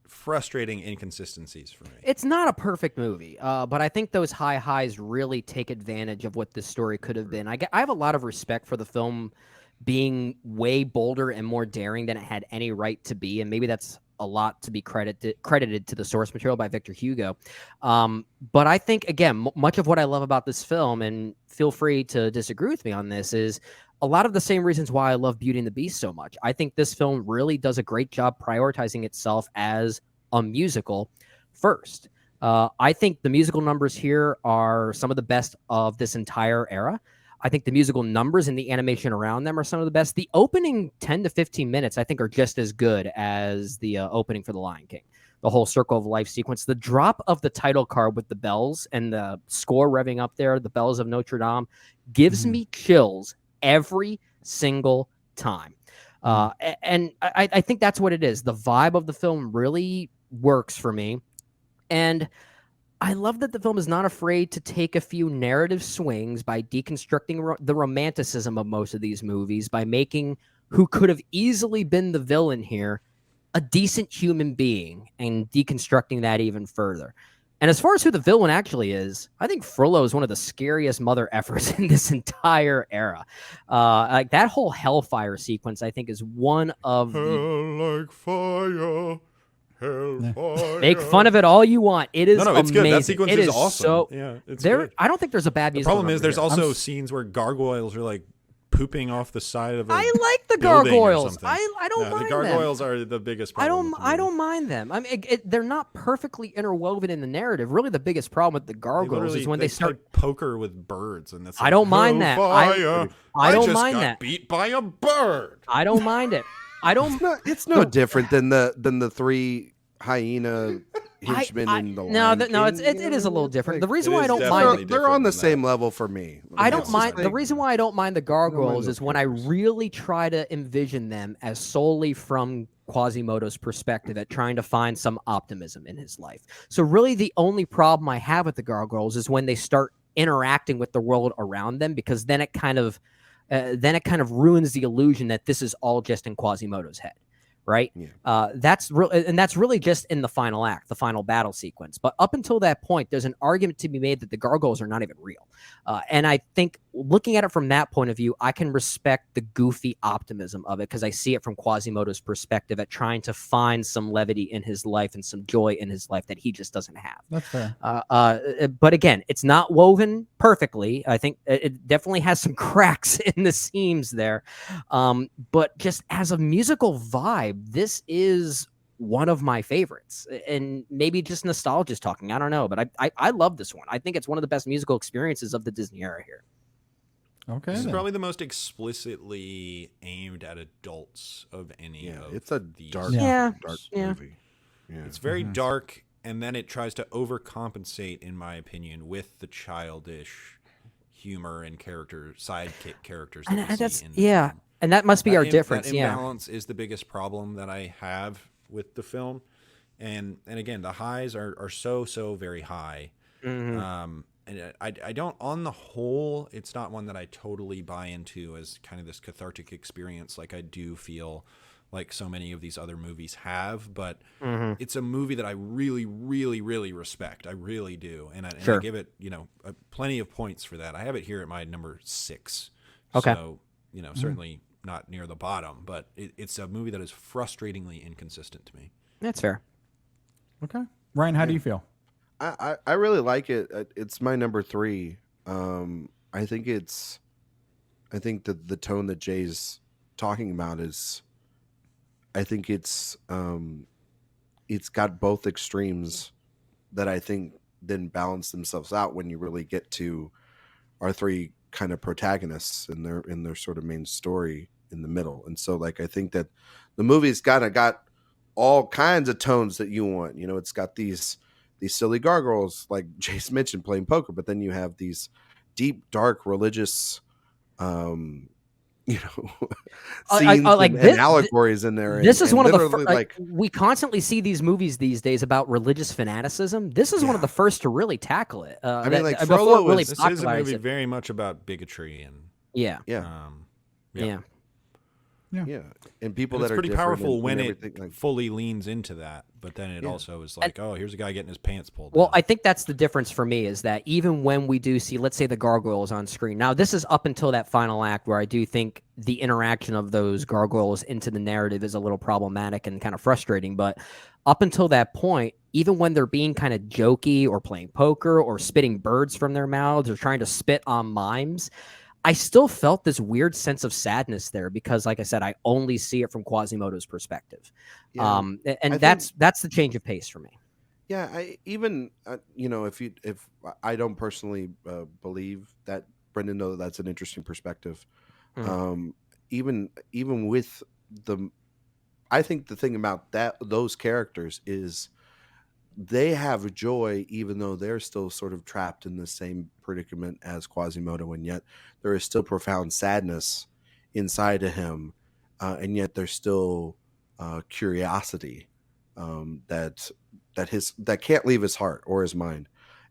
frustrating inconsistencies for me. It's not a perfect movie, but I think those high highs really take advantage of what this story could have been. I have a lot of respect for the film being way bolder and more daring than it had any right to be, and maybe that's a lot to be credited to the source material by Victor Hugo. But I think, again, much of what I love about this film, and feel free to disagree with me on this, is a lot of the same reasons why I love Beauty and the Beast so much. I think this film really does a great job prioritizing itself as a musical first. I think the musical numbers here are some of the best of this entire era. I think the musical numbers and the animation around them are some of the best. The opening 10 to 15 minutes, I think, are just as good as the opening for The Lion King. The whole Circle of Life sequence, the drop of the title card with the bells and the score revving up there, the bells of Notre Dame, gives me chills every single time. And I think that's what it is. The vibe of the film really works for me. And I love that the film is not afraid to take a few narrative swings by deconstructing the romanticism of most of these movies, by making who could have easily been the villain here a decent human being and deconstructing that even further. And as far as who the villain actually is, I think Frollo is one of the scariest mother effers in this entire era. Like that whole Hellfire sequence, I think, is one of the... Hell like fire. Hellfire. Make fun of it all you want. It is No, it's amazing. good. That sequence It is awesome. So, Yeah, it's there, good. I don't think there's a bad The musical problem is number there's here. also scenes where gargoyles are like pooping off the side of a I like the building or gargoyles. something. I don't mind the gargoyles are the biggest them. problem. I don't mind them. I mean, they're not perfectly interwoven in the narrative. Really, the biggest problem with the gargoyles is when they start. play poker with birds, and that's. I don't mind that. Hellfire, I don't just mind got that. Beat by a bird. I don't mind it. I don't. It's no different than the three hyena henchmen in the no, Lion no, King, it you is a know? little different. Like, The reason it why I is don't definitely mind different they're on the than same that. level for me. I don't It's just mind the like- reason why I don't mind the gargoyles those is when I characters. really try to envision them as solely from Quasimodo's perspective at trying to find some optimism in his life. So really the only problem I have with the gargoyles is when they start interacting with the world around them, because then it kind of ruins the illusion that this is all just in Quasimodo's head. Right. Yeah. That's really just in the final act, the final battle sequence. But up until that point, there's an argument to be made that the gargoyles are not even real. And I think looking at it from that point of view, I can respect the goofy optimism of it because I see it from Quasimodo's perspective at trying to find some levity in his life and some joy in his life that he just doesn't have. That's fair. But again, it's not woven perfectly. I think it definitely has some cracks in the seams there. But just as a musical vibe, this is one of my favorites. And maybe just nostalgia talking. I don't know. But I love this one. I think it's one of the best musical experiences of the Disney era here. Okay. This is then. probably the most explicitly aimed at adults of any Yeah, of it's a these. dark, Yeah. dark Yeah. movie. Yeah. It's very dark, and then it tries to overcompensate, in my opinion, with the childish humor and sidekick characters that And we that's see in yeah, film. and that must be our difference. That Yeah. imbalance is the biggest problem that I have with the film, and again, the highs are so very high. Mm-hmm. And I don't, on the whole, it's not one that I totally buy into as kind of this cathartic experience like I do feel like so many of these other movies have, but it's a movie that I really, really, really respect. I really do. And I give it, plenty of points for that. I have it here at my number 6. Okay. So, certainly not near the bottom, but it's a movie that is frustratingly inconsistent to me. That's fair. Okay. Ryan, how do you feel? I really like it. It's my number 3. I think that the tone that Jay's talking about is, I think it's got both extremes that I think then balance themselves out when you really get to our 3 kind of protagonists in their sort of main story in the middle. And so like I think that the movie's kind of got all kinds of tones that you want. It's got these silly gargoyles, like Jace mentioned, playing poker, but then you have these deep, dark, religious scenes like and this, allegories in there. This is one of the literally, we constantly see these movies these days about religious fanaticism. This is one of the first to really tackle it. I mean, like before Frollo it really This is a popularized movie it. very much about bigotry and Yeah, yeah, yeah. and people and that it's are pretty different powerful and when everything, it like, fully leans into that, but then it also is like, oh, here's a guy getting his pants pulled Well, down. I think that's the difference for me is that even when we do see, let's say, the gargoyles on screen. Now, this is up until that final act where I do think the interaction of those gargoyles into the narrative is a little problematic and kind of frustrating. But up until that point, even when they're being kind of jokey or playing poker or spitting birds from their mouths or trying to spit on mimes, I still felt this weird sense of sadness there because, like I said, I only see it from Quasimodo's perspective. Yeah. And I that's the change of pace for me. Yeah, I even if I don't personally believe that, Brendan, though, that's an interesting perspective. Even with I think the thing about those characters is they have joy, even though they're still sort of trapped in the same predicament as Quasimodo, and yet there is still profound sadness inside of him, and yet there's still curiosity that can't leave his heart or his mind.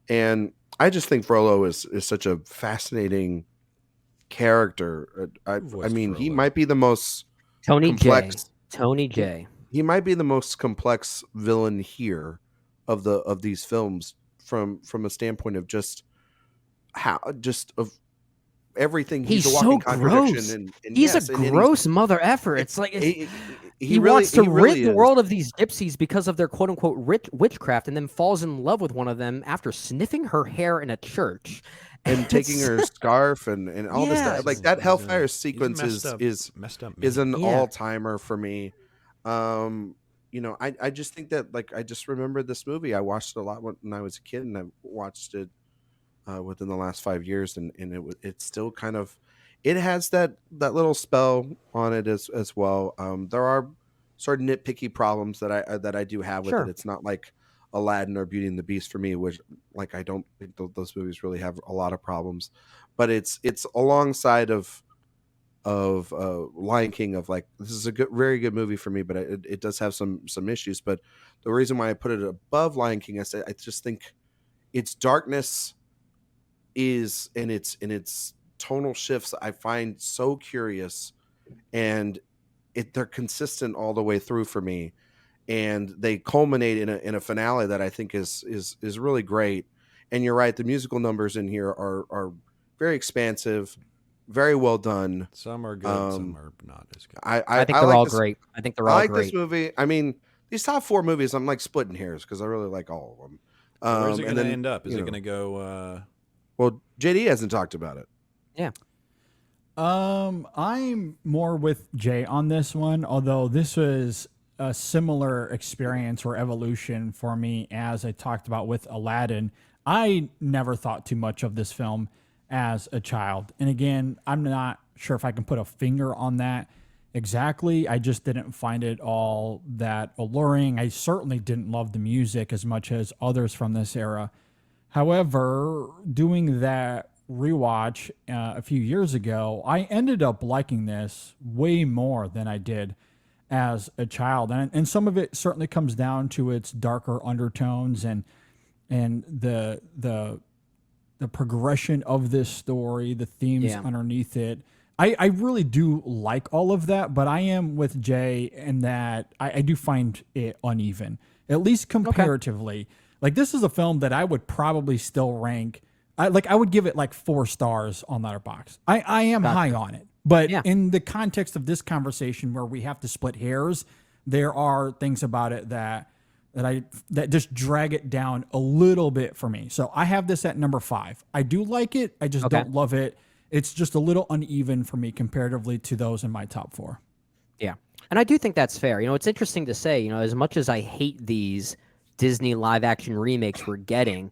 And I just think Frollo is such a fascinating character. I mean, he Frollo? might be the most Tony complex. J. He might be the most complex villain here of these films from a standpoint of just of everything. He's a walking so contradiction, gross. and He's yes, a and gross mother effer. It's like he wants to rid the world of these gypsies because of their quote unquote witchcraft, and then falls in love with one of them after sniffing her hair in a church and taking her scarf and all this stuff. Like that Hellfire He's sequence messed up. is an Yeah. all-timer for me. I just think that, like, I just remember this movie. I watched it a lot when I was a kid, and I watched it within the last 5 years, and it's still kind of, it has that little spell on it as well. There are sort of nitpicky problems that I do have with Sure. it. It's not like Aladdin or Beauty and the Beast for me, which, like, I don't think those movies really have a lot of problems, but it's alongside of Lion King, of like, this is a very good movie for me, but it does have some issues. But the reason why I I put it above Lion King, I just think its darkness is in its tonal shifts, I find so curious, and they're consistent all the way through for me, and they culminate in a finale that I think is really great. And you're right, the musical numbers in here are very expansive, very well done. Some are good, some are not as good. I think they're like all this, great. I think they're I all like great. this movie. I mean, these top 4 movies, I'm like splitting hairs because I really like all of them. Where's it going to then, end up? Is you it know, going to go? Well, JD hasn't talked about it. Yeah. I'm more with Jay on this one, although this was a similar experience or evolution for me as I talked about with Aladdin. I never thought too much of this film. as a child. And again, I'm not sure if I can put a finger on that exactly. I just didn't find it all that alluring. I certainly didn't love the music as much as others from this era. However, doing that rewatch a few years ago, I ended up liking this way more than I did as a child. And some of it certainly comes down to its darker undertones and the progression of this story, the themes underneath it. I really do like all of that, but I am with Jay in that I do find it uneven, at least comparatively. Okay. Like, this is a film that I would probably still rank. I would give it like 4 stars on Letterboxd. I am high on it, but in the context of this conversation where we have to split hairs, there are things about it that just drag it down a little bit for me. So I have this at number 5. I do like it. I just don't love it. It's just a little uneven for me comparatively to those in my top 4. Yeah. And I do think that's fair. You know, it's interesting to say, you know, as much as I hate these Disney live action remakes we're getting,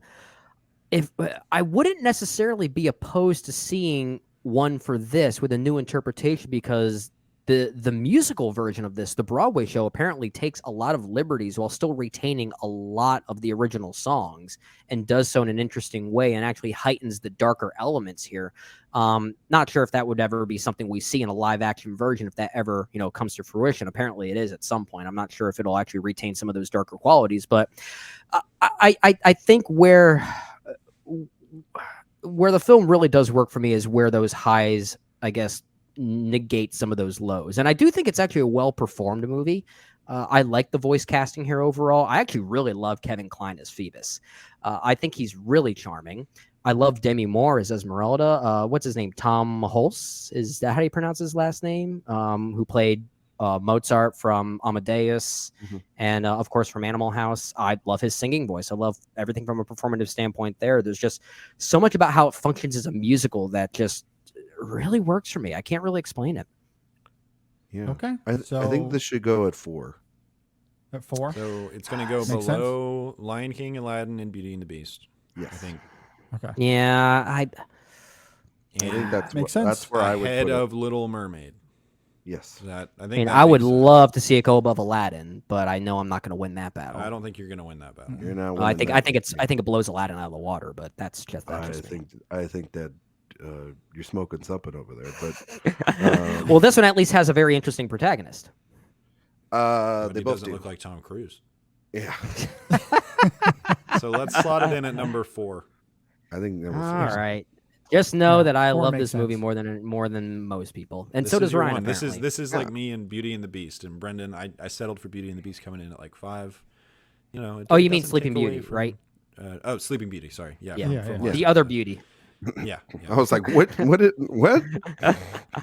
if I wouldn't necessarily be opposed to seeing one for this with a new interpretation, because the musical version of this, the Broadway show, apparently takes a lot of liberties while still retaining a lot of the original songs, and does so in an interesting way and actually heightens the darker elements here. Not sure if that would ever be something we see in a live action version, if that ever, you know, comes to fruition. Apparently it is at some point. I'm not sure if it'll actually retain some of those darker qualities, but I think where the film really does work for me is where those highs, I guess, negate some of those lows. And I do think it's actually a well-performed movie. I like the voice casting here overall. I actually really love Kevin Kline as Phoebus. I think he's really charming. I love Demi Moore as Esmeralda. What's his name? Tom Hulse? Is that how you pronounce his last name? Who played Mozart from Amadeus, and of course from Animal House. I love his singing voice. I love everything from a performative standpoint there. There's just so much about how it functions as a musical that just really works for me. I can't really explain it. Yeah. Okay. I think this should go at 4. At 4? So it's going to go below Lion King, Aladdin, and Beauty and the Beast. Yes. I think. Okay. Yeah, I think that's makes sense. That's where I would ahead put of Little Mermaid. Yes. I would love to see it go above Aladdin, but I know I'm not going to win that battle. I don't think you're going to win that battle. You're not. I think it blows Aladdin out of the water, but that's just I think that you're smoking something over there, but well, this one at least has a very interesting protagonist. They he both doesn't do. look like Tom Cruise. Yeah. So let's slot it in at number 4. I think number 4. All right. Just know that I 4 love makes this movie sense. more than most people, and This so is does your Ryan. one. Apparently. This is like me and Beauty and the Beast. And Brendan, I settled for Beauty and the Beast coming in at like 5. You know. Oh, you mean doesn't Sleeping take away Beauty, from- right? Sleeping Beauty. Sorry. Yeah. Yeah. The other beauty. Yeah. I was like, what?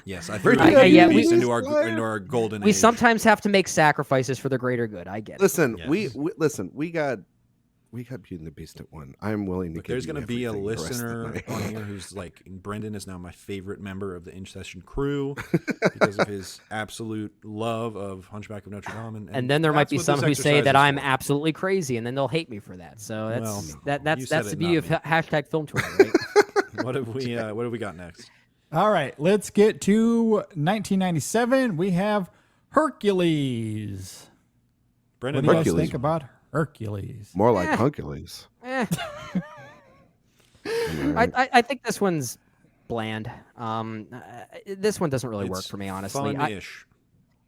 Yes, I threw Where'd Beauty you and get the Beast these into liars? our golden We age. sometimes have to make sacrifices for the greater good. I get it. Listen, Yes. we got Beauty and the Beast at 1. I'm willing to. Look, there's going to be a listener on here who's like, Brendan is now my favorite member of the InSession crew because of his absolute love of Hunchback of Notre Dame. And then there might be that's some what who this say exercise that is I'm for. absolutely crazy, and then they'll hate me for that. So that's you said the it, beauty of not hashtag film Twitter, right? What have we got next? All right, let's get to 1997. We have Hercules. Brendan, What do you guys Hercules. think about Hercules? More like Huncules. I think this one's bland. This one doesn't really work It's for me, honestly. fun-ish.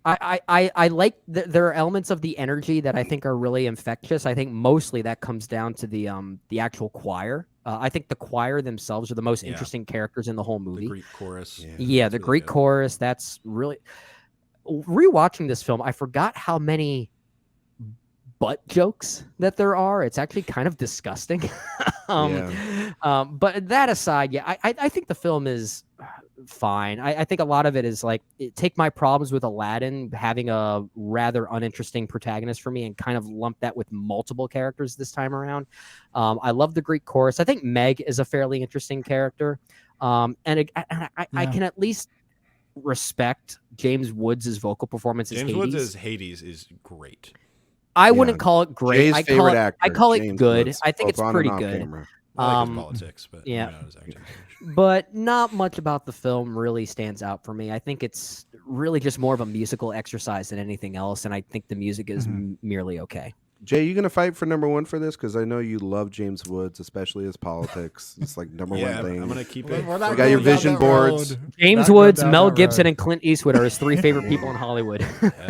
I like there are elements of the energy that I think are really infectious. I think mostly that comes down to the actual choir. I think the choir themselves are the most interesting characters in the whole The movie. Greek chorus. Yeah, the It's really Greek good. chorus. That's really rewatching this film. I forgot how many butt jokes that there are. It's actually kind of disgusting. But that aside, yeah, I think the film is fine. I think a lot of it is like, take my problems with Aladdin having a rather uninteresting protagonist for me and kind of lump that with multiple characters this time around. I love the Greek chorus. I think Meg is a fairly interesting character. I can at least respect James Woods' vocal performance as James Hades. Woods as Hades is great. I wouldn't call it great. Jay's favorite actor, I call it James good. Woods, I think both it's on and pretty off good. camera. I like his politics, but yeah. maybe not his acting. But not much about the film really stands out for me. I think it's really just more of a musical exercise than anything else, and I think the music is merely okay. Jay, you gonna fight for number one for this? Because I know you love James Woods, especially his politics. It's like number Yeah, one thing. I'm gonna keep it. We're not You got your going down vision that boards. road. James Not going Woods, down Mel that Gibson, road. and Clint Eastwood are his three favorite people in Hollywood.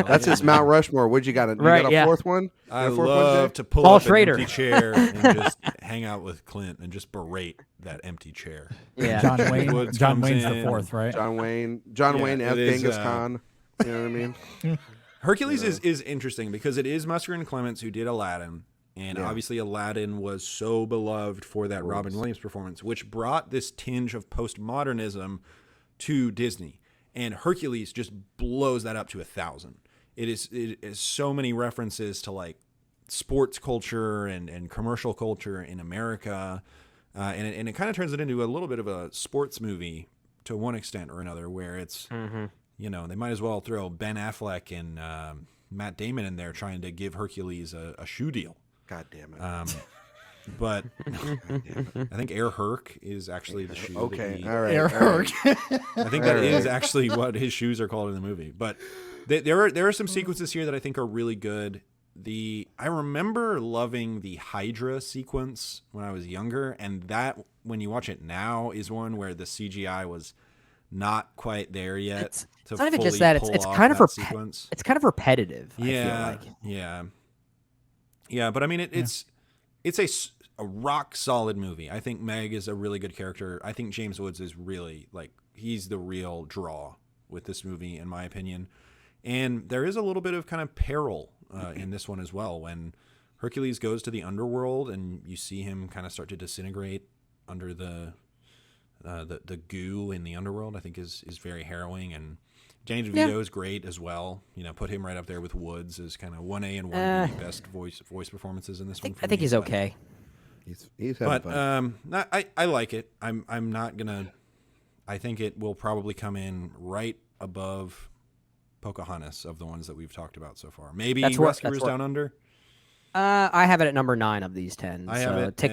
That's his Mount Rushmore. What'd you got? You Right, got a yeah. fourth one? You got I a fourth love one, Jay? to pull Paul up Schrader. an empty chair and just hang out with Clint and just berate that empty chair. Yeah. John Wayne. Woods John comes Wayne's the in. fourth, right? John Wayne Yeah, as it is, Genghis Khan. You know what I mean? Hercules is interesting because it is Musker and Clements who did Aladdin. And Yeah. obviously Aladdin was so beloved for that Robin Williams performance, which brought this tinge of postmodernism to Disney. And Hercules just blows that up to 1,000. It is so many references to like sports culture and commercial culture in America. And it kind of turns it into a little bit of a sports movie to one extent or another, where it's, you know, they might as well throw Ben Affleck and Matt Damon in there trying to give Hercules a shoe deal. God damn it. But I think Air Herc is actually the shoe. Okay. that All right. Air all right. Herc. I think that is actually what his shoes are called in the movie. But there are some sequences here that I think are really good. I remember loving the Hydra sequence when I was younger, and that when you watch it now is one where the CGI was not quite there yet. It's to not even just fully that. It's pull off kind of that sequence. it's kind of repetitive. Yeah, I feel like. yeah. But I mean, it's a rock solid movie. I think Meg is a really good character. I think James Woods is really like he's the real draw with this movie, in my opinion. And there is a little bit of kind of peril in this one as well. When Hercules goes to the underworld and you see him kind of start to disintegrate under the goo in the underworld, I think is very harrowing. And Danny DeVito is great as well. You know, put him right up there with Woods as kind of 1A and 1B best voice performances in this one. I think he's okay. He's having fun. I like it. I'm not gonna. I think it will probably come in right above Pocahontas of the ones that we've talked about so far. Maybe Rescuers Down Under. I have it at number 9 of these 10. I have it.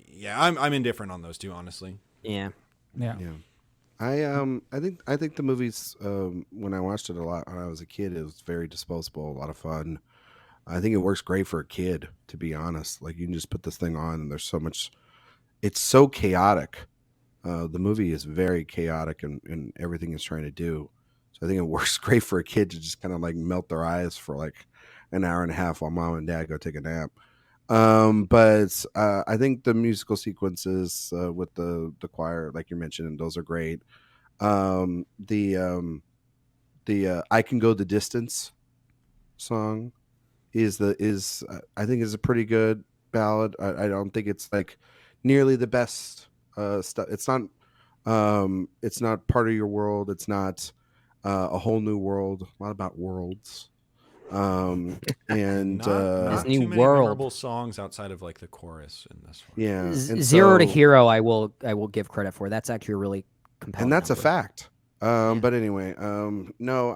Yeah, I'm indifferent on those two, honestly. Yeah. Yeah. I think the movies when I watched it a lot when I was a kid, it was very disposable, a lot of fun. I think it works great for a kid, to be honest. Like you can just put this thing on and there's so much. It's so chaotic. The movie is very chaotic in everything it's trying to do. So I think it works great for a kid to just kind of like melt their eyes for like an hour and a half while mom and dad go take a nap. But I think the musical sequences with the choir, like you mentioned, those are great. The I Can Go the Distance song is I think is a pretty good ballad. I don't think it's like nearly the best stuff. It's not Part of Your World. It's not A Whole New World. A lot about worlds. And not Disney too many World. memorable songs outside of like the chorus in this one. yeah, and Zero to so- Hero, I will give credit for. That's actually a really compelling. and that's a number. fact. But anyway, no,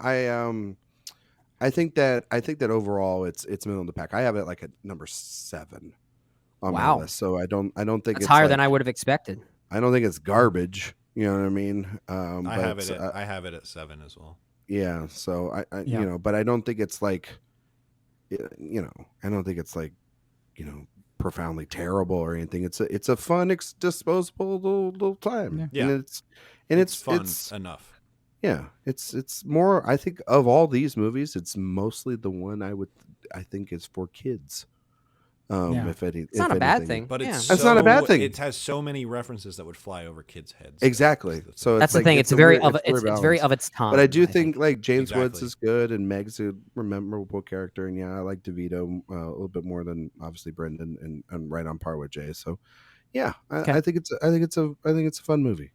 I think that overall it's middle of the pack. I have it like at number 7 on my Wow. list. So I don't think That's it's higher than like- I would have expected. I don't think it's garbage. You know what I mean? I have it at 7 as well. Yeah. So I Yeah. you know, but I don't think it's like, you know, I don't think it's like, you know, profoundly terrible or anything. It's a fun, disposable little time. Yeah. And it's fun it's enough. yeah. It's more. I think of all these movies, it's mostly the one I think is for kids. Yeah. If any, It's not a bad thing. But it's That's not a bad thing. It has so many references that would fly over kids' heads. Exactly. So That's the like, thing. it's It's a very weird- of weird it's very balance. of its time. But I do think. think like James Woods Exactly. is good and Meg's a memorable character, and yeah, I like DeVito a little bit more than obviously Brendan, and right on par with Jay. So yeah, Okay. I think it's a fun movie.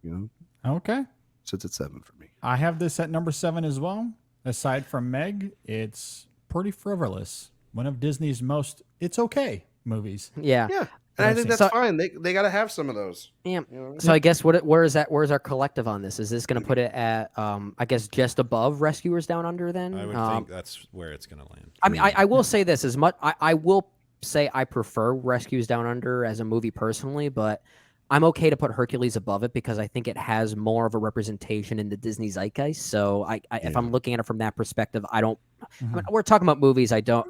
You know, Okay. so it's at 7 for me. I have this at number 7 as well. Aside from Meg, it's pretty frivolous. One of Disney's most it's okay movies. Yeah. Yeah, and I think that's So- fine. They got to have some of those. Yeah. You know? So I guess where's our collective on this? Is this going to put it at I guess just above Rescuers Down Under then? I would think that's where it's going to land. I mean, I will say this as much. I will say I prefer Rescues Down Under as a movie personally, but I'm okay to put Hercules above it because I think it has more of a representation in the Disney zeitgeist. So if I'm looking at it from that perspective, I don't. I mean, we're talking about movies. I don't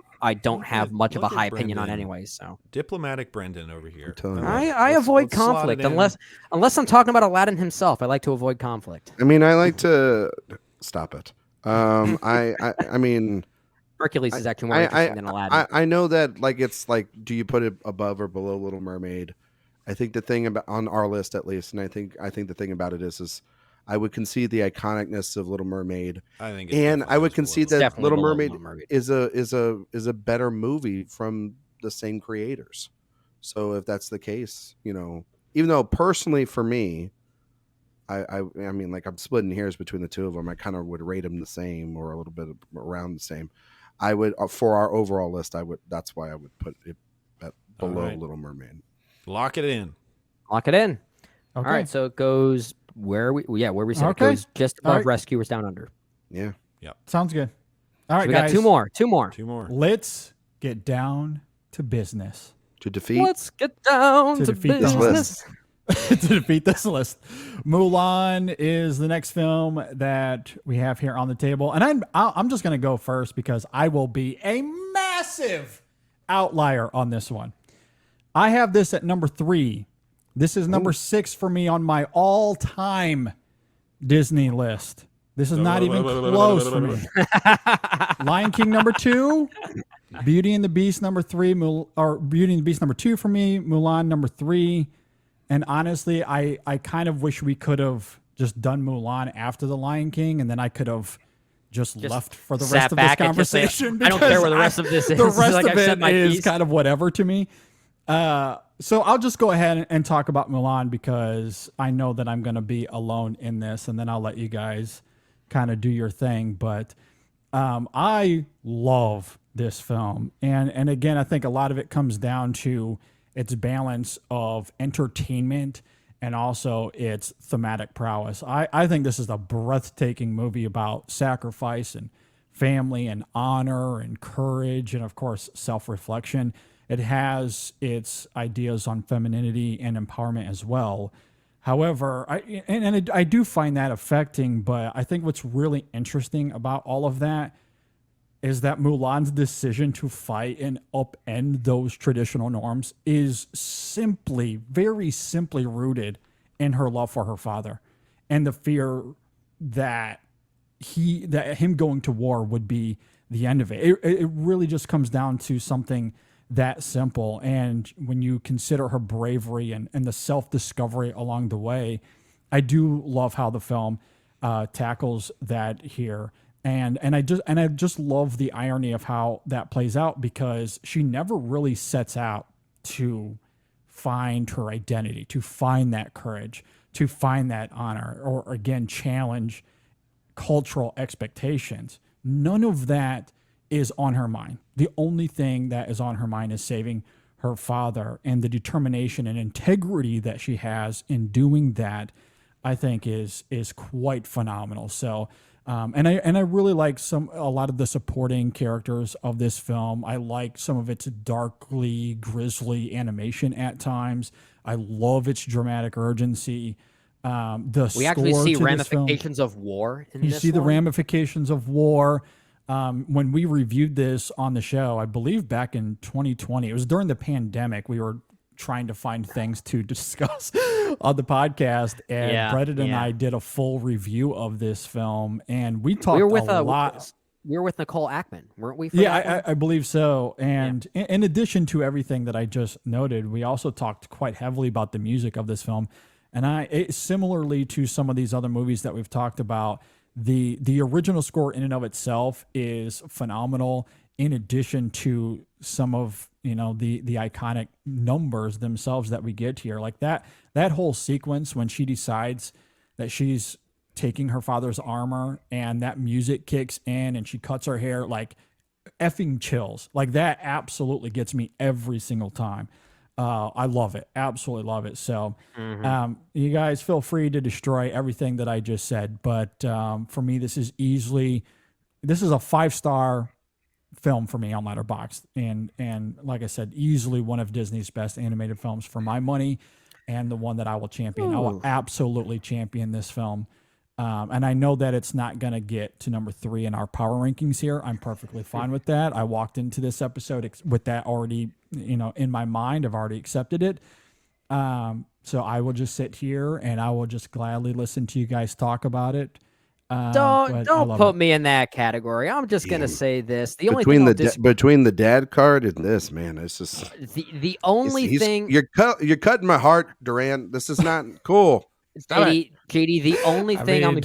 have much of a high opinion on anyway. So diplomatic Brendan over here. I avoid conflict unless I'm talking about Aladdin himself. I like to avoid conflict. I mean, I like to stop it. I mean, Hercules is actually more interesting than Aladdin. I know that, like, it's like, do you put it above or below Little Mermaid? I think the thing about, on our list at least, and I think the thing about it is I would concede the iconicness of Little Mermaid. I think, and I would concede that Little Mermaid, Mermaid is a better movie from the same creators. So if that's the case, you know, even though personally for me, I mean, like, I'm splitting hairs between the two of them. I kind of would rate them the same or a little bit around the same. I would, for our overall list, that's why I would put it below Little Mermaid. Lock it in. Lock it in. Okay. All right, so it goes where we said it goes just above Rescuers Down Under. Yeah. Sounds good. All right, So we guys. got two more. Let's get down to business. To defeat. Let's get down to defeat this business. to defeat this list. Mulan is the next film that we have here on the table. And I'm just going to go first because I will be a massive outlier on this one. I have this at number 3. This is number 6 for me on my all-time Disney list. This is not even close for me. Lion King number 2, Beauty and the Beast number 3, or Beauty and the Beast number 2 for me, Mulan number 3. And honestly, I kind of wish we could have just done Mulan after the Lion King, and then I could have just left for the rest of this conversation. I don't care where the rest of this is. The rest like of I've said it my is piece. kind of whatever to me. So I'll just go ahead and talk about Mulan because I know that I'm going to be alone in this, and then I'll let you guys kind of do your thing. But I love this film. And again, I think a lot of it comes down to its balance of entertainment and also its thematic prowess. I think this is a breathtaking movie about sacrifice and family and honor and courage and, of course, self-reflection. It has its ideas on femininity and empowerment as well. However, I do find that affecting, but I think what's really interesting about all of that is that Mulan's decision to fight and upend those traditional norms is very simply rooted in her love for her father and the fear that him going to war would be the end of it. It really just comes down to something that simple. And when you consider her bravery and the self-discovery along the way, I do love how the film tackles that here. And I just love the irony of how that plays out because she never really sets out to find her identity, to find that courage, to find that honor, or again, challenge cultural expectations. None of that is on her mind. The only thing that is on her mind is saving her father, and the determination and integrity that she has in doing that, I think is quite phenomenal. So, and I really like a lot of the supporting characters of this film. I like some of its darkly grisly animation at times. I love its dramatic urgency. We actually see ramifications of war in this. You see the ramifications of war. When we reviewed this on the show, I believe back in 2020, it was during the pandemic. We were trying to find things to discuss on the podcast, and Brendan and I did a full review of this film, and we talked a lot. We were with Nicole Ackman, weren't we? I believe so. And in addition to everything that I just noted, we also talked quite heavily about the music of this film. And similarly to some of these other movies that we've talked about, the original score in and of itself is phenomenal, in addition to some of the iconic numbers themselves that we get here. Like that whole sequence when she decides that she's taking her father's armor and that music kicks in and she cuts her hair, like effing chills. Like that absolutely gets me every single time. I love it. Absolutely love it. So you guys feel free to destroy everything that I just said. But for me, this is a 5-star film for me on Letterboxd, and like I said, easily one of Disney's best animated films for my money, and the one that I will champion. I will absolutely champion this film. And I know that it's not going to get to number 3 in our power rankings here. I'm perfectly fine with that. I walked into this episode with that already, in my mind. I've already accepted it. So I will just sit here and I will just gladly listen to you guys talk about it. Don't put me in that category. I'm just gonna say this: the only between thing between the dad card and this, man, it's just the only thing you're cutting my heart, Duran. This is not cool. JD, the only thing I'm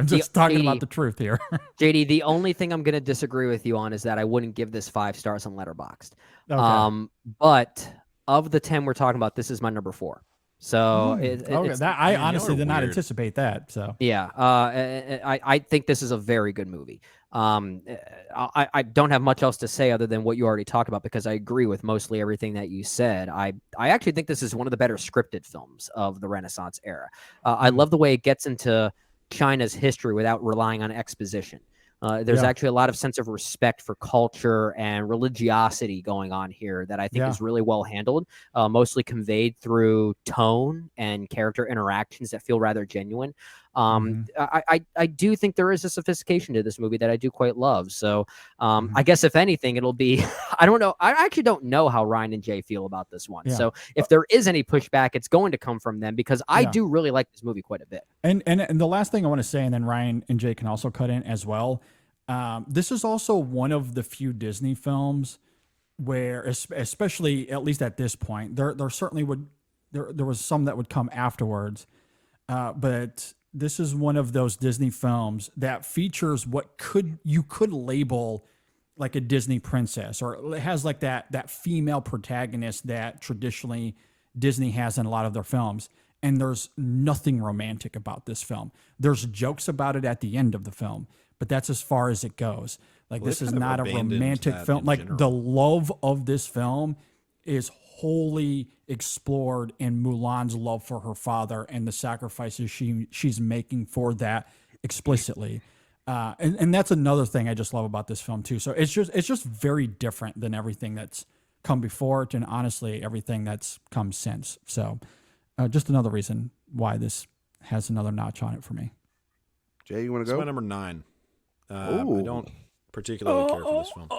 just talking about the truth here. JD, the only thing I'm gonna disagree with you on is that I wouldn't give this 5 stars on Letterboxd. Okay. But of the 10 we're talking about, this is my number 4. So I honestly did not weird. anticipate that. So yeah, I think this is a very good movie. I don't have much else to say other than what you already talked about, because I agree with mostly everything that you said. I actually think this is one of the better scripted films of the Renaissance era. I love the way it gets into China's history without relying on exposition. There's actually a lot of sense of respect for culture and religiosity going on here that I think is really well handled, mostly conveyed through tone and character interactions that feel rather genuine. I do think there is a sophistication to this movie that I do quite love. So I guess if anything, it'll be, I don't know. I actually don't know how Ryan and Jay feel about this one. So if there is any pushback, it's going to come from them, because I do really like this movie quite a bit. And the last thing I want to say, and then Ryan and Jay can also cut in as well. This is also one of the few Disney films where, especially at least at this point, there certainly there was some that would come afterwards, but this is one of those Disney films that features what you could label like a Disney princess, or it has like that female protagonist that traditionally Disney has in a lot of their films. And there's nothing romantic about this film. There's jokes about it at the end of the film, but that's as far as it goes. Like, this is not a romantic film. Like, the love of this film is wholly explored in Mulan's love for her father and the sacrifices she's making for that explicitly. And that's another thing I just love about this film too. So it's just very different than everything that's come before it, and honestly everything that's come since. So just another reason why this has another notch on it for me. Jay, you want to go? It's my number 9. I don't particularly care for this film.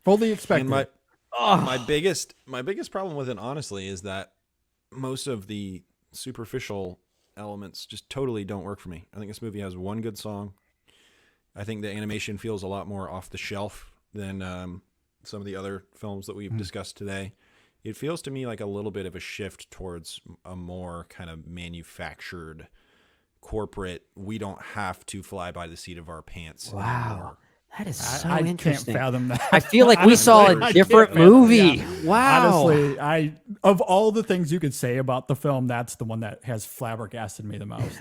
Fully expected. My biggest problem with it, honestly, is that most of the superficial elements just totally don't work for me. I think this movie has one good song. I think the animation feels a lot more off the shelf than some of the other films that we've discussed today. It feels to me like a little bit of a shift towards a more kind of manufactured, corporate, we don't have to fly by the seat of our pants anymore. That is so I interesting. can't fathom that. I feel like we saw a different movie. Wow. Honestly, of all the things you could say about the film, that's the one that has flabbergasted me the most.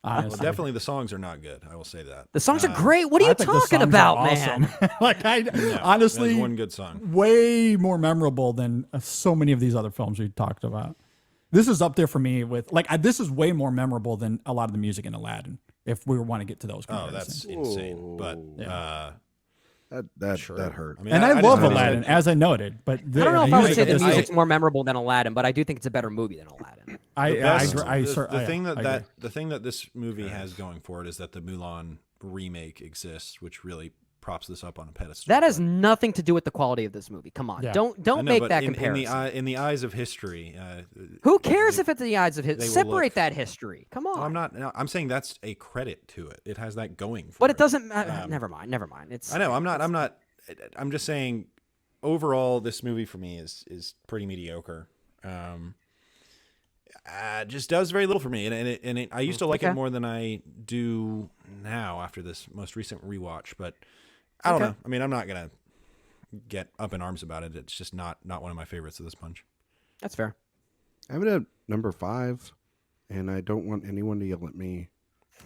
Well, definitely the songs are not good. I will say that. The songs are great. What are you talking about, man? Like, honestly, there's one good song. Way more memorable than so many of these other films we talked about. This is up there for me with, like, this is way more memorable than a lot of the music in Aladdin, if we want to get to those comparisons. That's insane. But that sure. that hurt. I mean, and I love Aladdin, like, as I noted, but I don't know if I would say the music's more memorable than Aladdin, but I do think it's a better movie than Aladdin. The thing that this movie has going for it is that the Mulan remake exists, which really props this up on a pedestal. That has nothing to do with the quality of this movie. Come on, don't make that comparison. In the eyes of history, who cares if it's in the eyes of history? Separate that history. Come on. Well, I'm not. No, I'm saying that's a credit to it. It has that going for it. But it doesn't. Never mind. It's. I know. I'm not. I'm just saying. Overall, this movie for me is pretty mediocre. Just does very little for me, and I used to like it more than I do now after this most recent rewatch. But I don't know. I mean, I'm not gonna get up in arms about it. It's just not one of my favorites of this bunch. That's fair. I have it at number 5, and I don't want anyone to yell at me.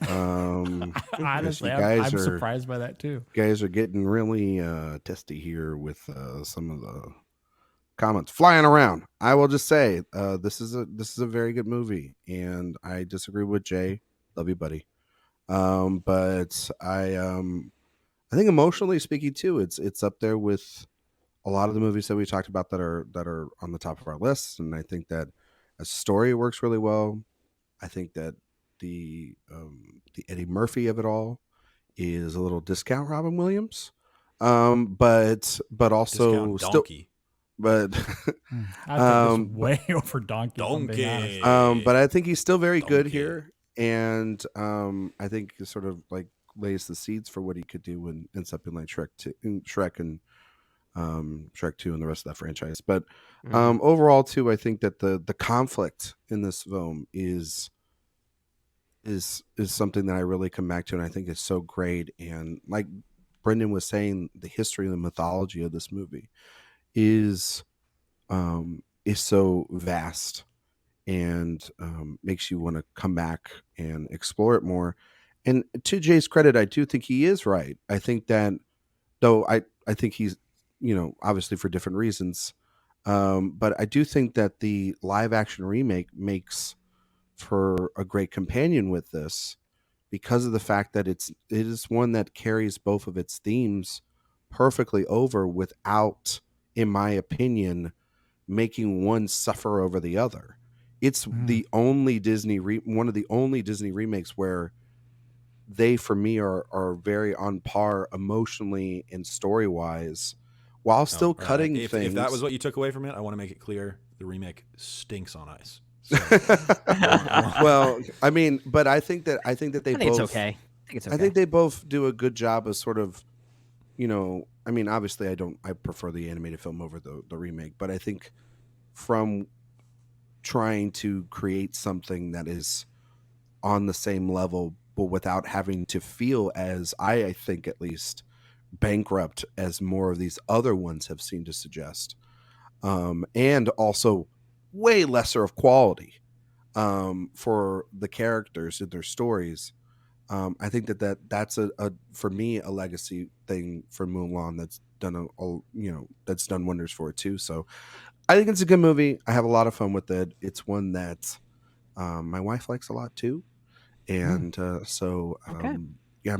Honestly, I'm surprised by that too. You guys are getting really testy here with some of the comments flying around. I will just say this is a very good movie, and I disagree with Jay. Love you, buddy. But I think emotionally speaking too, it's up there with a lot of the movies that we talked about that are on the top of our list. And I think that a story works really well. I think that the Eddie Murphy of it all is a little discount Robin Williams, but also Discount still, donkey. but I think it's way over Donkey. if I'm being honest. Donkey. but I think he's still very good Donkey. here, and I think it sort of like lays the seeds for what he could do in something like Shrek and Shrek 2 and the rest of that franchise. But overall too, I think that the conflict in this film is something that I really come back to, and I think it's so great. And like Brendan was saying, the history and the mythology of this movie is so vast and makes you want to come back and explore it more. And to Jay's credit, I do think he is right. I think that, though I think he's, obviously for different reasons, but I do think that the live action remake makes for a great companion with this, because of the fact that it is one that carries both of its themes perfectly over without, in my opinion, making one suffer over the other. It's the only one of the only Disney remakes where they, for me, are very on par emotionally and story wise, while still cutting if things. If that was what you took away from it, I want to make it clear: the remake stinks on ice. So, Well, I mean, but I think that they I think both. it's okay. I think it's okay. I think they both do a good job of sort of, I mean, obviously I prefer the animated film over the remake, but I think from trying to create something that is on the same level, but without having to feel, as I think at least, bankrupt as more of these other ones have seemed to suggest, and also way lesser of quality for the characters and their stories. I think that's a for me a legacy thing for Mulan that's done that's done wonders for it too. So I think it's a good movie. I have a lot of fun with it. It's one that my wife likes a lot too, and so yeah,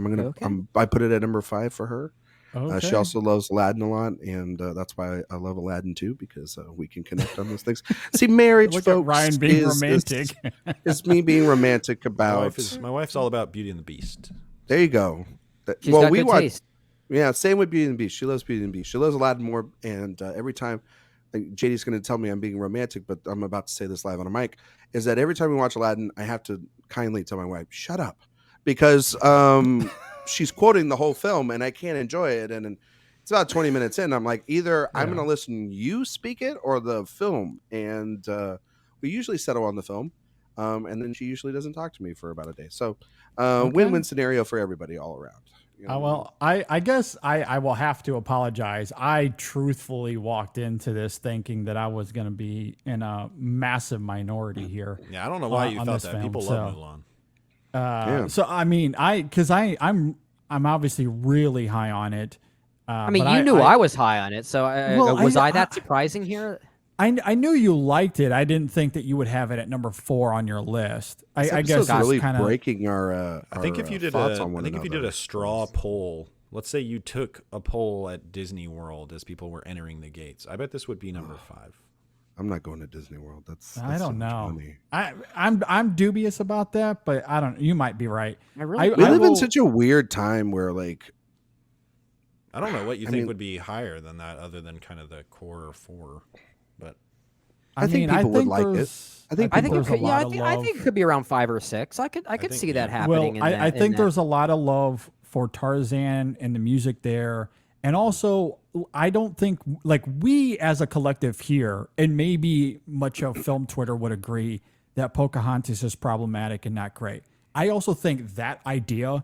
I put it at number 5 for her. Okay. She also loves Aladdin a lot, and that's why I love Aladdin too, because we can connect on those things. See, marriage, Look folks, at Ryan being is romantic. is me being romantic my about. wife's all about Beauty and the Beast. There you go. She's got good taste. Yeah, same with Beauty and the Beast. She loves Beauty and the Beast. She loves Aladdin more, and every time, JD's going to tell me I'm being romantic, but I'm about to say this live on a mic, is that every time we watch Aladdin, I have to kindly tell my wife, shut up, because she's quoting the whole film and I can't enjoy it. And it's about 20 minutes in. I'm like, either I'm going to listen you speak it or the film. And we usually settle on the film. And then she usually doesn't talk to me for about a day. So win-win scenario for everybody all around. Well, I guess I will have to apologize. I truthfully walked into this thinking that I was going to be in a massive minority here. Yeah, I don't know why you on thought this that. film, People love Mulan. So I mean, I'm obviously really high on it. I mean, but you knew I was high on it, so was I that surprising here? I knew you liked it. I didn't think that you would have it at number 4 on your list. I guess it's really kind of breaking our. I think if you did thoughts a, on one I think if you another. did a straw poll, let's say you took a poll at Disney World as people were entering the gates, I bet this would be number 5. I'm not going to Disney World. That's I so don't much know. money. I'm dubious about that, but I don't. You might be right. We live in such a weird time where, like, I don't know what you think would be higher than that, other than kind of the core 4. But I think people would like it. I think there's a lot of love. I think it could be around 5 or 6. I could think, see that yeah. happening. Well, I think there's a lot of love for Tarzan and the music there. And also, I don't think, like, we as a collective here, and maybe much of film Twitter would agree, that Pocahontas is problematic and not great. I also think that idea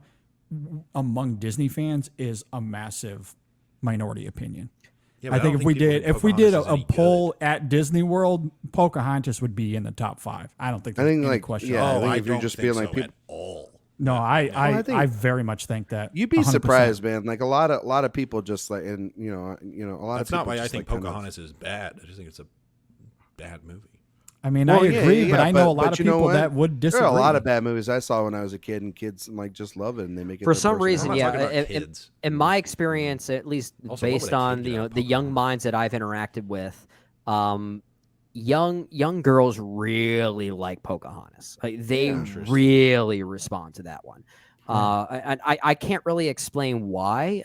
among Disney fans is a massive minority opinion. yeah, I think if we did Pocahontas is a any poll at Disney World, Pocahontas would be in the top 5. I don't think I there's think, any like, question. yeah, I good. think I if you're don't just think being like so people. at all. No, I think- very much think that. You'd be 100%. surprised, man. Like a lot of people just like, and a lot That's of people. not why I just, think like, Pocahontas is bad. I just think it's a bad movie. I mean, Well, I agree, but I know a lot of you know people what? that would disagree. There are a lot of bad movies I saw when I was a kid, and kids like just love it, and they make it For their some I'm reason, not yeah. talking about kids. In my experience, at least Also, what would based a on kid get out of the young Pokemon? minds that I've interacted with, young girls really like Pocahontas. Like, they really respond to that one. I can't really explain why.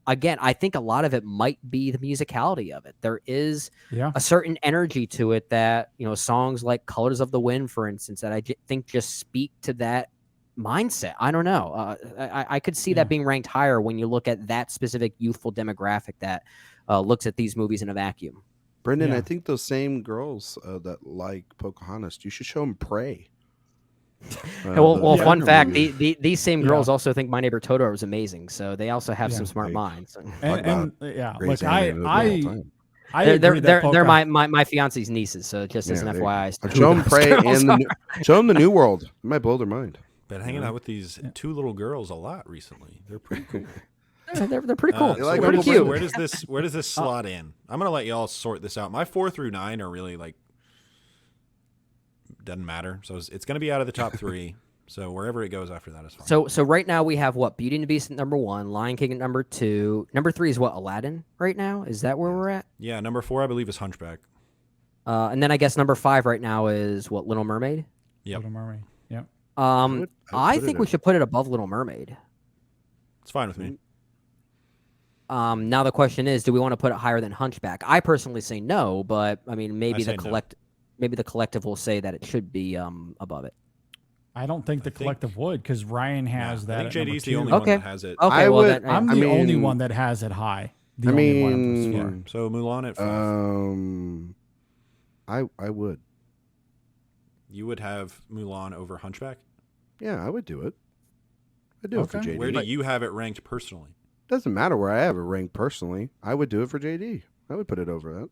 Again, I think a lot of it might be the musicality of it. There is a certain energy to it that, songs like Colors of the Wind, for instance, that I think just speak to that mindset. I don't know. I could see that being ranked higher when you look at that specific youthful demographic that looks at these movies in a vacuum. Brendan, I think those same girls that like Pocahontas, you should show them Prey. Well, fun fact: movie. these same girls also think My Neighbor Totoro is amazing, so they also have some smart minds. And Greatest look, animated movie of all time. They're my fiance's nieces, so just as an FYI. Show them Prey and show them the New World. It might blow their mind. Been hanging out with these two little girls a lot recently. They're pretty cool. They're pretty cool. like Pretty Uncle cute. Where does this slot in? I'm gonna let y'all sort this out. My 4 through 9 are really like doesn't matter. So it's gonna be out of the top 3. So wherever it goes after that is fine. So right now we have what? Beauty and the Beast at number 1, Lion King at number 2. Number 3 is what? Aladdin right now? Is that where we're at? Yeah, number 4 I believe is Hunchback. And then I guess number 5 right now is what? Little Mermaid? Yep. Little Mermaid. Yeah. I think we should put it above Little Mermaid. It's fine with me. Now the question is, do we want to put it higher than Hunchback? I personally say no, but I mean maybe I say no. maybe the collective will say that it should be above it. I don't think the collective would, because Ryan has that. I think at JD's number the only 2. one that has it. Okay, I well would- then, I'm I the only mean- one that has it high. The I only one mean, I'm for. So Mulan at 5. I would. You would have Mulan over Hunchback? Yeah, I would do it. I'd do it for Okay. JD. Where do you have it ranked personally? Doesn't matter where I have it ranked personally. I would do it for JD. I would put it over that.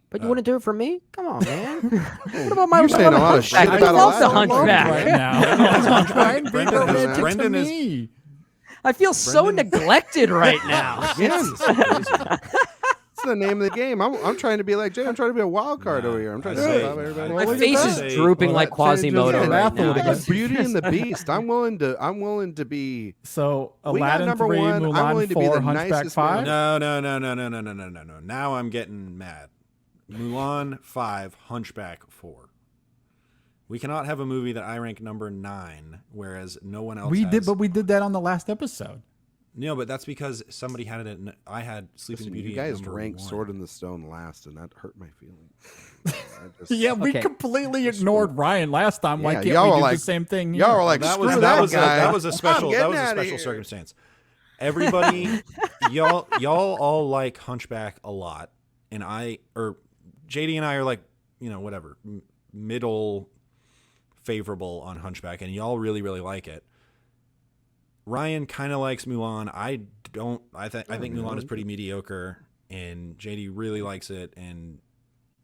but you wouldn't do it for me? Come on, man. What about my You're saying a lot of Hunchback? shit I about love the Aladdin. Hunchback. Right now. Ryan, be Brendan is- romantic to Brendan is- me. I feel so neglected right now. Yes. It's the name of the game. I'm trying to be like Jay. I'm trying to be a wild card over here. I'm trying to say- say everybody. My look at face that. is drooping Well, like that Quasimodo changes right the now. math a I little guess. Beauty and the Beast. I'm willing to be. So We got Aladdin number 3, one. I'm Mulan willing to be 4, the Hunchback nicest 5. man. No. Now I'm getting mad. Mulan 5, Hunchback 4. We cannot have a movie that I rank number 9, whereas no one else We has. did, but we did that on the last episode. No, but that's because somebody had it. I had Sleeping Listen, Beauty. you guys at number ranked 1. Sword in the Stone last, and that hurt my feelings. Yeah, we Okay. completely ignored Ryan last time. Why Yeah, can't y'all we were do like- the same thing? Y'all here? were like, That screw was that that was guy. that was a special I'm that getting was a outta special here. circumstance. Everybody, y'all all like Hunchback a lot, and JD and I are like, whatever, middle favorable on Hunchback, and y'all really like it. Ryan kind of likes Mulan. I don't. I think Mulan is pretty mediocre, and JD really likes it, and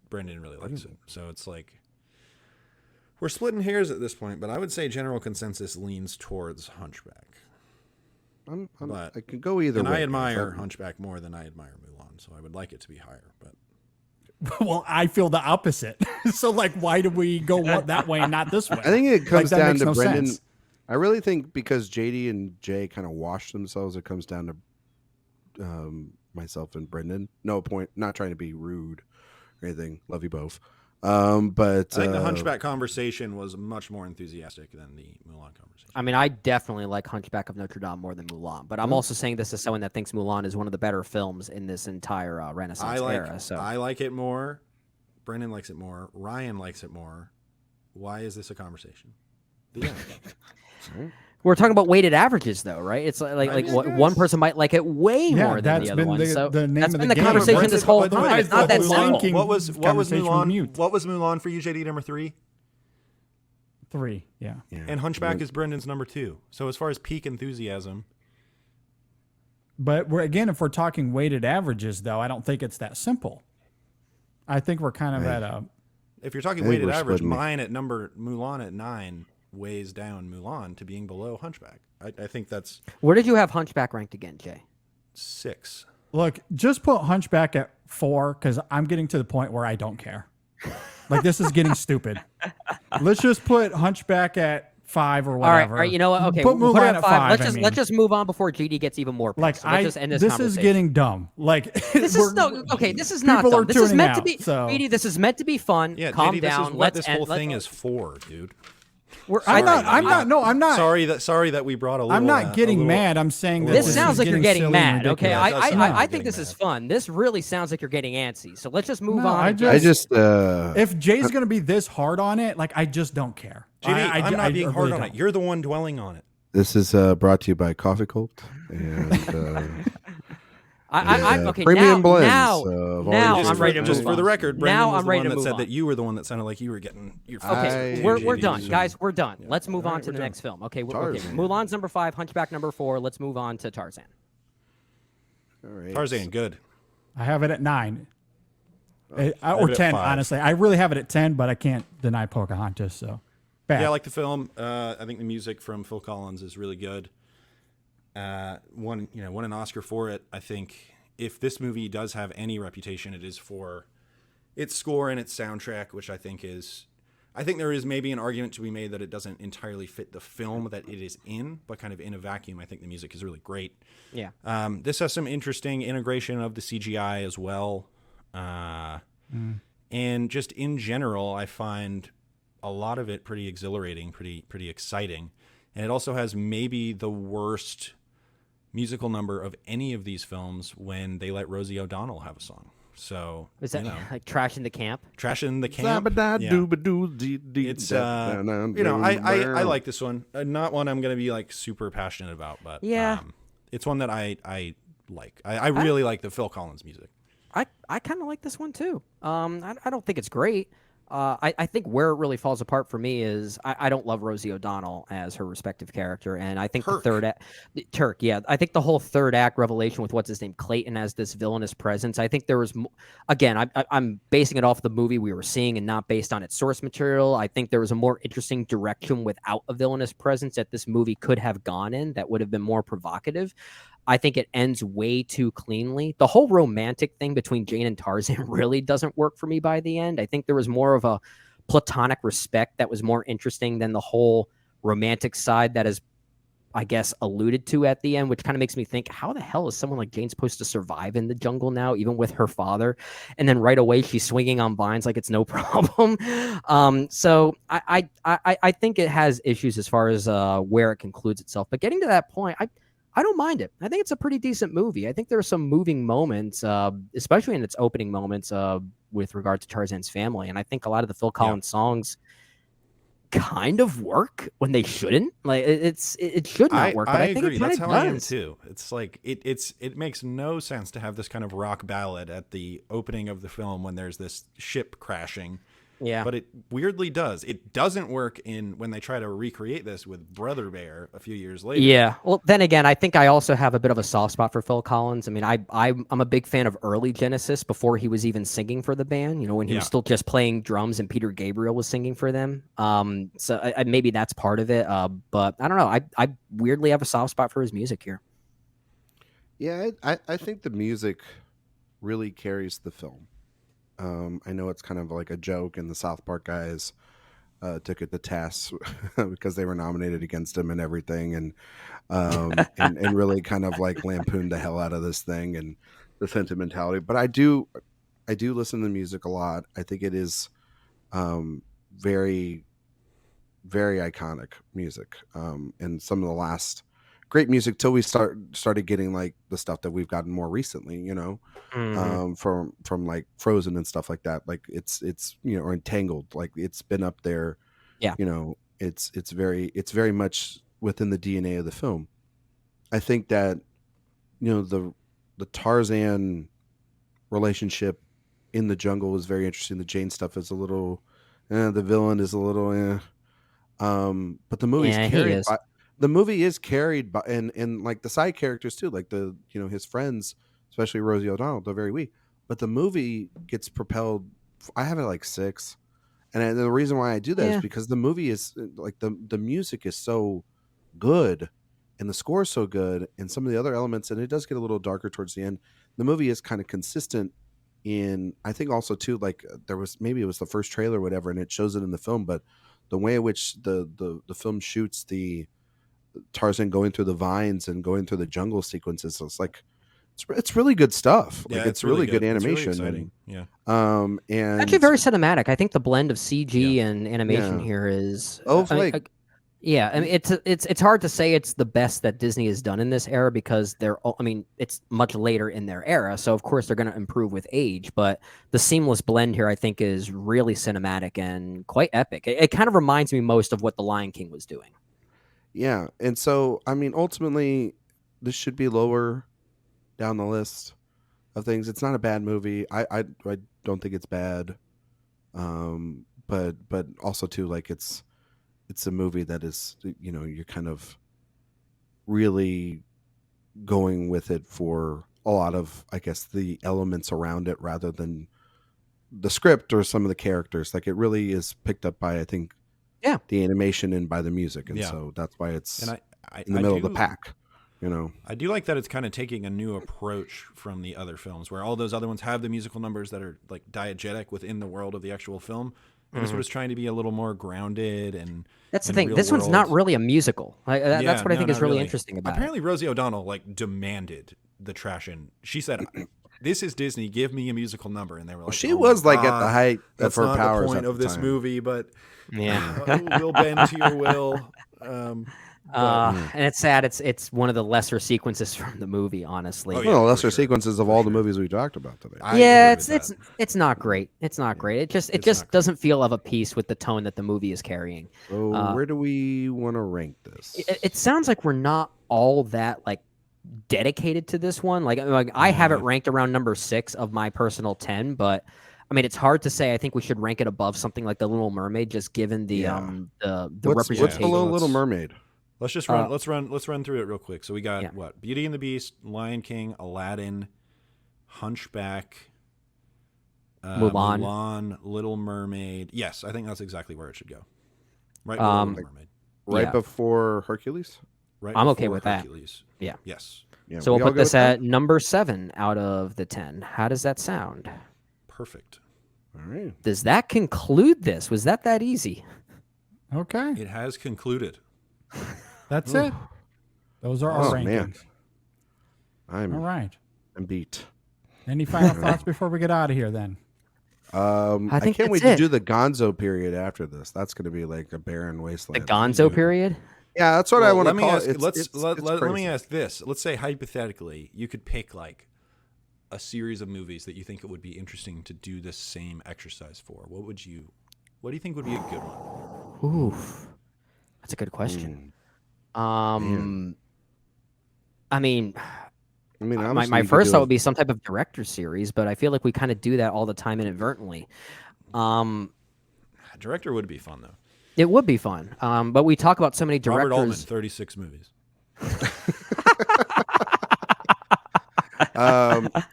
Brendan really likes it. So it's like we're splitting hairs at this point, but I would say general consensus leans towards Hunchback. But- I can go either And way. I admire Hunchback more than I admire Mulan, so I would like it to be higher. But Well, I feel the opposite. So, like, why do we go that way and not this way? I think it comes that down makes to no Brendan. sense. I really think because JD and Jay kind of washed themselves, it comes down to myself and Brendan. No point, not trying to be rude or anything. Love you both. But I think the Hunchback conversation was much more enthusiastic than the Mulan conversation. I mean, I definitely like Hunchback of Notre Dame more than Mulan, but I'm also saying this as someone that thinks Mulan is one of the better films in this entire Renaissance era. So I like it more. Brendan likes it more. Ryan likes it more. Why is this a conversation? The end. we're talking about weighted averages, though, right? It's like what one person might like it way Yeah, more than that's the other been one. the- So the name that's of been the the game. conversation But- this whole but- time. It's but not that Lion simple. King What was conversation Mulan? mute. What was Mulan for you, JD? Number 3, 3, yeah. and Hunchback is Brendan's number 2. So as far as peak enthusiasm, But if we're talking weighted averages, though, I don't think it's that simple. I think we're kind of at a. if you're talking I think weighted we're average, splitting it. mine at Mulan at 9 weighs down Mulan to being below Hunchback. I think that's Where did you have Hunchback ranked again, Jay? 6. Look, just put Hunchback at 4 because I'm getting to the point where I don't care. Like this is getting stupid. Let's just put Hunchback at 5 or All whatever. right, you know what? Okay, Put we'll put it Mulan at 5. I mean. Let's just move on before GD gets even more pissed. Like So let's just end this this conversation. is getting dumb. Like This is no okay. This is not people dumb. are This is tuning meant to out, be. so- GD, this is meant to be fun. Yeah, Calm JD, down. this is what Let's this end. whole let's- thing is for, dude. I'm not. Sorry that we brought a little. I'm not getting a little- mad. I'm saying that This sounds like you're getting silly mad. and Okay, ridiculous. Yeah, it does sound I like think you're this is getting fun. This really sounds like you're getting antsy. So let's just move No, on. I and just- If Jay's gonna be this hard on it, like I just don't care. JD, I'm not being hard really on don't. it. You're the one dwelling on it. this is brought to you by Coffee Cult and Okay. premium blends. Now of all now your I'm favorite ready to Just move for on. the record, Now Brendan was I'm the ready one to that move said on. that you were the one that sounded like you were getting your. Okay, I- we're JD, done, so- guys. We're done. Let's move on to we're the done. next film. Okay, okay. Tarzan. Mulan's number 5, Hunchback number 4. Let's move on to Tarzan. All right. Tarzan, good. I have it at 9. have it Or at 10, 5. honestly. I really have it at 10, but I can't deny Pocahontas. So bad. Yeah, I like the film. I think the music from Phil Collins is really good. Won an Oscar for it. I think if this movie does have any reputation, it is for its score and its soundtrack, which I think there is maybe an argument to be made that it doesn't entirely fit the film that it is in, but kind of in a vacuum, I think the music is really great. Yeah. This has some interesting integration of the CGI as well. And just in general, I find a lot of it pretty exhilarating, pretty exciting. And it also has maybe the worst musical number of any of these films when they let Rosie O'Donnell have a song. So Is that you know, like Trash in the Camp? Trash in the Camp. It's I like this one. Not one I'm gonna be like super passionate about, but Yeah. it's one that I like. I really like the Phil Collins music. I kind of like this one too. I don't think it's great. I think where it really falls apart for me is I don't love Rosie O'Donnell as her respective character, and I think Turk. Turk, yeah, I think the whole third act revelation with what's his name, Clayton, as this villainous presence. I think there was, again, I'm basing it off the movie we were seeing and not based on its source material. I think there was a more interesting direction without a villainous presence that this movie could have gone in that would have been more provocative. I think it ends way too cleanly. The whole romantic thing between Jane and Tarzan really doesn't work for me by the end. I think there was more of a platonic respect that was more interesting than the whole romantic side that is, I guess, alluded to at the end, which kind of makes me think, how the hell is someone like Jane supposed to survive in the jungle now, even with her father? And then right away she's swinging on vines like it's no problem. So I think it has issues as far as where it concludes itself. But getting to that point, I don't mind it. I think it's a pretty decent movie. I think there are some moving moments, especially in its opening moments with regard to Tarzan's family. And I think a lot of the Phil Collins songs kind of work when they shouldn't. Like it should not work, but I think agree. it kind That's of how I am does. too. It's like it makes no sense to have this kind of rock ballad at the opening of the film when there's this ship crashing. Yeah. But it weirdly does. It doesn't work when they try to recreate this with Brother Bear a few years later. Yeah. Well, then again, I think I also have a bit of a soft spot for Phil Collins. I mean, I'm a big fan of early Genesis before he was even singing for the band. You know, when he was still just playing drums and Peter Gabriel was singing for them. So maybe that's part of it. But I don't know. I weirdly have a soft spot for his music here. Yeah, I think the music really carries the film. I know it's kind of like a joke, and the South Park guys took it to task because they were nominated against him and everything, and really kind of like lampooned the hell out of this thing and the sentimentality. But I do listen to the music a lot. I think it is very, very iconic music, and some of the last great music till we started getting like the stuff that we've gotten more recently, you know, from like Frozen and stuff like that. Like it's or Entangled, like it's been up there. Yeah, you know, it's very much within the DNA of the film. I think that the Tarzan relationship in the jungle is very interesting. The Jane stuff is a little, the villain is a little, but the movie's carried by. The movie is carried by, and like the side characters too, like the his friends, especially Rosie O'Donnell, they're very weak. But the movie gets propelled. I have it like 6, and the reason why I do that is because the movie is like the music is so good, and the score is so good, and some of the other elements, and it does get a little darker towards the end. The movie is kind of consistent in, I think also too, like there was, maybe it was the first trailer or whatever, and it shows it in the film, but the way in which the film shoots the Tarzan going through the vines and going through the jungle sequences, it's really good stuff. Like it's really good animation. It's really exciting. Yeah. And Actually, very cinematic. I think the blend of CG and animation here is. Yeah, I mean it's hard to say it's the best that Disney has done in this era because it's much later in their era, so of course they're going to improve with age. But the seamless blend here, I think, is really cinematic and quite epic. It kind of reminds me most of what The Lion King was doing. Yeah, and so I mean, ultimately, this should be lower down the list of things. It's not a bad movie. I don't think it's bad, but also too, like it's a movie that is, you're kind of really going with it for a lot of, I guess, the elements around it rather than the script or some of the characters. Like it really is picked up by, I think, the animation and by the music. And so that's why it's in the middle of the pack. I do like that it's kind of taking a new approach from the other films where all those other ones have the musical numbers that are like diegetic within the world of the actual film. And this one is trying to be a little more grounded and that's the thing. This one's not really a musical. That's what I think is really interesting about Apparently, Rosie O'Donnell demanded the trash in. She said, "This is Disney. Give me a musical number." And they were like, she was like at the height of her powers. That's not the point of this movie, but we'll bend to your will. And it's sad. It's one of the lesser sequences from the movie, honestly. Lesser sequences of all the movies we talked about today. It's not great. It's not great. It just doesn't feel of a piece with the tone that the movie is carrying. So where do we want to rank this? It sounds like we're not all that dedicated to this one. I have it ranked around number 6 of my personal 10, but I mean, it's hard to say. I think we should rank it above something like The Little Mermaid, just given the representation. What's below Little Mermaid? Let's just run. Let's run through it real quick. So we got what? Beauty and the Beast, Lion King, Aladdin, Hunchback, Mulan, Little Mermaid. Yes, I think that's exactly where it should go. Right below Little Mermaid. Right before Hercules. Right. I'm okay with Hercules. That. Yeah. Yes. Yeah, so we'll put this at number 7 out of the 10. How does that sound? Perfect. All right. Does that conclude this? Was that easy? Okay. It has concluded. That's it. Those are our rankings. Man. All right. I'm beat. Any final thoughts before we get out of here then? I can't wait to do the Gonzo period after this. That's going to be like a barren wasteland. The Gonzo period? Yeah, that's what I want to call it. Let me ask this. Let's say hypothetically, you could pick a series of movies that you think it would be interesting to do this same exercise for. What do you think would be a good one? Oof. That's a good question. I mean, my first thought would be some type of director series, but I feel like we kind of do that all the time inadvertently. Director would be fun though. It would be fun, but we talk about so many directors. Robert Altman, 36 movies.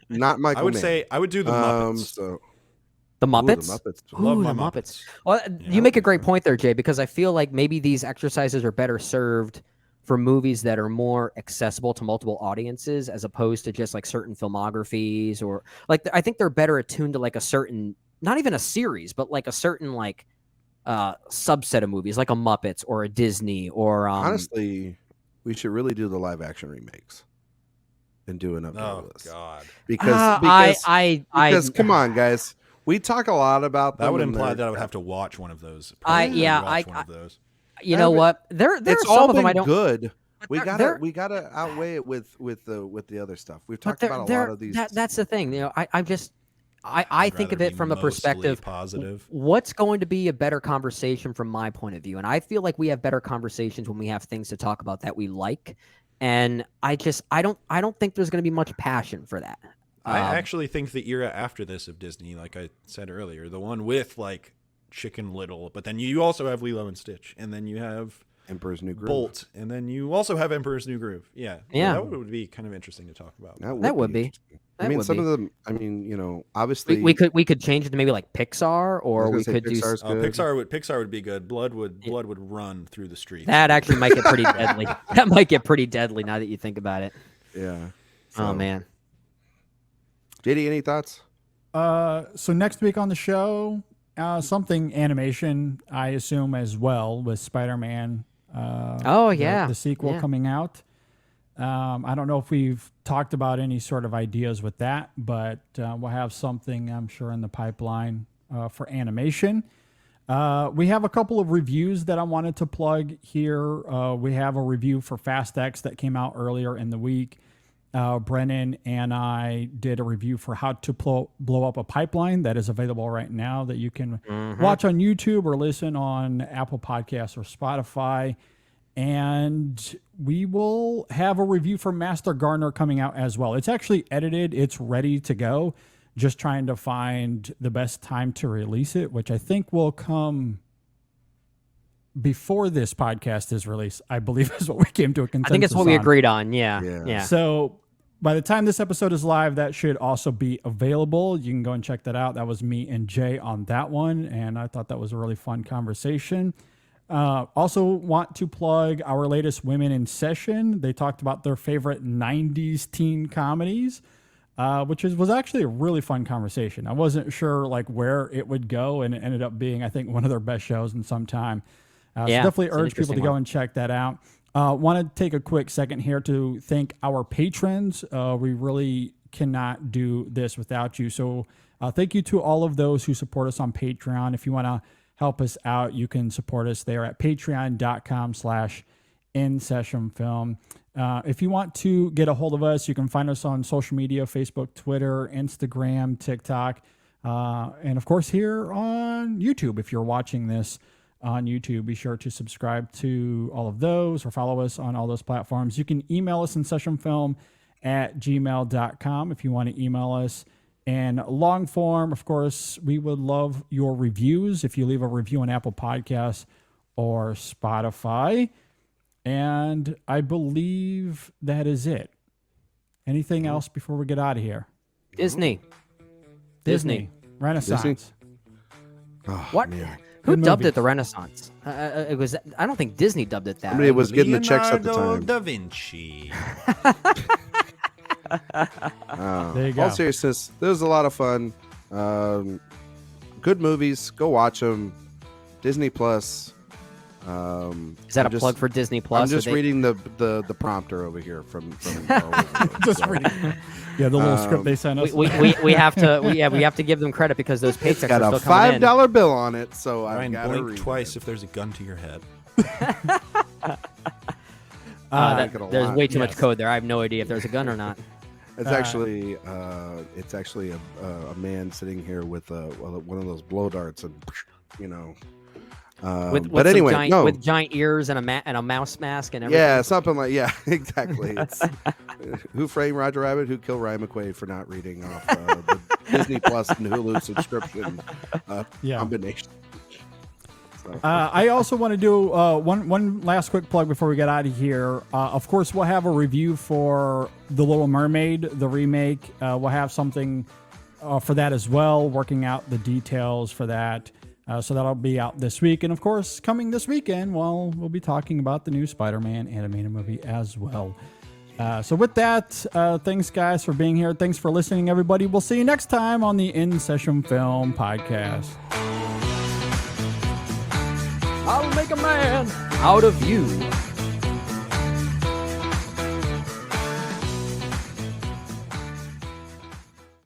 Not Michael. I would say I would do the Muppets. The Muppets? The Muppets. Love my Muppets. Well, you make a great point there, Jay, because I feel like maybe these exercises are better served for movies that are more accessible to multiple audiences as opposed to just certain filmographies or I think they're better attuned to a certain, not even a series, but a certain subset of movies like a Muppets or a Disney or honestly, we should really do the live action remakes and do an update list. God. Because come on, guys. We talk a lot about them. That would imply that I would have to watch one of those. You know what? There's all some of them I been don't. Good. We gotta outweigh it with the other stuff. We've talked about a lot of these. That's the thing. I think of it from a perspective positive. What's going to be a better conversation from my point of view? And I feel like we have better conversations when we have things to talk about that we like. And I don't think there's going to be much passion for that. I actually think the era after this of Disney, like I said earlier, the one with Chicken Little, but then you also have Lilo and Stitch, and then you have Emperor's New Groove, Bolt, and then you also have Emperor's New Groove. Yeah, that would be kind of interesting to talk about. That would be. I mean, some of them. I mean, obviously, we could change it to maybe Pixar, or we could do Pixar would be good. Blood would run through the streets. That actually might get pretty deadly. That might get pretty deadly now that you think about it. Yeah. Oh man. JD, any thoughts? So next week on the show, something animation, I assume as well, with Spider-Man. The sequel coming out. I don't know if we've talked about any sort of ideas with that, but we'll have something, I'm sure, in the pipeline for animation. We have a couple of reviews that I wanted to plug here. We have a review for Fast X that came out earlier in the week. Brennan and I did a review for how to blow up a pipeline that is available right now that you can watch on YouTube or listen on Apple Podcasts or Spotify. And we will have a review for Master Gardener coming out as well. It's actually edited. It's ready to go. Just trying to find the best time to release it, which I think will come before this podcast is released, I believe is what we came to a consensus on. I think it's what we agreed on. Yeah. So by the time this episode is live, that should also be available. You can go and check that out. That was me and Jay on that one, and I thought that was a really fun conversation. Also want to plug our latest Women in Session. They talked about their favorite 90s teen comedies, which was actually a really fun conversation. I wasn't sure like where it would go, and it ended up being, I think, one of their best shows in some time. So definitely urge people to go and check that out. Want to take a quick second here to thank our patrons. We really cannot do this without you. So thank you to all of those who support us on Patreon. If you want to help us out, you can support us there at patreon.com/InSessionFilm. If you want to get a hold of us, you can find us on social media, Facebook, Twitter, Instagram, TikTok, and of course here on YouTube. If you're watching this on YouTube, be sure to subscribe to all of those or follow us on all those platforms. You can email us InSessionFilm@gmail.com if you want to email us. And long form, of course, we would love your reviews if you leave a review on Apple Podcasts or Spotify. And I believe that is it. Anything else before we get out of here? Disney. Renaissance. Disney? Oh, What? man. Who Good dubbed movie. it the Renaissance? It was. I don't think Disney dubbed it that. Somebody was getting the checks at the Leonardo time. da Vinci. There you go. All seriousness, this was a lot of fun. Good movies. Go watch them. Disney Plus. Is that I'm a plug for Disney Plus? I'm just Or they- reading the prompter over here from Just reading. Yeah, the little script they sent us. we have to give them credit because those paychecks got are a still coming in. $5 bill on it, so I Ryan, gotta blink read twice it. if there's a gun to your head. There's way too much yes. code there. I have no idea if there's a gun or not. It's actually a man sitting here with one of those blow darts, and you know. With but some anyway, giant, no. with giant ears and a mouse mask and everything. Yeah, something like exactly. It's Who Framed Roger Rabbit? Who Killed Ryan McQuaid for not reading off the Disney Plus and Hulu subscription combination. So. I also want to do one last quick plug before we get out of here. Of course, we'll have a review for The Little Mermaid, the remake. We'll have something for that as well, working out the details for that. So that'll be out this week. And of course, coming this weekend, we'll be talking about the new Spider-Man animated movie as well. So with that, thanks guys for being here. Thanks for listening, everybody. We'll see you next time on the In-Session Film Podcast. I'll make a man out of you.